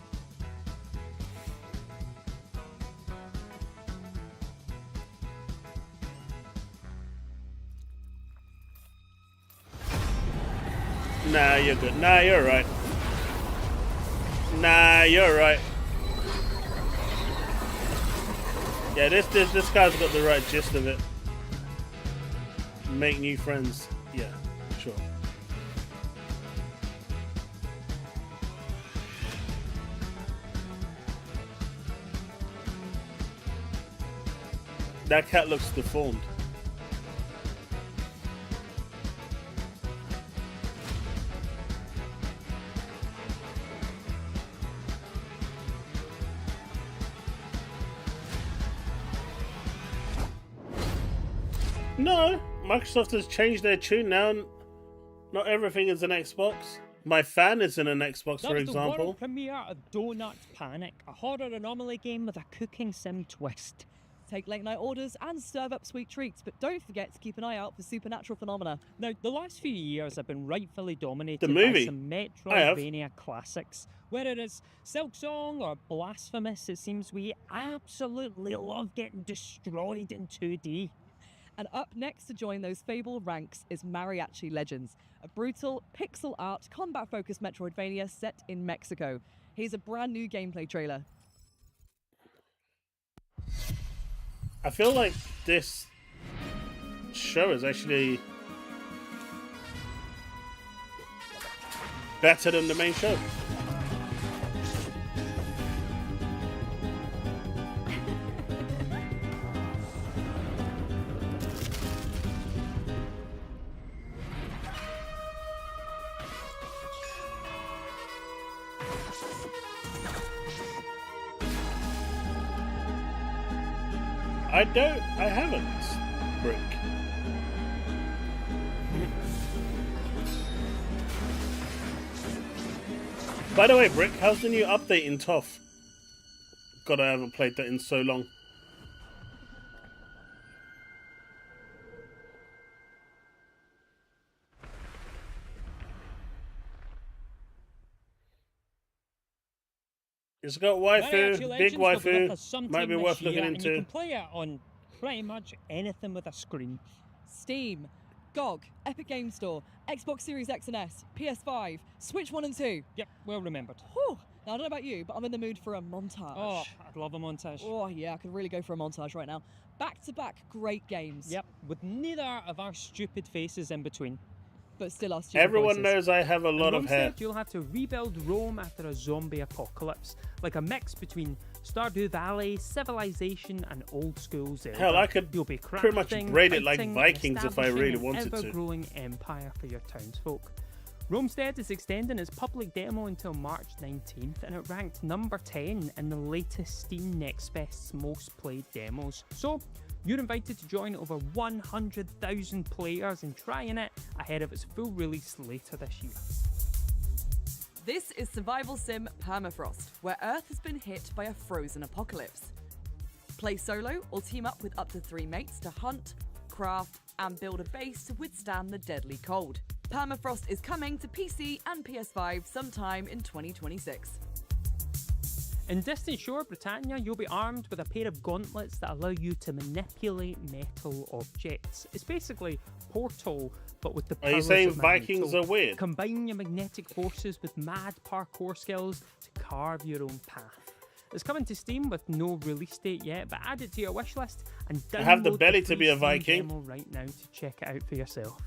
Nah, you're good. Nah, you're right. Nah, you're right. Yeah, this guy's got the right gist of it. Make new friends. Yeah, sure. That cat looks deformed. No, Microsoft has changed their tune now. Not everything is an Xbox. My fan is in an Xbox, That for was the example. world premiere of Donut Panic, a horror anomaly game with a cooking sim twist. Take late night orders and serve up sweet treats, but don't forget to keep an eye out for supernatural phenomena. Now, the last few years have been rightfully dominated The movie. by some I have. Metroidvania classics. Whether it's Silksong or Blasphemous, it seems we absolutely love getting destroyed in 2D. And up next to join those fabled ranks is Mariachi Legends, a brutal, pixel art, combat-focused Metroidvania set in Mexico. Here's a brand new gameplay trailer. I feel like this show is actually better than the main show. I haven't, Brick. By the way, Brick, how's the new update in TOF? God, I haven't played that in so long. It's got waifu, big waifu, might be worth looking into. You can play it on pretty much anything with a screen. Steam, GOG, Epic Game Store, Xbox Series X and S, PS5, Switch 1 and 2. Yep, well remembered. Whew. Now, I don't know about you, but I'm in the mood for a montage. Oh, I'd love a montage. Oh, yeah, I could really go for a montage right now. Back-to-back great games. Yep, with neither of our stupid faces in between. But still our stupid Everyone voices. knows I have a lot of hair. Instead, you'll have to rebuild Rome after a zombie apocalypse, like a mix between Stardew Valley, Civilization, and old school Zelda. Hell, I could You'll be pretty much crafting, raid it like fighting, Vikings if I really establishing wanted an to. ever-growing empire for your townsfolk. Romestead is extending its public demo until March 19th, and it ranked number 10 in the latest Steam Next Best's most played demos. So, you're invited to join over 100,000 players in trying it ahead of its full release later this year. This is survival sim Permafrost, where Earth has been hit by a frozen apocalypse. Play solo or team up with up to 3 mates to hunt, craft, and build a base to withstand the deadly cold. Permafrost is coming to PC and PS5 sometime in 2026. In Distant Shore, Britannia, you'll be armed with a pair of gauntlets that allow you to manipulate metal objects. It's basically Portal, but with the powers Are you saying of Vikings Magneto. are weird? Combine your magnetic forces with mad parkour skills to carve your own path. It's coming to Steam with no release date yet, but add it to your wish list and download I have the belly to free be a Steam Viking. demo right now to check it out for yourself.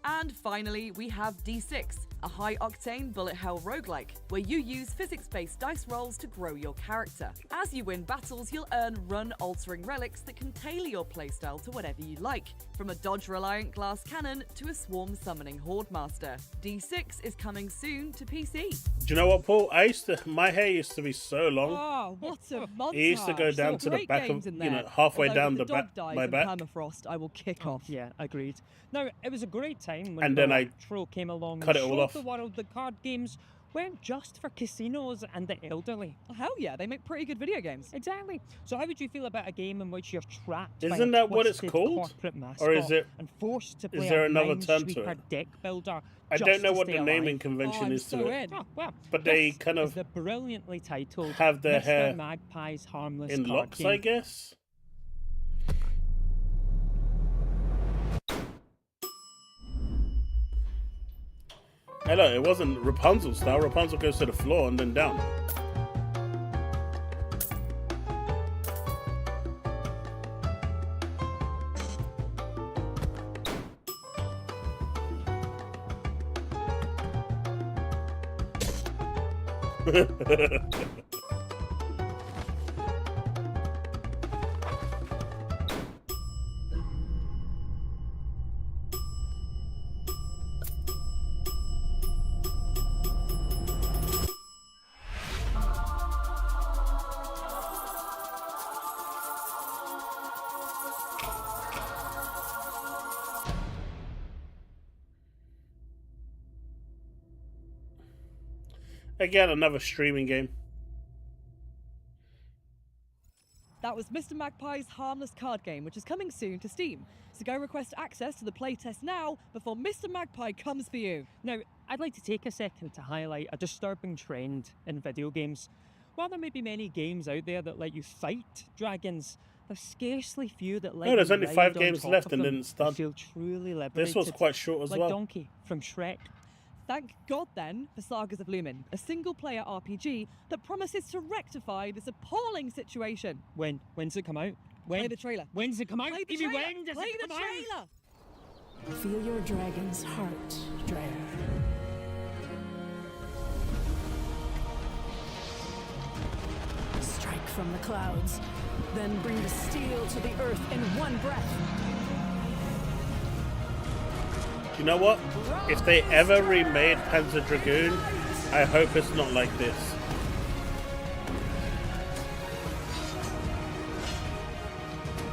And finally, we have D6, a high-octane bullet hell roguelike, where you use physics-based dice rolls to grow your character. As you win battles, you'll earn run-altering relics that can tailor your playstyle to whatever you like, from a dodge-reliant glass cannon to a swarm-summoning horde master. D6 is coming soon to PC. Do you know what, Paul? My hair used to be so long. Oh, what a montage! It used to go down to the Great back of, games in you know, there. halfway Although down if the the dog back, dies my in back. Permafrost, I will kick off. Yeah, agreed. Now, it was a great time when And then I Retro came along cut and it all showed off. the world that card games weren't just for casinos and the elderly. Oh, hell yeah, they make pretty good video games. Exactly. So how would you feel about a game in which you're trapped by Isn't a that what it's twisted called? corporate mascot Or is it? and forced to Is play there a another term to Minesweeper it? deck builder? I just don't know to what stay the naming alive? convention I'm is to so it. in. Oh, well, But they this kind is of the brilliantly titled have their Mr. hair Magpie's Harmless in Card locks, Game. I guess. Hello, it wasn't Rapunzel style. Rapunzel goes to the floor and then down. Again, another streaming game. That was Mr. Magpie's harmless card game, which is coming soon to Steam. So go request access to the playtest now before Mr. Magpie comes for you. Now, I'd like to take a second to highlight a disturbing trend in video games. While there may be many games out there that let you fight dragons, there's scarcely few that let No, there's you only ride 5 on games top left of and them then it's done. feel truly liberated. This was quite short as like well. Donkey from Shrek. Thank God then for Sagas of Lumen, a single-player RPG that promises to rectify this appalling situation. When's it come out? Play the trailer. When's it come out? Play the Evie, trailer. when does Play it the come out? trailer. Feel your dragon's heart, Dreyer. Strike from the clouds, then bring the steel to the earth in one breath. You know what? If they ever remade Panzer Dragoon, I hope it's not like this.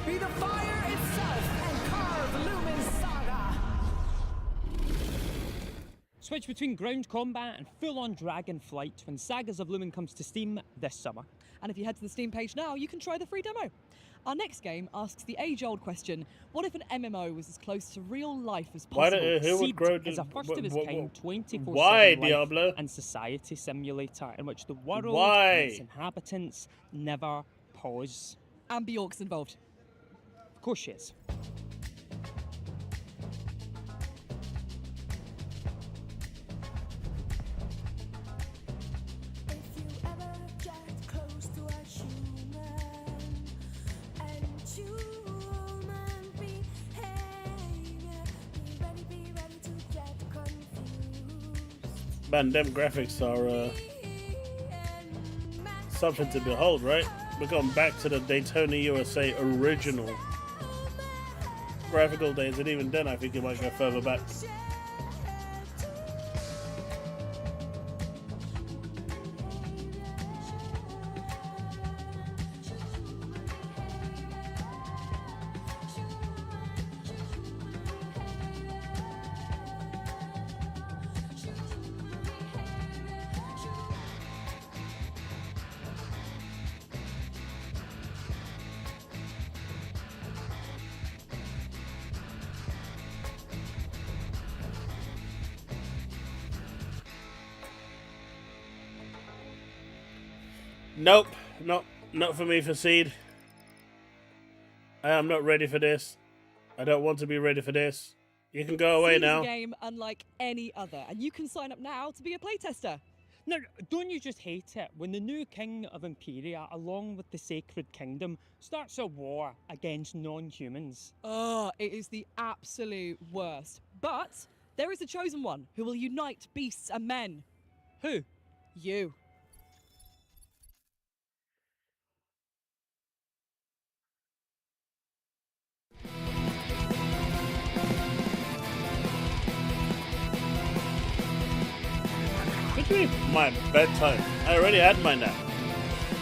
Be the fire itself and carve Lumen's saga. Switch between ground combat and full-on dragon flight when Sagas of Lumen comes to Steam this summer. And if you head to the Steam page now, you can try the free demo. Our next game asks the age-old question: what if an MMO was as close to real life as possible? Who would grow is a first of its kind 24/7 Why, life Diablo? and society simulator in which the world Why? and its inhabitants never pause. And Bjork's involved. Of course she is. Man, them graphics are something to behold, right? We're going back to the Daytona USA original graphical days, and even then I think it might go further back. Nope, not for me for Seed. I am not ready for this. I don't want to be ready for this. You can go away Seed is now. a game unlike any other, and you can sign up now to be a playtester. Now, don't you just hate it when the new king of Imperia, along with the Sacred Kingdom, starts a war against non-humans? Oh, it is the absolute worst. But there is a chosen one who will unite beasts and men. Who? You. What do you mean my bedtime? I already had my nap.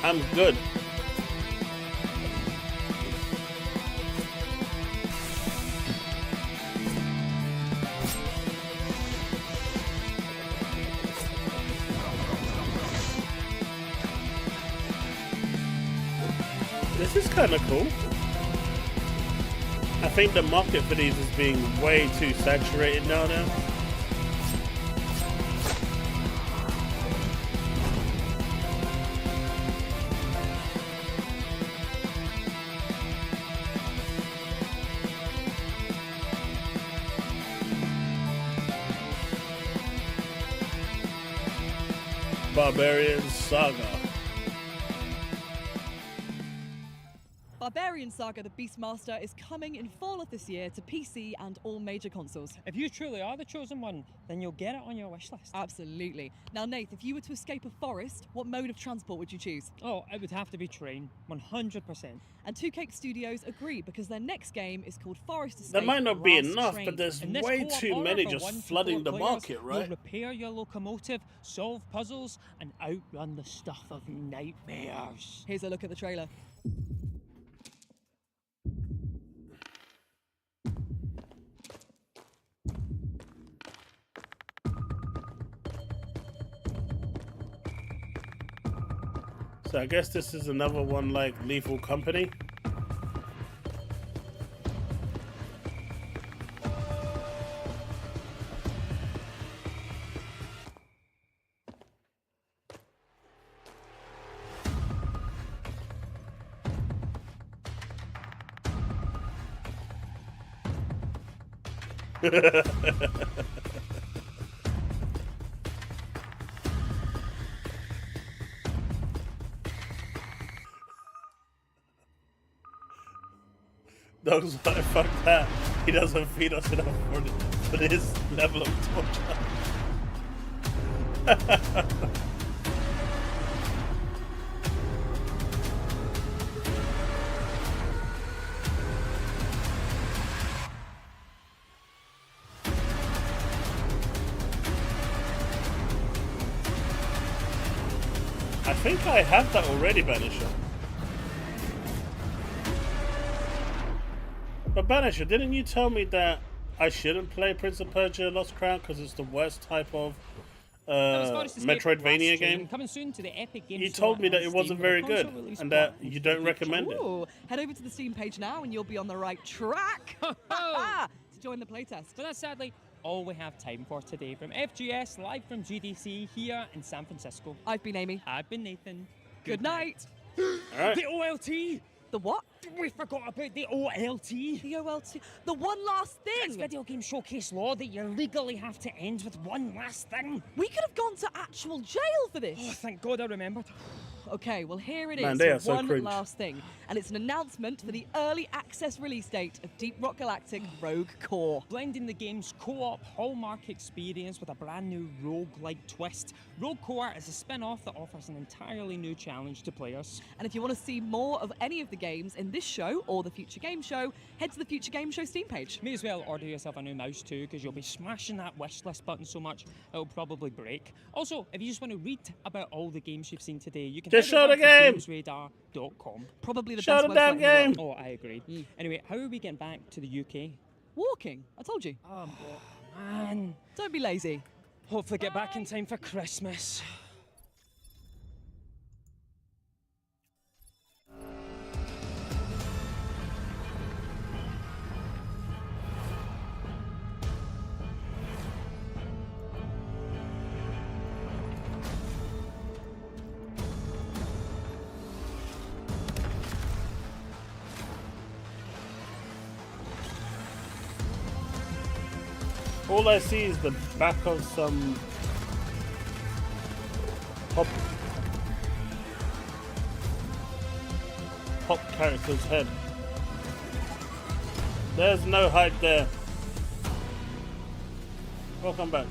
I'm good. This is kind of cool. I think the market for these is being way too saturated now. Barbarian Saga. Barbarian Saga: The Beastmaster is coming in fall of this year to PC and all major consoles. If you truly are the chosen one, then you'll get it on your wish list. Absolutely. Now, Nath, if you were to escape a forest, what mode of transport would you choose? Oh, it would have to be train, 100%. And 2Cake Studios agree because their next game is called Forest Escape. That might not be Last enough, Train. but there's In this way co-op too horror many for just 1 to 4 flooding the players, market, right? You'll repair your locomotive, solve puzzles, and outrun the stuff of nightmares. Here's a look at the trailer. So I guess this is another one like Lethal Company. Dog's like, fuck that. He doesn't feed us enough for this level of torture. I think I have that already, Banisher. But Banisher, didn't you tell me that I shouldn't play Prince of Persia Lost Crown because it's the worst type of Metroidvania game? Coming soon to the Epic Games You Store told me that and it wasn't Steam very for good console release and that plans you for the don't recommend it. Ooh, head over to the Steam page now and you'll be on the right track to join the playtest. But that's sadly all we have time for today. From FGS, live from GDC here in San Francisco. I've been Amy. I've been Nathan. Good night. Right. The OLT! The what? We forgot about the OLT. The OLT. The one last thing. It's video game showcase law that you legally have to end with one last thing. We could have gone to actual jail for this. Oh, thank God I remembered. Okay, well here it Man, is. they are so One cringe. last thing, and it's an announcement for the early access release date of Deep Rock Galactic Rogue Core. Blending the game's co-op hallmark experience with a brand new rogue-like twist, Rogue Core is a spin-off that offers an entirely new challenge to players. And if you want to see more of any of the games in this show or the Future Game Show, head to the Future Game Show Steam page. May as well order yourself a new mouse too, because you'll be smashing that wishlist button so much it'll probably break. Also, if you just want to read about all the games you've seen today, you can Just head show over the to game. gamesradar.com. Probably the Show best the website damn in the world. game. Oh, I agree. Anyway, how are we getting back to the UK? Walking. I told you. Oh, man. Don't be lazy. Hopefully get back in time for Christmas. All I see is the back of some pop character's head. There's no hype there. Welcome back.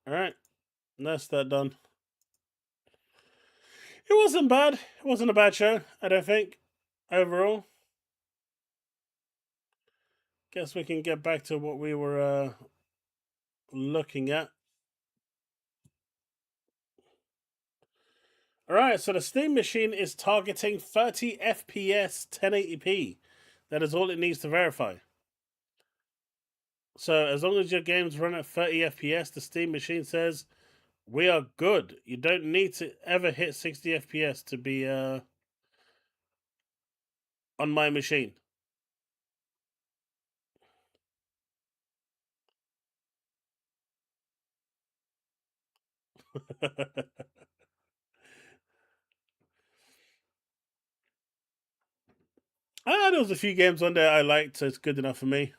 Alright, that's that done. It wasn't bad. It wasn't a bad show, I don't think, overall. Guess we can get back to what we were looking at. Alright, so the Steam machine is targeting 30 FPS 1080p. That is all it needs to verify. So as long as your games run at 30 FPS, the Steam machine says, we are good. You don't need to ever hit 60 FPS to be on my machine. There was a few games on there I liked, so it's good enough for me.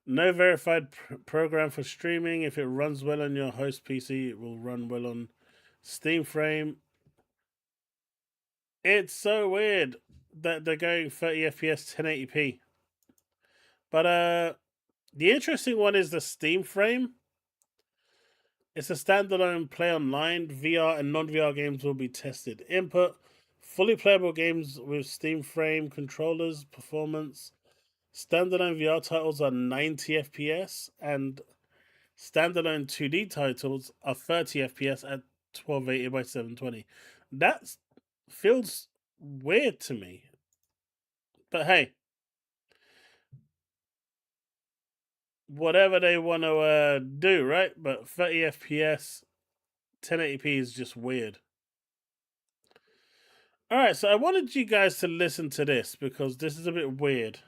No verified program for streaming. If it runs well on your host PC, it will run well on Steam Frame. It's so weird that they're going 30 FPS 1080p. But the interesting one is the Steam Frame. It's a standalone play online. VR and non-VR games will be tested. Input: fully playable games with Steam Frame controllers, performance. Standalone VR titles are 90 FPS and standalone 2D titles are 30 FPS at 1280 by 720. That feels weird to me. But hey, whatever they want to do, right? But 30 FPS, 1080p is just weird. Alright, so I wanted you guys to listen to this because this is a bit weird.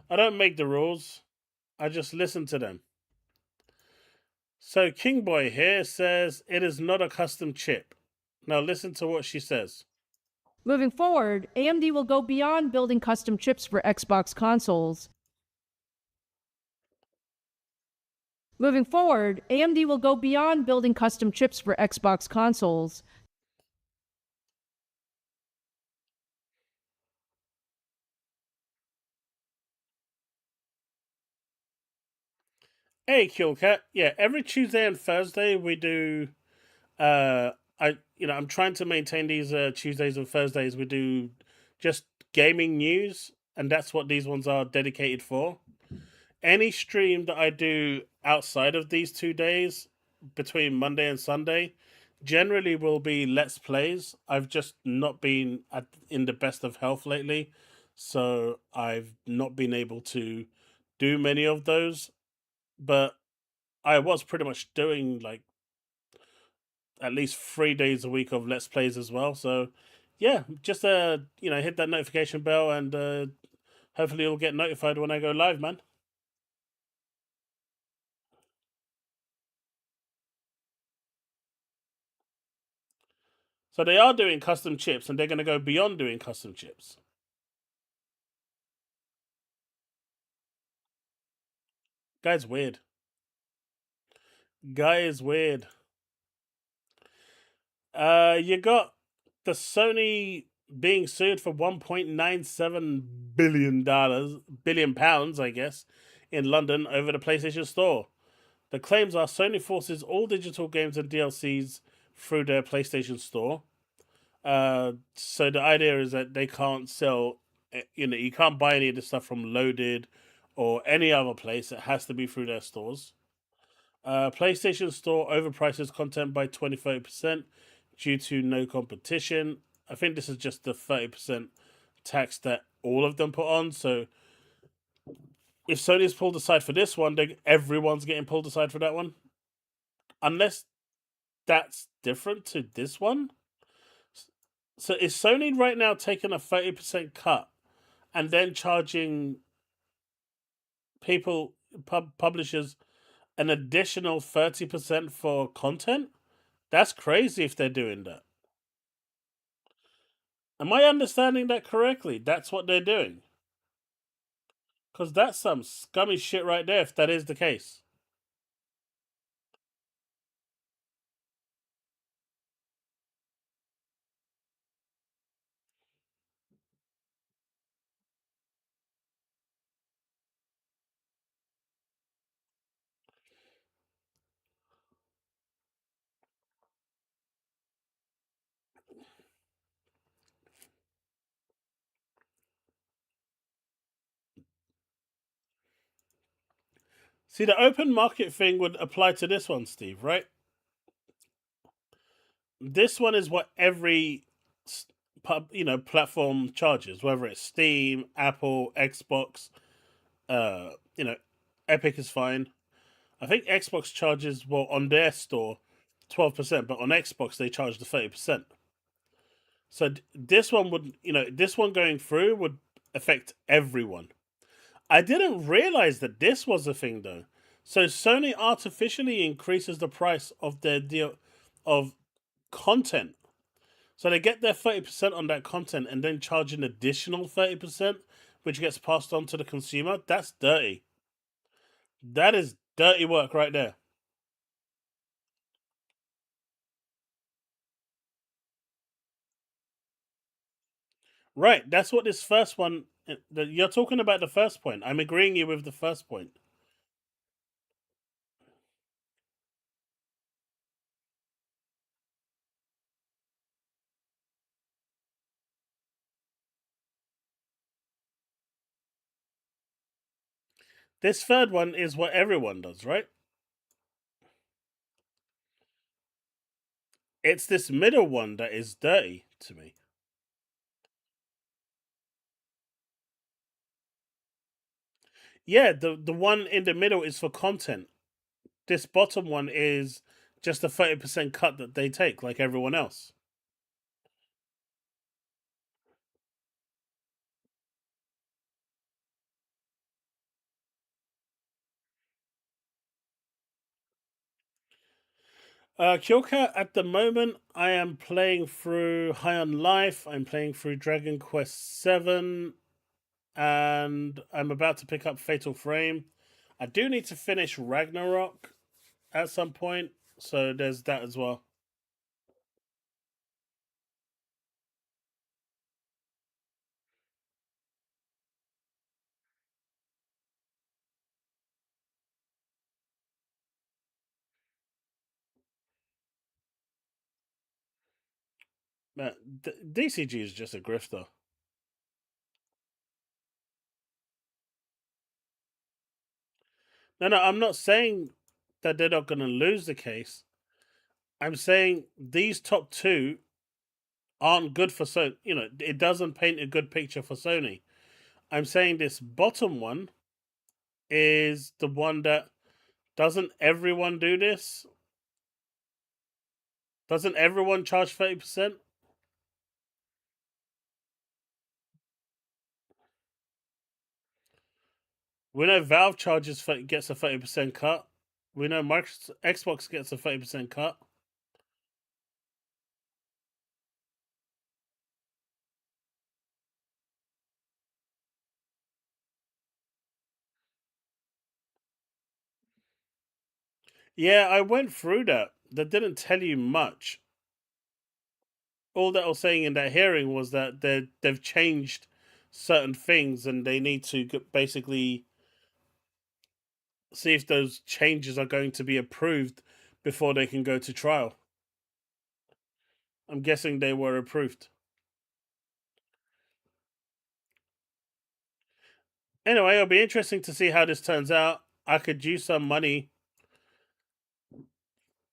I don't make the rules, I just listen to them. So Kingboy here says it is not a custom chip. Now listen to what she says. Moving forward, AMD will go beyond building custom chips for Xbox consoles. Moving forward, AMD will go beyond building custom chips for Xbox consoles. Hey Killcat, yeah, every Tuesday and Thursday we do I'm trying to maintain these Tuesdays and Thursdays. We do just gaming news, and that's what these ones are dedicated for. Any stream that I do outside of these 2 days, between Monday and Sunday, generally will be Let's Plays. I've just not been in the best of health lately, so I've not been able to do many of those. But I was pretty much doing like at least 3 days a week of Let's Plays as well. So yeah, just hit that notification bell and hopefully you'll get notified when I go live, man. So they are doing custom chips and they're going to go beyond doing custom chips. Guy's weird. Guy is weird. You got the Sony being sued for $1.97 billion pounds, I guess, in London over the PlayStation Store. The claims are Sony forces all digital games and DLCs through their PlayStation Store. So the idea is that they can't sell, you can't buy any of the stuff from Loaded or any other place. It has to be through their stores. PlayStation Store overprices content by 20-30% due to no competition. I think this is just the 30% tax that all of them put on. So if Sony's pulled aside for this one, everyone's getting pulled aside for that one. Unless that's different to this one. So is Sony right now taking a 30% cut and then charging people, publishers, an additional 30% for content? That's crazy if they're doing that. Am I understanding that correctly? That's what they're doing. Because that's some scummy shit right there if that is the case. See, the open market thing would apply to this one, Steve, right? This one is what every platform charges, whether it's Steam, Apple, Xbox. Epic is fine. I think Xbox charges on their store 12%, but on Xbox they charge the 30%. So this one would, this one going through would affect everyone. I didn't realize that this was a thing though. So Sony artificially increases the price of their deal of content. So they get their 30% on that content and then charge an additional 30%, which gets passed on to the consumer. That's dirty. That is dirty work right there. Right, that's what this first one. You're talking about the first point. I'm agreeing you with the first point. This third one is what everyone does, right? It's this middle one that is dirty to me. Yeah, the one in the middle is for content. This bottom one is just a 30% cut that they take, like everyone else. Kyoka, at the moment, I am playing through High on Life. I'm playing through Dragon Quest VII, and I'm about to pick up Fatal Frame. I do need to finish Ragnarok at some point, so there's that as well. DCG is just a grifter. No, I'm not saying that they're not going to lose the case. I'm saying these top two aren't good for Sony. You know, it doesn't paint a good picture for Sony. I'm saying this bottom one is the one that doesn't everyone do this? Doesn't everyone charge 30%? We know Valve gets a 30% cut. We know Xbox gets a 30% cut. Yeah, I went through that. That didn't tell you much. All that I was saying in that hearing was that they've changed certain things and they need to basically see if those changes are going to be approved before they can go to trial. I'm guessing they were approved. Anyway, it'll be interesting to see how this turns out. I could use some money.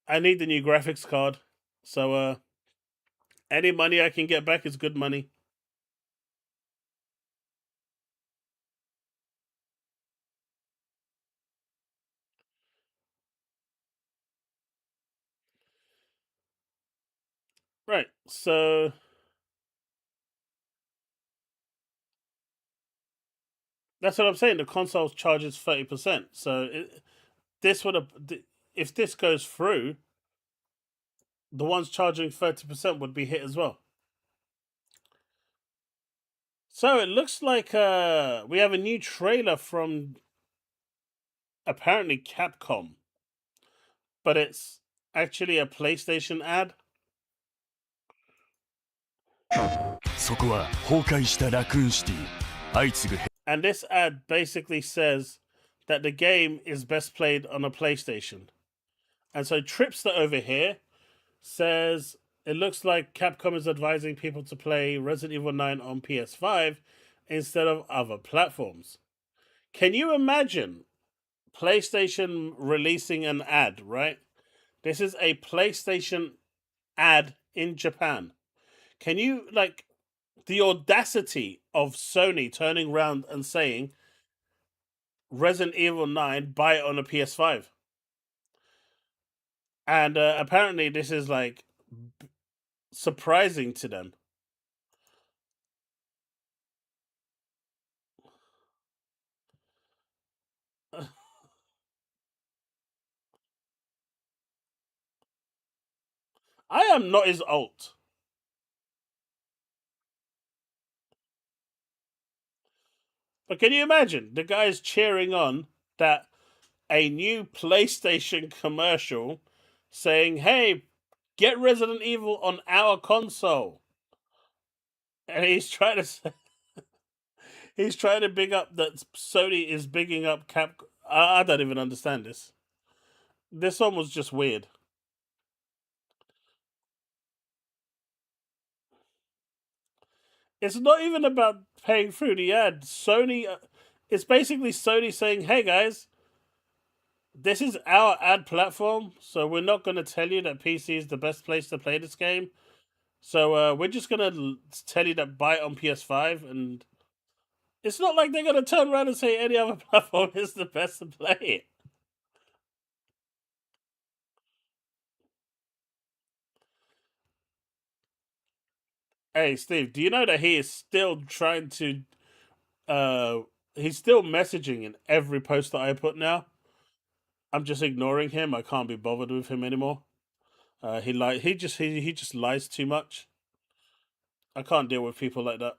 I need the new graphics card. So any money I can get back is good money. Right. So that's what I'm saying. The console charges 30%. So this would have, if this goes through, the ones charging 30% would be hit as well. So it looks like we have a new trailer from apparently Capcom, but it's actually a PlayStation ad. And this ad basically says that the game is best played on a PlayStation. And so Tripster over here says it looks like Capcom is advising people to play Resident Evil 9 on PS5 instead of other platforms. Can you imagine PlayStation releasing an ad, right? This is a PlayStation ad in Japan. Can you, like, the audacity of Sony turning around and saying Resident Evil 9, buy it on a PS5. And apparently this is like surprising to them. I am not his alt. But can you imagine the guys cheering on that a new PlayStation commercial saying, hey, get Resident Evil on our console. And he's trying to say, he's trying to big up that Sony is bigging up Capcom. I don't even understand this. This one was just weird. It's not even about paying through the ad. Sony, it's basically Sony saying, hey guys, this is our ad platform, so we're not going to tell you that PC is the best place to play this game. So we're just going to tell you that buy it on PS5, and It's not like they're gonna turn around and say any other platform is the best to play it. Hey, Steve, do you know that he is still trying to he's still messaging in every post that I put now? I'm just ignoring him. I can't be bothered with him anymore. He just lies too much. I can't deal with people like that.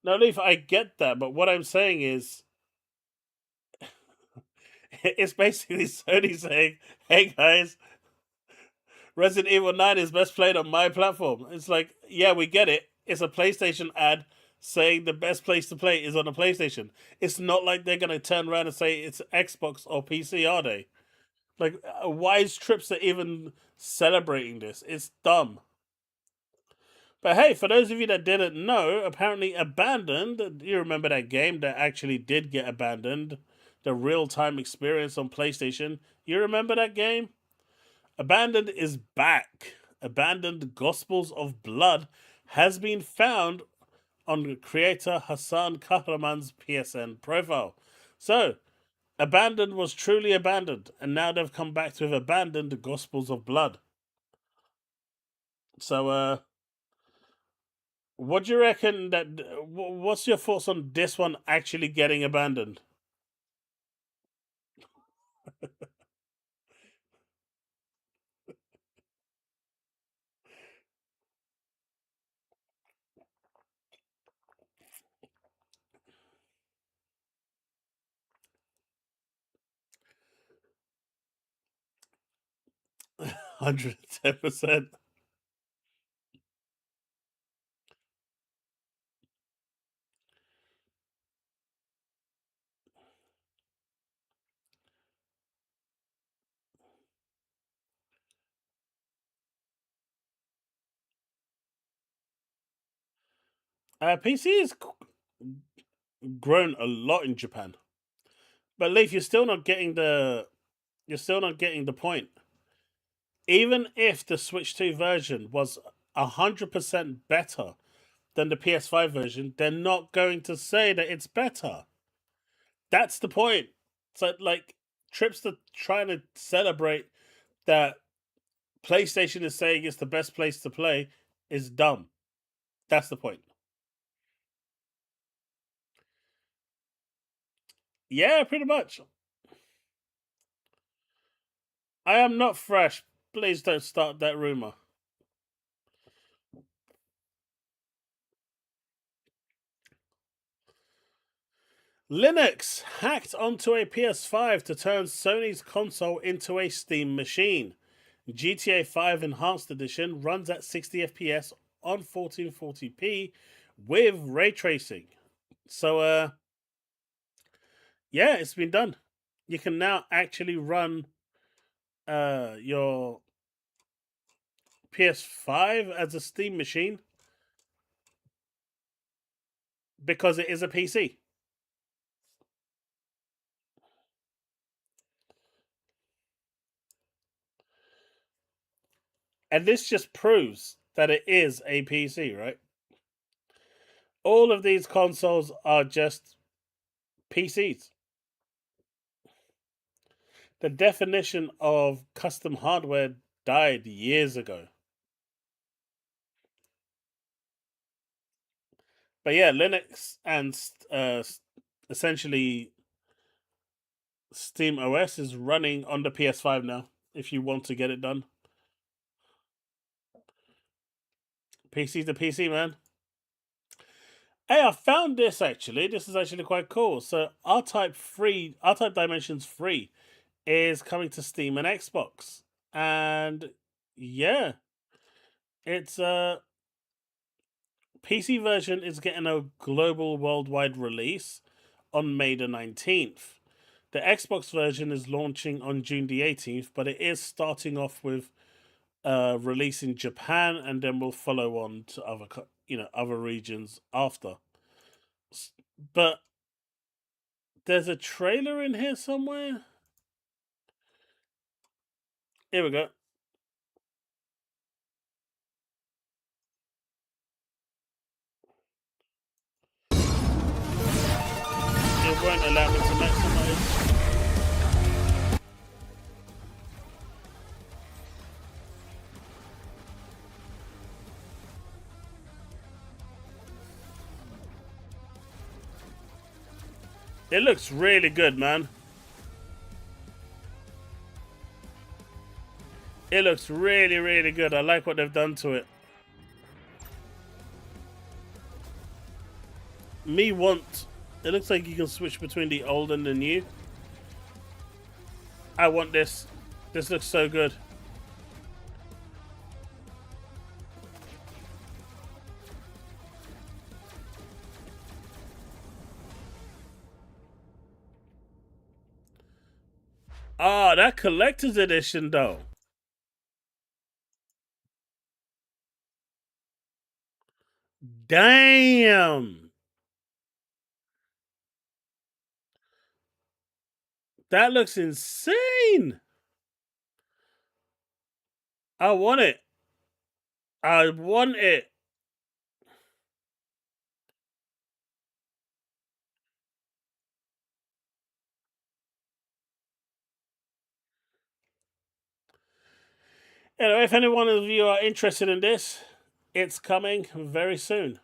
No, Leaf, I get that, but what I'm saying is it's basically Sony saying, "Hey guys, Resident Evil 9 is best played on my platform." It's like, yeah, we get it. It's a PlayStation ad saying the best place to play is on a PlayStation. It's not like they're going to turn around and say it's Xbox or PC, are they? Like, why is Tripster even celebrating this? It's dumb. But hey, for those of you that didn't know, apparently Abandoned, you remember that game that actually did get abandoned? The real-time experience on PlayStation. You remember that game? Abandoned is back. Abandoned Gospels of Blood has been found on creator Hassan Kahraman's PSN profile. So, Abandoned was truly abandoned, and now they've come back with Abandoned Gospels of Blood. So, what do you reckon that? What's your thoughts on this one actually getting abandoned? $110%. PC has grown a lot in Japan, but Leif, you're still not getting the point. Even if the Switch 2 version was 100% better than the PS5 version, they're not going to say that it's better. That's the point. So, like, Tripster trying to celebrate that PlayStation is saying it's the best place to play is dumb. That's the point. Yeah, pretty much. I am not fresh. Please don't start that rumor. Linux hacked onto a PS5 to turn Sony's console into a Steam machine. GTA 5 Enhanced Edition runs at 60 FPS on 1440p with ray tracing. So, yeah, it's been done. You can now actually run your PS5 as a Steam machine because it is a PC. And this just proves that it is a PC, right? All of these consoles are just PCs. The definition of custom hardware died years ago. But yeah, Linux and essentially Steam OS is running on the PS5 now if you want to get it done. PC's the PC, man. Hey, I found this actually. This is actually quite cool. So R-Type Dimensions 3 is coming to Steam and Xbox. And yeah, it's PC version is getting a global worldwide release on May the 19th. The Xbox version is launching on June the 18th, but it is starting off with release in Japan, and then we'll follow on to other regions after. But there's a trailer in here somewhere. Here we go. It won't allow me to maximize. It looks really good, man. It looks really, really good. I like what they've done to it. It looks like you can switch between the old and the new. I want this. This looks so good. Ah, that collector's edition though. Damn. That looks insane. I want it. I want it. Anyway, if any one of you are interested in this, it's coming very soon.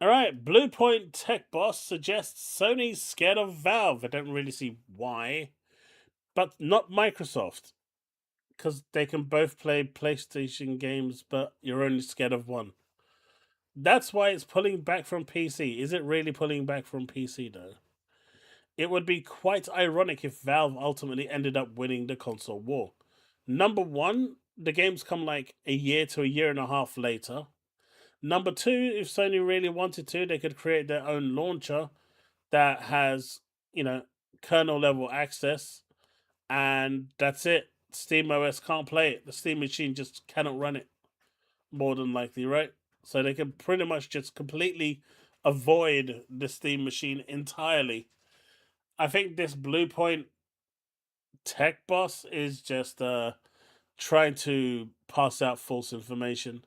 Alright, Blue Point Tech Boss suggests Sony's scared of Valve. I don't really see why. But not Microsoft. Because they can both play PlayStation games, but you're only scared of one. That's why it's pulling back from PC. Is it really pulling back from PC, though? It would be quite ironic if Valve ultimately ended up winning the console war. Number one, the games come like a year to a year and a half later. Number two, if Sony really wanted to, they could create their own launcher that has, kernel level access, and that's it. Steam OS can't play it. The Steam machine just cannot run it, more than likely, right? So they can pretty much just completely avoid the Steam machine entirely. I think this Blue Point Tech Boss is just trying to pass out false information.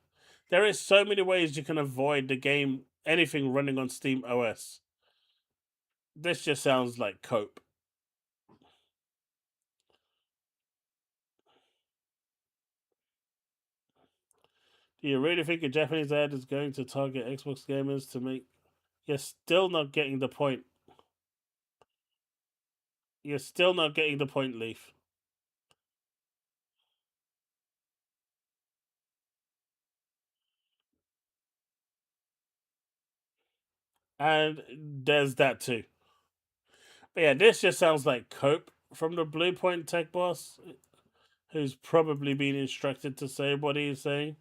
There is so many ways you can avoid the game, anything running on Steam OS. This just sounds like cope. Do you really think a Japanese ad is going to target Xbox gamers to make... You're still not getting the point. You're still not getting the point, Leaf. And there's that too. But yeah, this just sounds like cope from the Blue Point Tech Boss, who's probably been instructed to say what he's saying.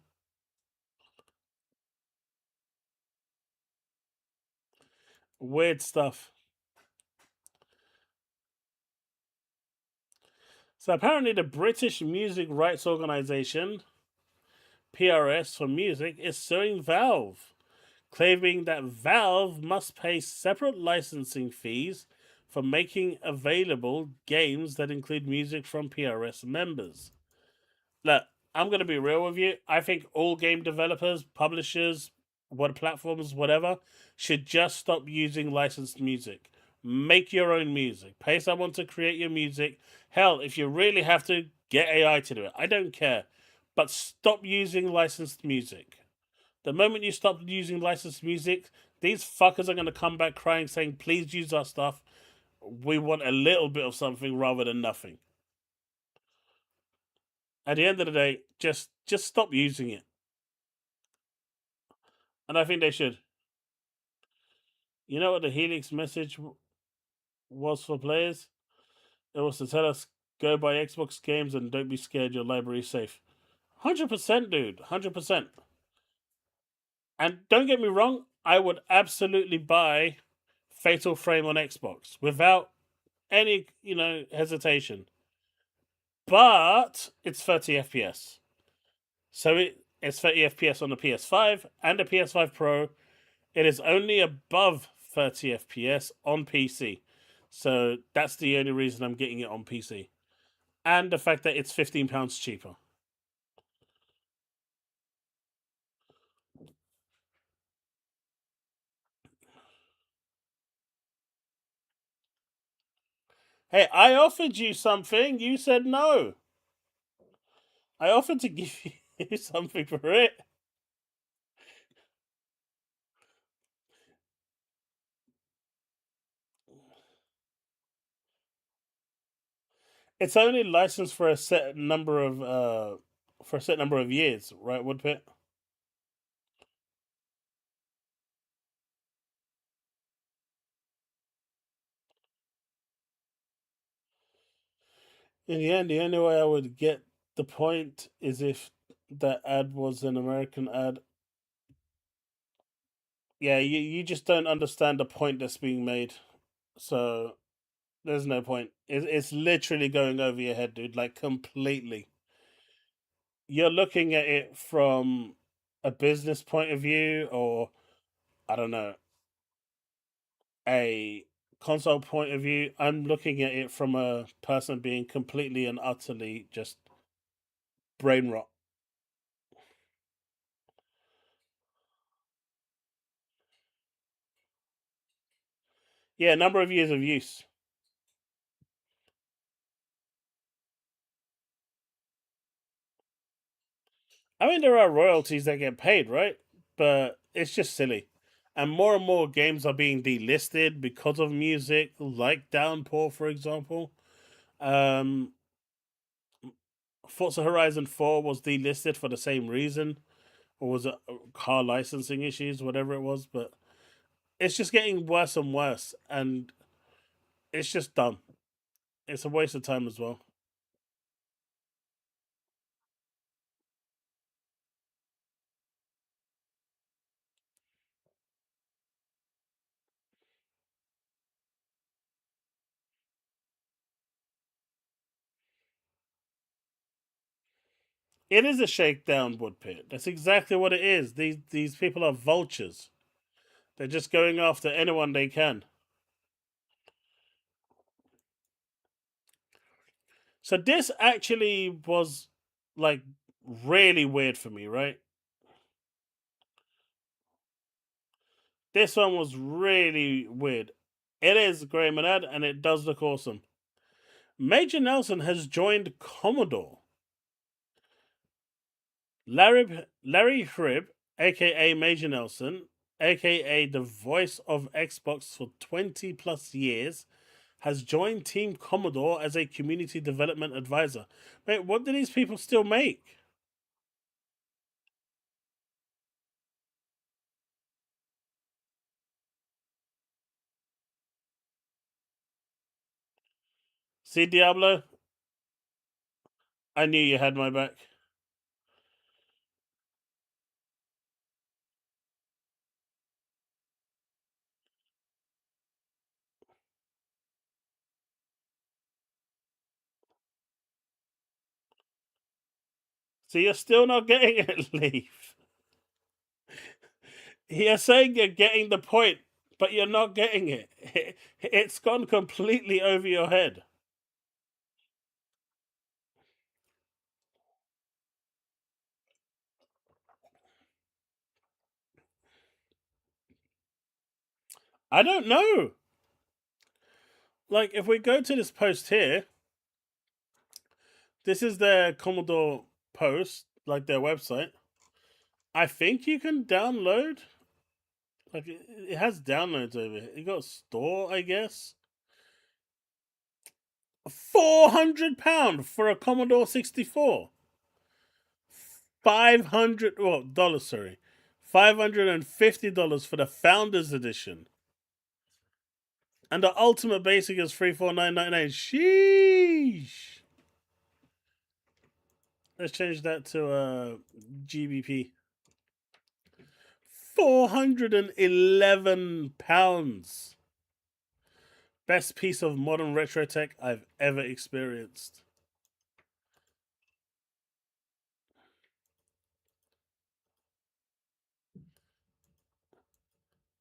Weird stuff. So apparently the British Music Rights Organisation, PRS for music, is suing Valve, claiming that Valve must pay separate licensing fees for making available games that include music from PRS members. Look, I'm going to be real with you. I think all game developers, publishers, platforms, whatever, should just stop using licensed music. Make your own music. Pay someone to create your music. Hell, if you really have to, get AI to do it. I don't care. But stop using licensed music. The moment you stop using licensed music, these fuckers are going to come back crying saying, please use our stuff. We want a little bit of something rather than nothing. At the end of the day, just stop using it. And I think they should. You know what the Helix message was for players? It was to tell us, go buy Xbox games and don't be scared, your library is safe. 100%, dude. 100%. And don't get me wrong, I would absolutely buy Fatal Frame on Xbox without any, hesitation. But it's 30 FPS. So it's 30 FPS on the PS5 and the PS5 Pro. It is only above 30 FPS on PC. So that's the only reason I'm getting it on PC. and the fact that it's £15 cheaper. Hey, I offered you something. You said no. I offered to give you something for it. It's only licensed for a set number of years, right, Woodpit? In the end, the only way I would get the point is if that ad was an American ad. Yeah, you just don't understand the point that's being made. So there's no point. It's literally going over your head, dude, like completely. You're looking at it from a business point of view, or I don't know, a console point of view. I'm looking at it from a person being completely and utterly just brain rot. Yeah, number of years of use. I mean, there are royalties that get paid, right? But it's just silly. And more games are being delisted because of music, like Downpour, for example. Um, Forza Horizon 4 was delisted for the same reason, or was it car licensing issues, whatever it was. But it's just getting worse and worse, and it's just dumb. It's a waste of time as well. It is a shakedown wood pit. That's exactly what it is. These people are vultures. They're just going after anyone they can. So this actually was like really weird for me, right? This one was really weird. It is Grey Monad and it does look awesome. Major Nelson has joined Commodore. Larry Hrib, aka Major Nelson, aka the voice of Xbox for 20 plus years, has joined Team Commodore as a community development advisor. Mate, what do these people still make? See, Diablo? I knew you had my back. So you're still not getting it, Leaf. You're saying you're getting the point, but you're not getting it. It's gone completely over your head. I don't know. Like, if we go to this post here, this is their Commodore post, like their website. I think you can download. Like, it has downloads over here. You got a store, I guess. £400 for a Commodore 64. $500 sorry. $550 for the Founders Edition. And the Ultimate Basic is 349.99. Sheesh. Let's change that to GBP. £411. Best piece of modern retro tech I've ever experienced.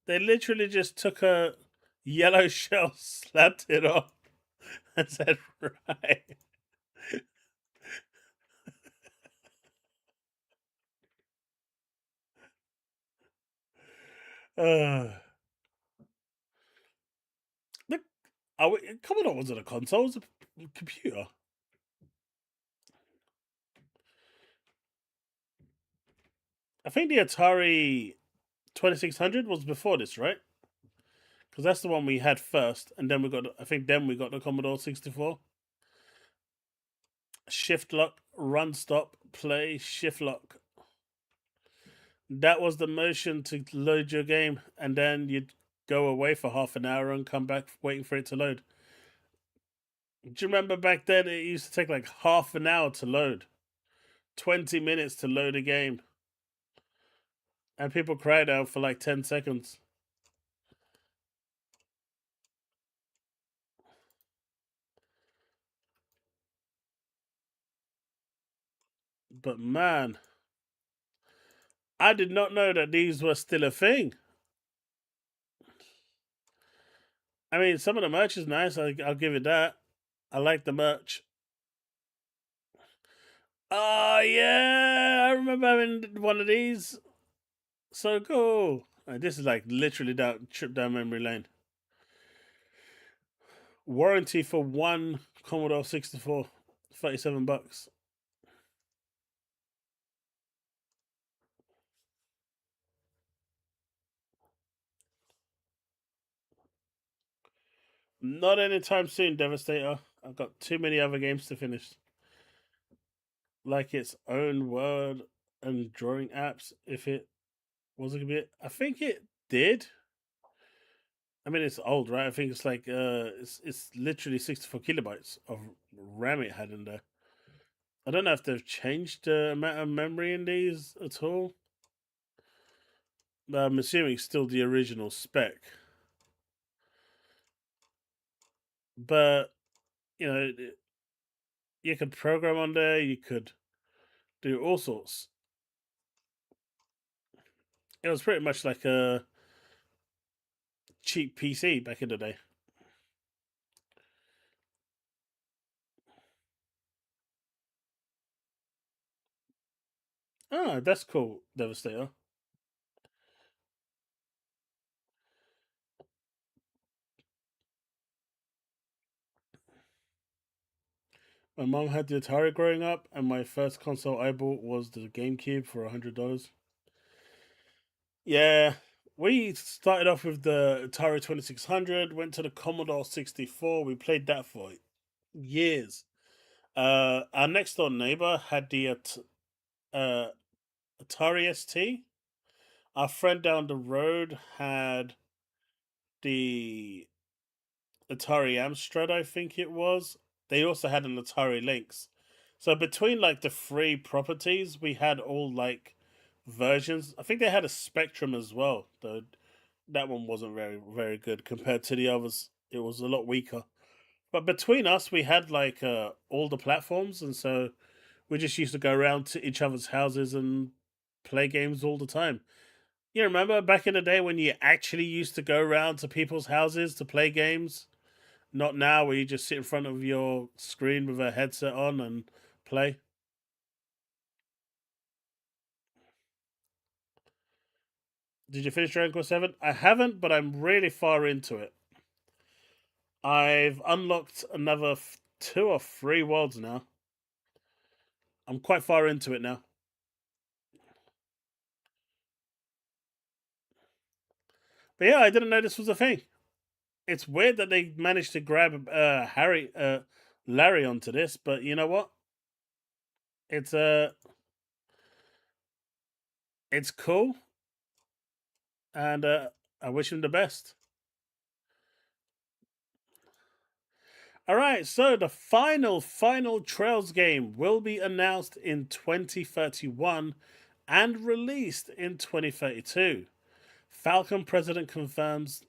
They literally just took a yellow shell, slapped it on, and said, right. The Commodore wasn't a console; it was a computer. I think the Atari 2600 was before this, right? Because that's the one we had first, and then we got. I think then we got the Commodore 64. Shift lock, run, stop, play, shift lock. That was the motion to load your game, and then you'd go away for half an hour and come back waiting for it to load. Do you remember back then it used to take like half an hour to load? 20 minutes to load a game. And people cried out for like 10 seconds. But man, I did not know that these were still a thing. I mean, some of the merch is nice. I'll give it that. I like the merch. Oh, yeah. I remember having one of these. So cool. This is like literally trip down memory lane. Warranty for one Commodore 64, $37. Not anytime soon, Devastator. I've got too many other games to finish. Like its own word and drawing apps, if it wasn't a bit. I think it did. I mean, it's old, right? I think it's like it's literally 64 kilobytes of RAM it had in there. I don't know if they've changed the amount of memory in these at all. But I'm assuming it's still the original spec. But you know, you could program on there. You could do all sorts. It was pretty much like a cheap PC back in the day. Ah, that's cool, Devastator. My mom had the Atari growing up, and my first console I bought was the GameCube for $100. Yeah, we started off with the Atari 2600, went to the Commodore 64. We played that for years. Our next door neighbor had the Atari ST. Our friend down the road had the Atari Amstrad, I think it was. They also had an Atari Lynx. So between like the three properties, we had all like versions. I think they had a Spectrum as well, though that one wasn't very good compared to the others. It was a lot weaker. But between us, we had like all the platforms, and so we just used to go around to each other's houses and play games all the time. You remember back in the day when you actually used to go around to people's houses to play games? Not now, where you just sit in front of your screen with a headset on and play. Did you finish Dragon Quest 7? I haven't, but I'm really far into it. I've unlocked another 2 or 3 worlds now. I'm quite far into it now. But yeah, I didn't know this was a thing. It's weird that they managed to grab Larry onto this, but you know what? It's it's cool, and I wish him the best. All right, so the final Trails game will be announced in 2031 and released in 2032. Falcon President confirms.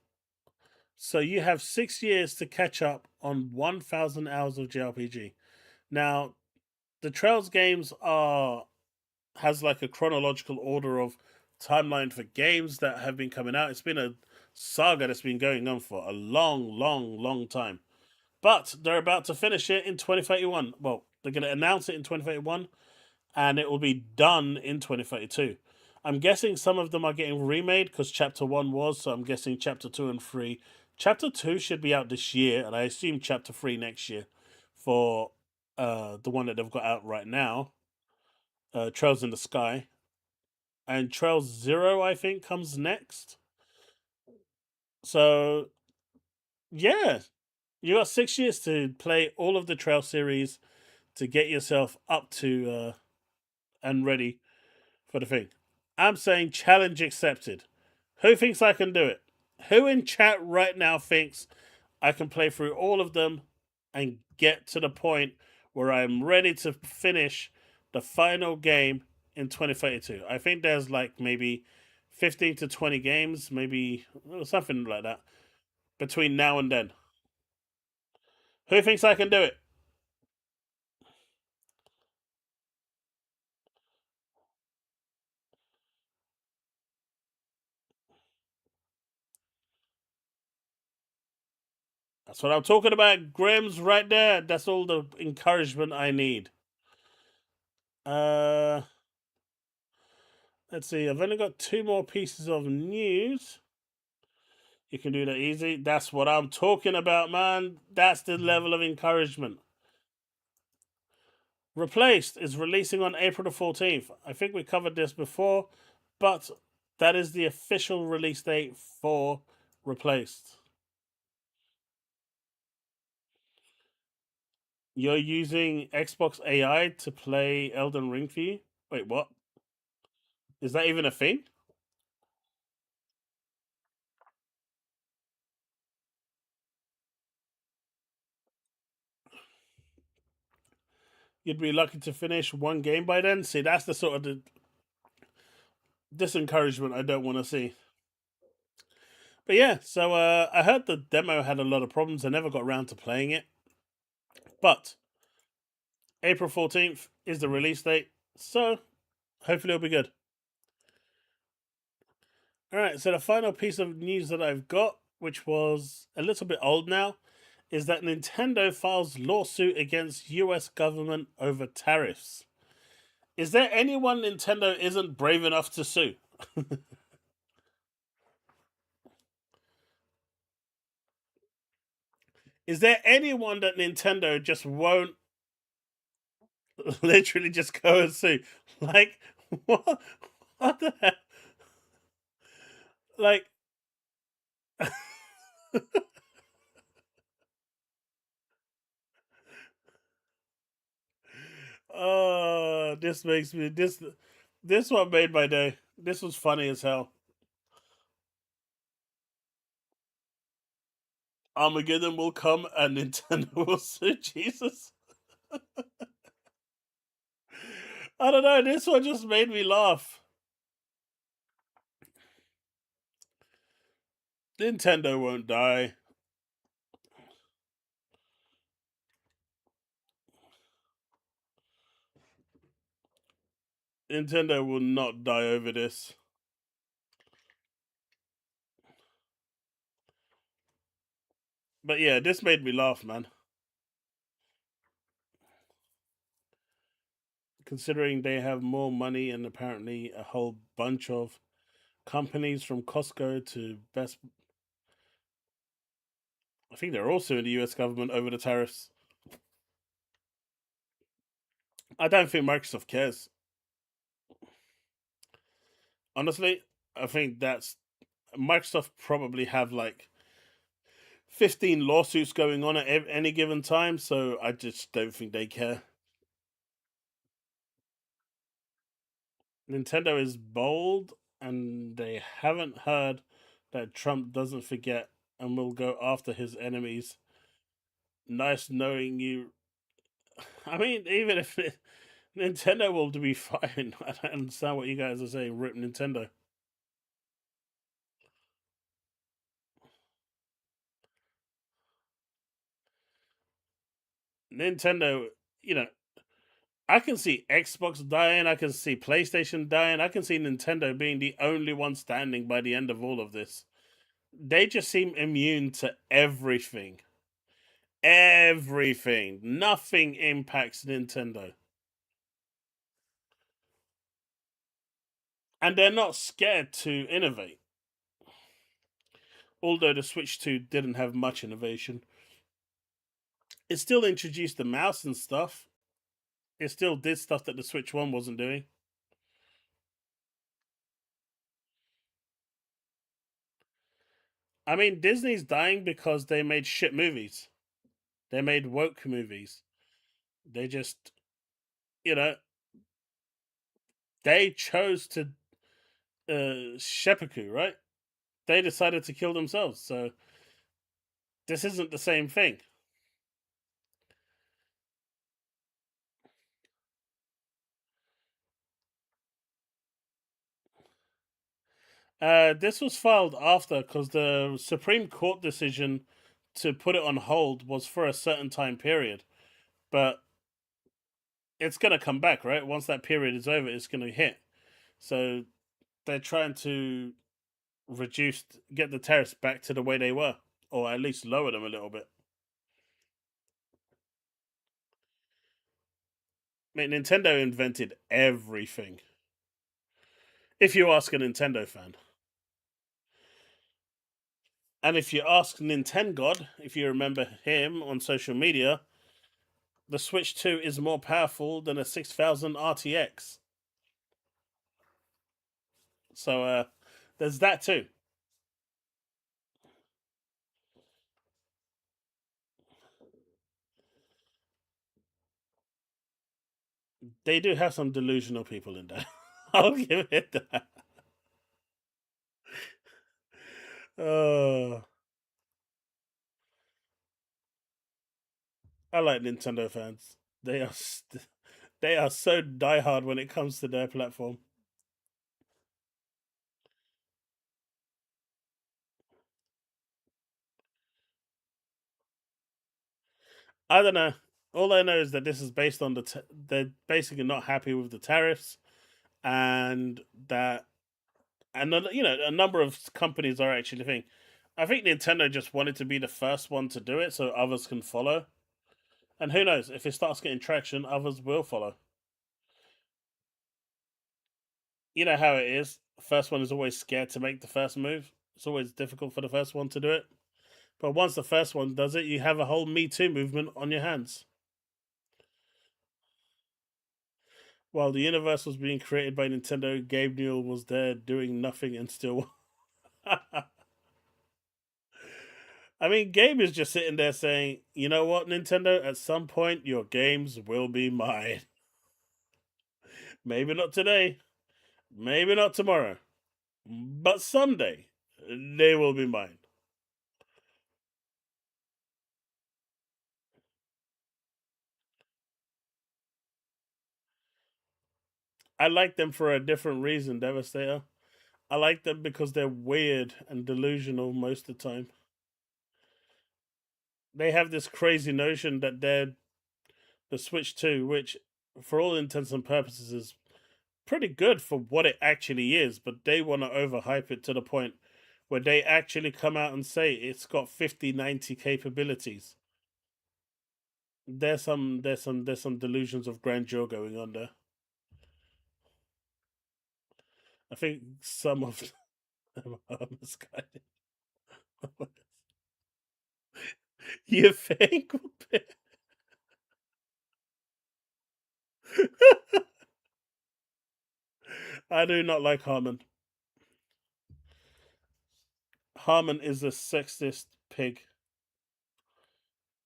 So you have 6 years to catch up on 1,000 hours of JRPG. Now, the Trails games has like a chronological order of timeline for games that have been coming out. It's been a saga that's been going on for a long time. But they're about to finish it in 2031. Well, they're going to announce it in 2031, and it will be done in 2032. I'm guessing some of them are getting remade because Chapter 1 was, so I'm guessing Chapter 2 and 3. Chapter 2 should be out this year, and I assume Chapter 3 next year for the one that they've got out right now, Trails in the Sky. And Trails 0, I think, comes next. So, yeah. You got 6 years to play all of the Trail series to get yourself up to and ready for the thing. I'm saying challenge accepted. Who thinks I can do it? Who in chat right now thinks I can play through all of them and get to the point where I'm ready to finish the final game in 2032? I think there's like maybe 15 to 20 games, maybe something like that, between now and then. Who thinks I can do it? That's what I'm talking about, Grims, right there. That's all the encouragement I need. Let's see. I've only got 2 more pieces of news. You can do that easy. That's what I'm talking about, man. That's the level of encouragement. Replaced is releasing on April the 14th. I think we covered this before, but that is the official release date for Replaced. You're using Xbox AI to play Elden Ring for you? Wait, what? Is that even a thing? You'd be lucky to finish 1 game by then? See, that's the sort of disencouragement I don't want to see. But yeah, so I heard the demo had a lot of problems. I never got around to playing it. But April 14th is the release date, so hopefully it'll be good. Alright, so the final piece of news that I've got, which was a little bit old now, is that Nintendo files lawsuit against US government over tariffs. Is there anyone Nintendo isn't brave enough to sue? Is there anyone that Nintendo just won't literally just go and sue? Like, what the hell? Like, oh, this makes me this one made my day. This was funny as hell. Armageddon will come and Nintendo will sue Jesus. I don't know, this one just made me laugh. Nintendo won't die. Nintendo will not die over this. But yeah, this made me laugh, man. Considering they have more money and apparently a whole bunch of companies from Costco to Best. I think they're also in the US government over the tariffs. I don't think Microsoft cares. Honestly, I think that's Microsoft probably have like 15 lawsuits going on at any given time, so I just don't think they care. Nintendo is bold, and they haven't heard that Trump doesn't forget and will go after his enemies. Nice knowing you. I mean, even if Nintendo will be fine, I don't understand what you guys are saying. Rip Nintendo. Nintendo, you know, I can see Xbox dying, I can see PlayStation dying, I can see Nintendo being the only one standing by the end of all of this. They just seem immune to everything. Everything. Nothing impacts Nintendo. And they're not scared to innovate. Although the Switch 2 didn't have much innovation. It still introduced the mouse and stuff. It still did stuff that the Switch 1 wasn't doing. I mean, Disney's dying because they made shit movies. They made woke movies. They just, you know, they chose to seppuku, right? They decided to kill themselves. So this isn't the same thing. This was filed after because the Supreme Court decision to put it on hold was for a certain time period. But it's going to come back, right? Once that period is over, it's going to hit. So they're trying to get the tariffs back to the way they were, or at least lower them a little bit. I mean, Nintendo invented everything. If you ask a Nintendo fan. And if you ask Nintendo, if you remember him on social media, the Switch 2 is more powerful than a 6000 RTX. So there's that too. They do have some delusional people in there. I'll give it that. I like Nintendo fans. They are so diehard when it comes to their platform. I don't know. All I know is that this is based on they're basically not happy with the tariffs, and that, and you know, a number of companies are actually thinking. I think Nintendo just wanted to be the first one to do it, so others can follow. And who knows, if it starts getting traction, others will follow. You know how it is. First one is always scared to make the first move. It's always difficult for the first one to do it. But once the first one does it, you have a whole Me Too movement on your hands. While the universe was being created by Nintendo, Gabe Newell was there doing nothing and still. I mean, Gabe is just sitting there saying, you know what, Nintendo, at some point your games will be mine. Maybe not today, maybe not tomorrow, but someday they will be mine. I like them for a different reason, Devastator. I like them because they're weird and delusional most of the time. They have this crazy notion that they're the Switch 2, which, for all intents and purposes, is pretty good for what it actually is, but they want to overhype it to the point where they actually come out and say it's got 5090 capabilities. There's some delusions of grandeur going on there. I think some of them are misguided. You think? I do not like Harmon. Harmon is a sexist pig.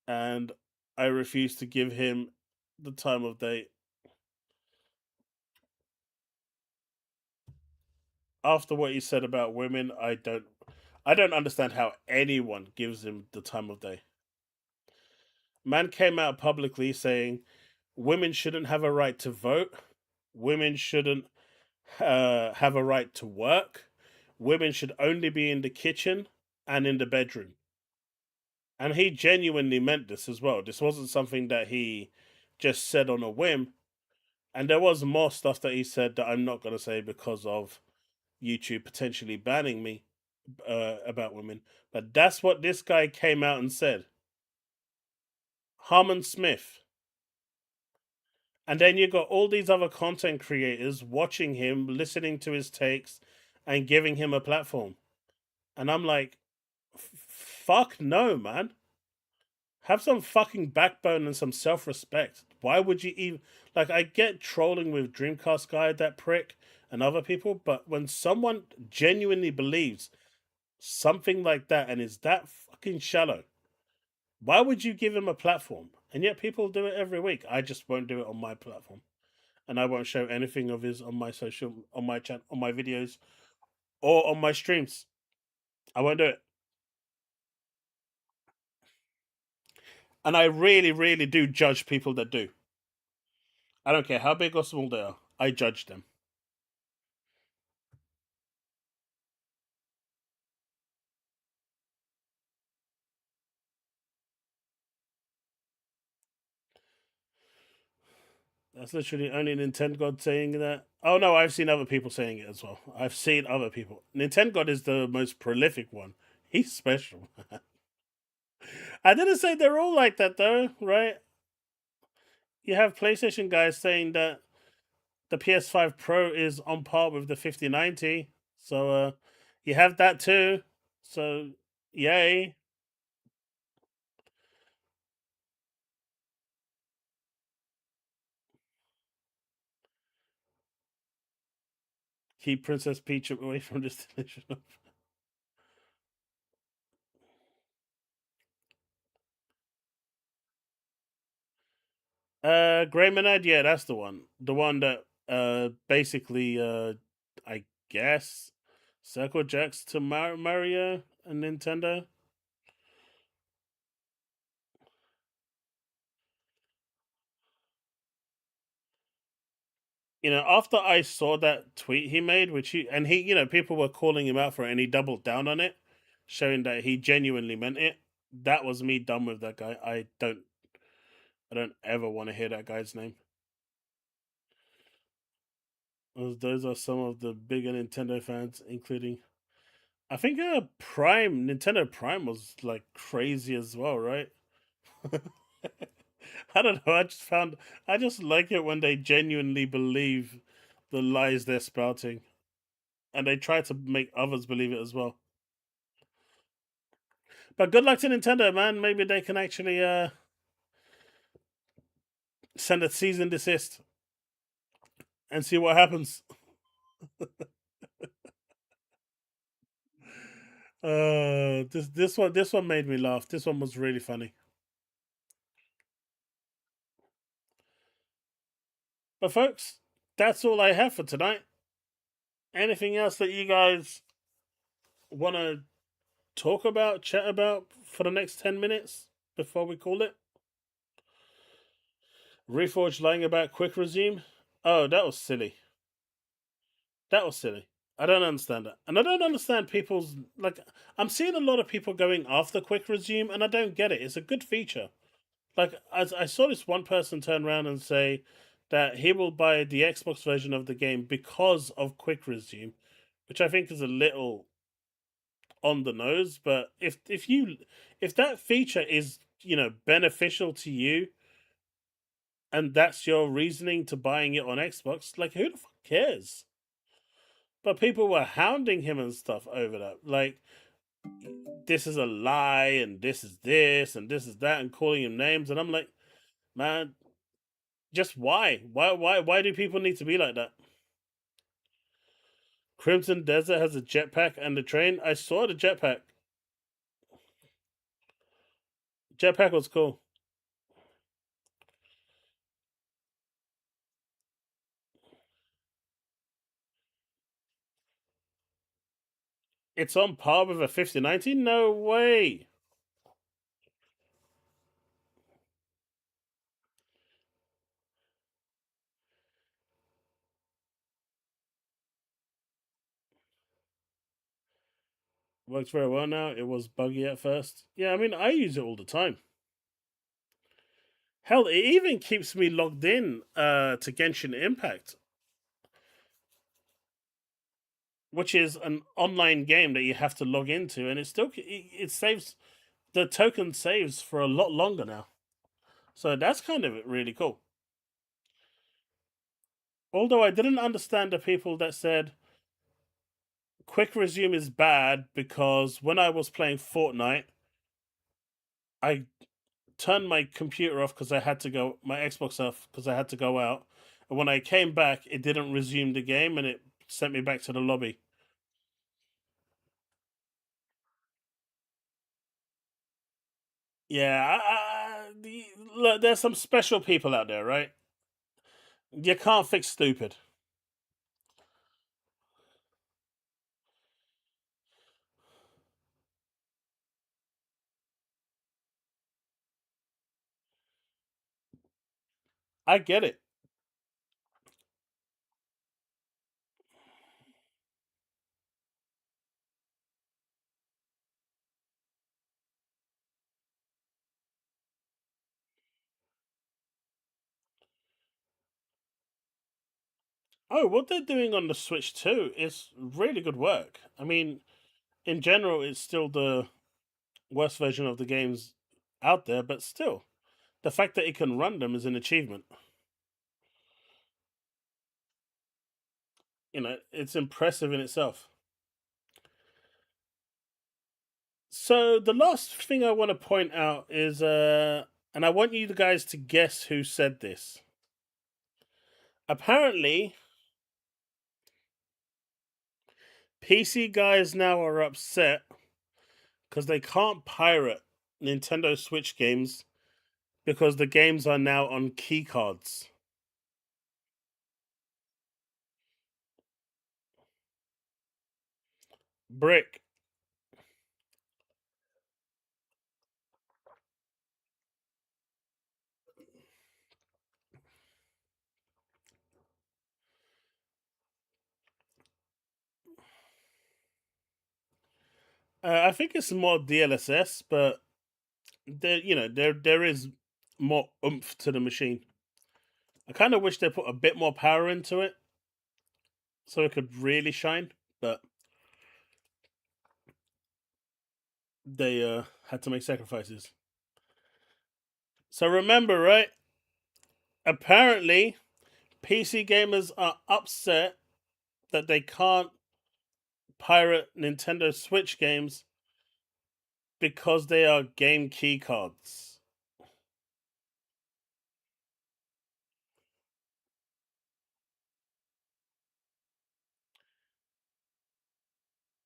And I refuse to give him the time of day. After what he said about women, I don't understand how anyone gives him the time of day. Man came out publicly saying women shouldn't have a right to vote, women shouldn't have a right to work, women should only be in the kitchen and in the bedroom. And he genuinely meant this as well. This wasn't something that he just said on a whim. And there was more stuff that he said that I'm not going to say because of YouTube potentially banning me about women. But that's what this guy came out and said. Harmon Smith. And then you got all these other content creators watching him, listening to his takes, and giving him a platform. And I'm like, fuck no, man. Have some fucking backbone and some self-respect. Why would you even... Like, I get trolling with Dreamcast Guy, that prick, and other people, but when someone genuinely believes something like that and is that fucking shallow, why would you give him a platform? And yet people do it every week. I just won't do it on my platform. And I won't show anything of his on my on my chat, on my videos, or on my streams. I won't do it. And I really, really do judge people that do. I don't care how big or small they are. I judge them. That's literally only Nintendo God saying that. Oh no, I've seen other people saying it as well. I've seen other people. Nintendo God is the most prolific one. He's special. I didn't say they're all like that though, right? You have PlayStation guys saying that the PS5 Pro is on par with the 5090. So you have that too. So yay. Keep Princess Peach away from this delicious. Grey Monad, yeah, that's the one. The one that basically I guess circle jacks to Mario and Nintendo. You know, after I saw that tweet he made, which he, you know, people were calling him out for it, and he doubled down on it, showing that he genuinely meant it. That was me done with that guy. I don't ever want to hear that guy's name. Those are some of the bigger Nintendo fans, including, I think, Nintendo Prime was like crazy as well, right? I don't know. I just like it when they genuinely believe the lies they're spouting, and they try to make others believe it as well. But good luck to Nintendo, man. Maybe they can actually send a cease and desist and see what happens. This one made me laugh. This one was really funny. But folks, that's all I have for tonight. Anything else that you guys want to talk about, chat about for the next 10 minutes before we call it? Reforged lying about quick resume? Oh, that was silly. That was silly. I don't understand that. And I don't understand people's... Like, I'm seeing a lot of people going after quick resume, and I don't get it. It's a good feature. Like, as I saw this one person turn around and say that he will buy the Xbox version of the game because of quick resume, which I think is a little on the nose. But if that feature is, you know, beneficial to you, and that's your reasoning to buying it on Xbox, like, who the fuck cares? But people were hounding him and stuff over that. Like, this is a lie, and this is this, and this is that, and calling him names. And I'm like, man, just why? Why do people need to be like that? Crimson Desert has a jetpack and a train. I saw the jetpack. Jetpack was cool. It's on par with a 5090? No way. Works very well now. It was buggy at first. Yeah, I mean, I use it all the time. Hell, it even keeps me logged in to Genshin Impact, which is an online game that you have to log into, and it saves, the token saves for a lot longer now. So that's kind of really cool. Although I didn't understand the people that said quick resume is bad because when I was playing Fortnite, I turned my computer off because I had to go, my Xbox off because I had to go out. And when I came back, it didn't resume the game and it sent me back to the lobby. Yeah, look, there's some special people out there, right? You can't fix stupid. I get it. Oh, what they're doing on the Switch too is really good work. I mean, in general, it's still the worst version of the games out there, but still, the fact that it can run them is an achievement. You know, it's impressive in itself. So the last thing I want to point out is, and I want you guys to guess who said this. Apparently, PC guys now are upset because they can't pirate Nintendo Switch games because the games are now on keycards. Brick. I think it's more DLSS, but there is more oomph to the machine. I kind of wish they put a bit more power into it so it could really shine, but they had to make sacrifices. So remember, right? Apparently, PC gamers are upset that they can't pirate Nintendo Switch games because they are game key cards.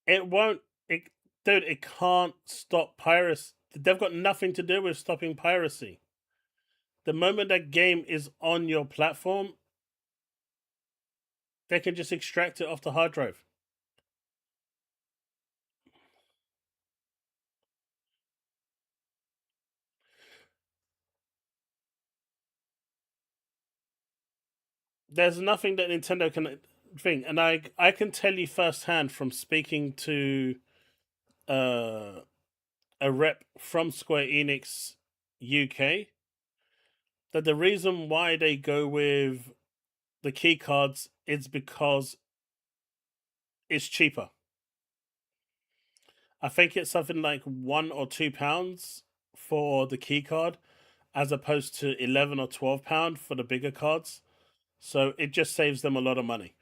It won't. Dude, it can't stop piracy. They've got nothing to do with stopping piracy. The moment that game is on your platform, they can just extract it off the hard drive. There's nothing that Nintendo can thing, and I can tell you firsthand from speaking to a rep from Square Enix UK that the reason why they go with the key cards is because it's cheaper. I think it's something like £1 or £2 for the key card, as opposed to £11 or £12 for the bigger cards. So it just saves them a lot of money.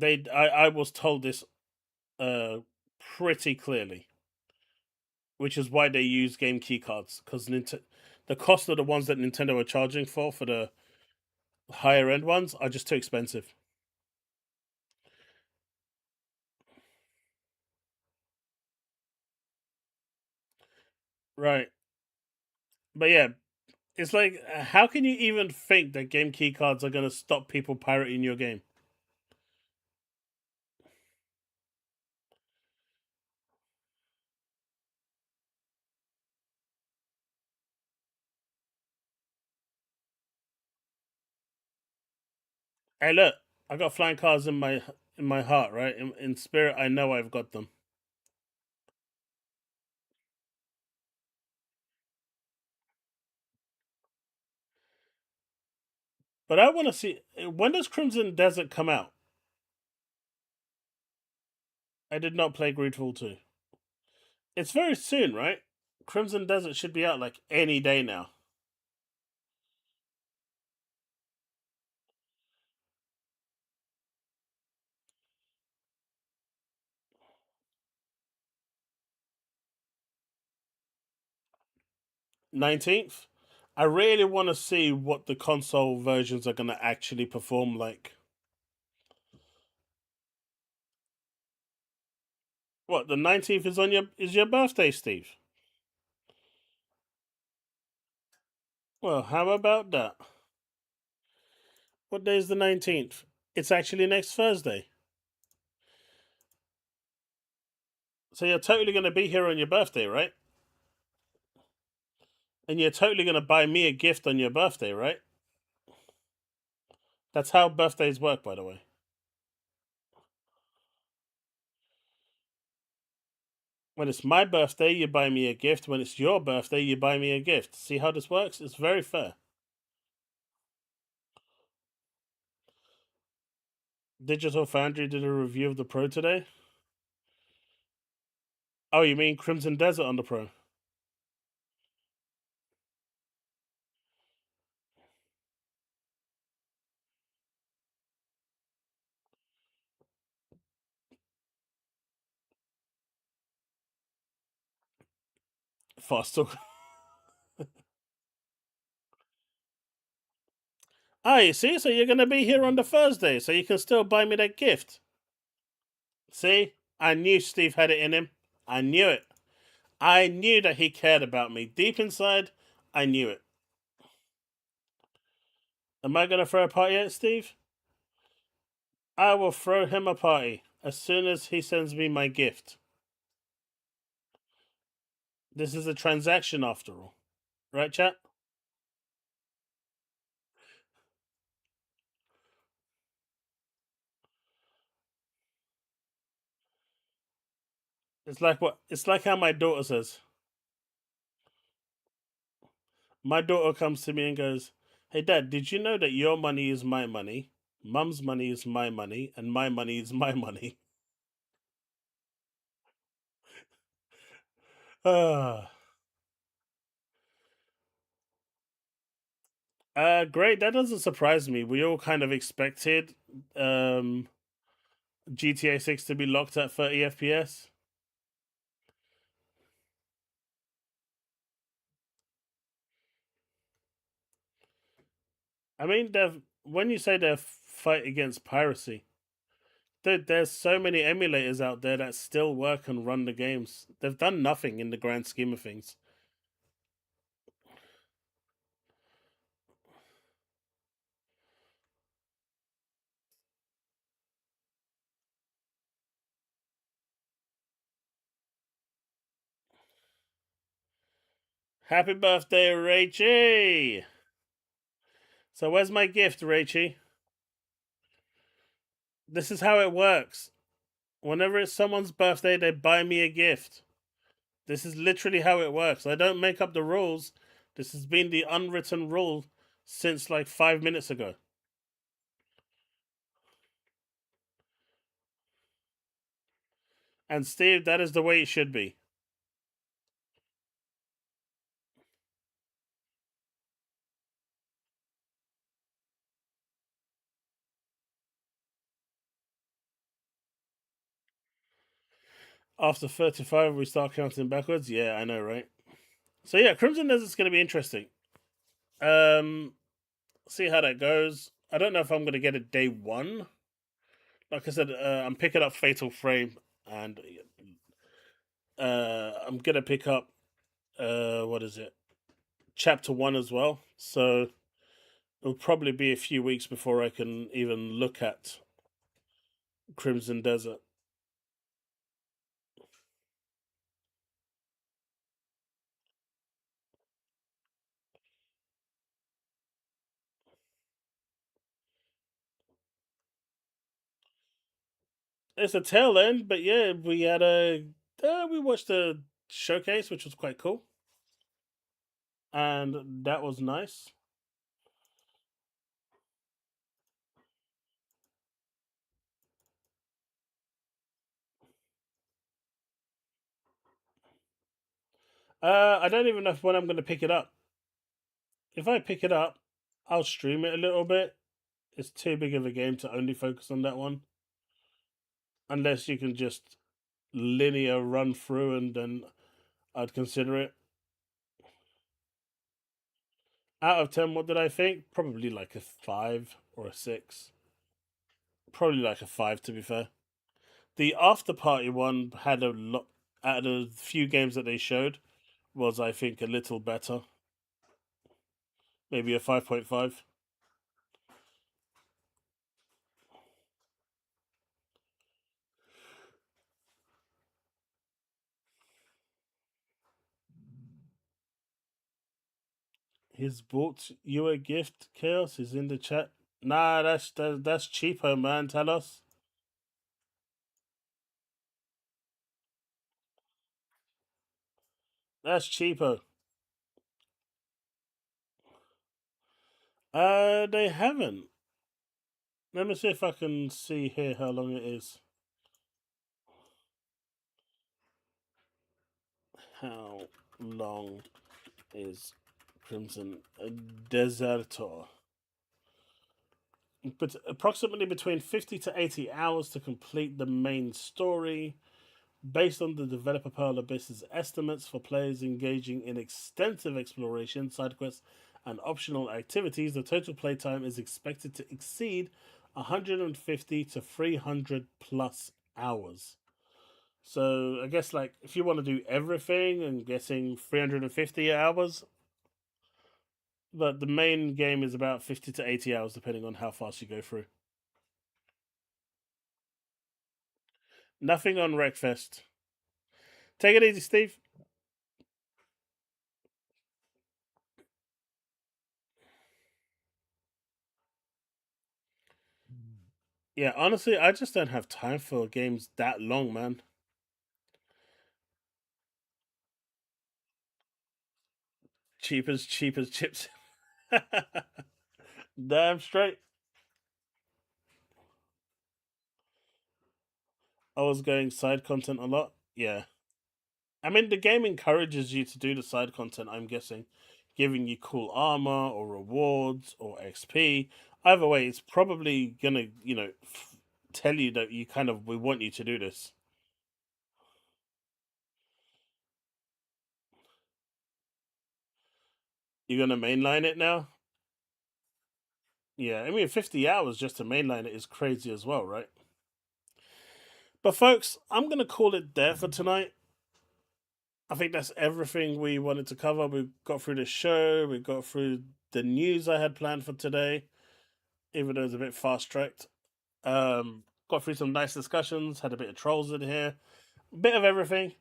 I was told this pretty clearly, which is why they use game key cards, because the cost of the ones that Nintendo are charging for the higher end ones are just too expensive. Right. But yeah, it's like, how can you even think that game key cards are going to stop people pirating your game? Hey, look, I got flying cars in my heart, right? In spirit, I know I've got them. But I want to see, when does Crimson Desert come out? I did not play Greedfall 2. It's very soon, right? Crimson Desert should be out like any day now. 19th. I really want to see what the console versions are going to actually perform like. What, the 19th is your birthday, Steve? Well, how about that? What day is the 19th? It's actually next Thursday. So you're totally going to be here on your birthday, right? And you're totally going to buy me a gift on your birthday, right? That's how birthdays work, by the way. When it's my birthday, you buy me a gift. When it's your birthday, you buy me a gift. See how this works? It's very fair. Digital Foundry did a review of the Pro today. Oh, you mean Crimson Desert on the Pro? Faster. Ah, you see? So you're going to be here on the Thursday, so you can still buy me that gift. See? I knew Steve had it in him. I knew it. I knew that he cared about me. Deep inside, I knew it. Am I going to throw a party at Steve? I will throw him a party as soon as he sends me my gift. This is a transaction after all. Right, chat? It's like how my daughter says. My daughter comes to me and goes, "Hey dad, did you know that your money is my money, mum's money is my money, and my money is my money?" Great. That doesn't surprise me. We all kind of expected GTA 6 to be locked at 30 FPS. I mean, when you say they fight against piracy, dude, there's so many emulators out there that still work and run the games. They've done nothing in the grand scheme of things. Happy birthday, Rachie! So where's my gift, Rachie? This is how it works. Whenever it's someone's birthday, they buy me a gift. This is literally how it works. I don't make up the rules. This has been the unwritten rule since like 5 minutes ago. And Steve, that is the way it should be. After 35, we start counting backwards. Yeah, I know, right? So yeah, Crimson Desert's going to be interesting. See how that goes. I don't know if I'm going to get it day one. Like I said, I'm picking up Fatal Frame, and I'm going to pick up what is it? Chapter 1 as well. So it'll probably be a few weeks before I can even look at Crimson Desert. It's a tail end, but yeah, we had we watched a showcase, which was quite cool, and that was nice. I don't even know when I'm going to pick it up. If I pick it up, I'll stream it a little bit. It's too big of a game to only focus on that one. Unless you can just linear run through, and then I'd consider it. Out of 10, what did I think? Probably like a 5 or a 6. Probably like a 5, to be fair. The after party one had a lot. Out of the few games that they showed, was I think a little better. Maybe a 5.5. He's bought you a gift, Chaos. Is in the chat. Nah, that's cheaper, man. Tell us. That's cheaper. They haven't. Let me see if I can see here how long it is. How long is Crimson Desertor? But approximately between 50 to 80 hours to complete the main story. Based on the developer Pearl Abyss's estimates for players engaging in extensive exploration, side quests, and optional activities, the total playtime is expected to exceed 150 to 300 plus hours. So I guess like if you want to do everything, I'm guessing 350 hours. But the main game is about 50 to 80 hours, depending on how fast you go through. Nothing on Wreckfest. Take it easy, Steve. Yeah, honestly, I just don't have time for games that long, man. Cheap as chips. Damn straight. I was going side content a lot. Yeah. I mean, the game encourages you to do the side content, I'm guessing. Giving you cool armor or rewards or XP. Either way, it's probably gonna, tell you that we want you to do this. You're gonna mainline it now? Yeah, I mean, 50 hours just to mainline it is crazy as well, right? But folks, I'm gonna call it there for tonight. I think that's everything we wanted to cover. We got through the show. We got through the news I had planned for today, even though it's a bit fast tracked. Got through some nice discussions. Had a bit of trolls in here, bit of everything.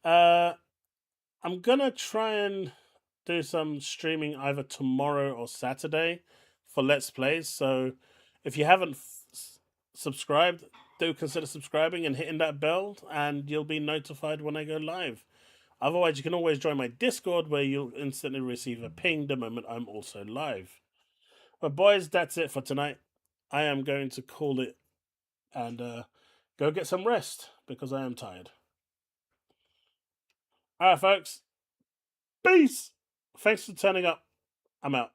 I'm gonna try and do some streaming either tomorrow or Saturday for Let's Plays. So if you haven't subscribed, do consider subscribing and hitting that bell, and you'll be notified when I go live. Otherwise, you can always join my Discord where you'll instantly receive a ping the moment I'm also live. But boys, that's it for tonight. I am going to call it and go get some rest because I am tired. Alright, folks. Peace! Thanks for turning up. I'm out.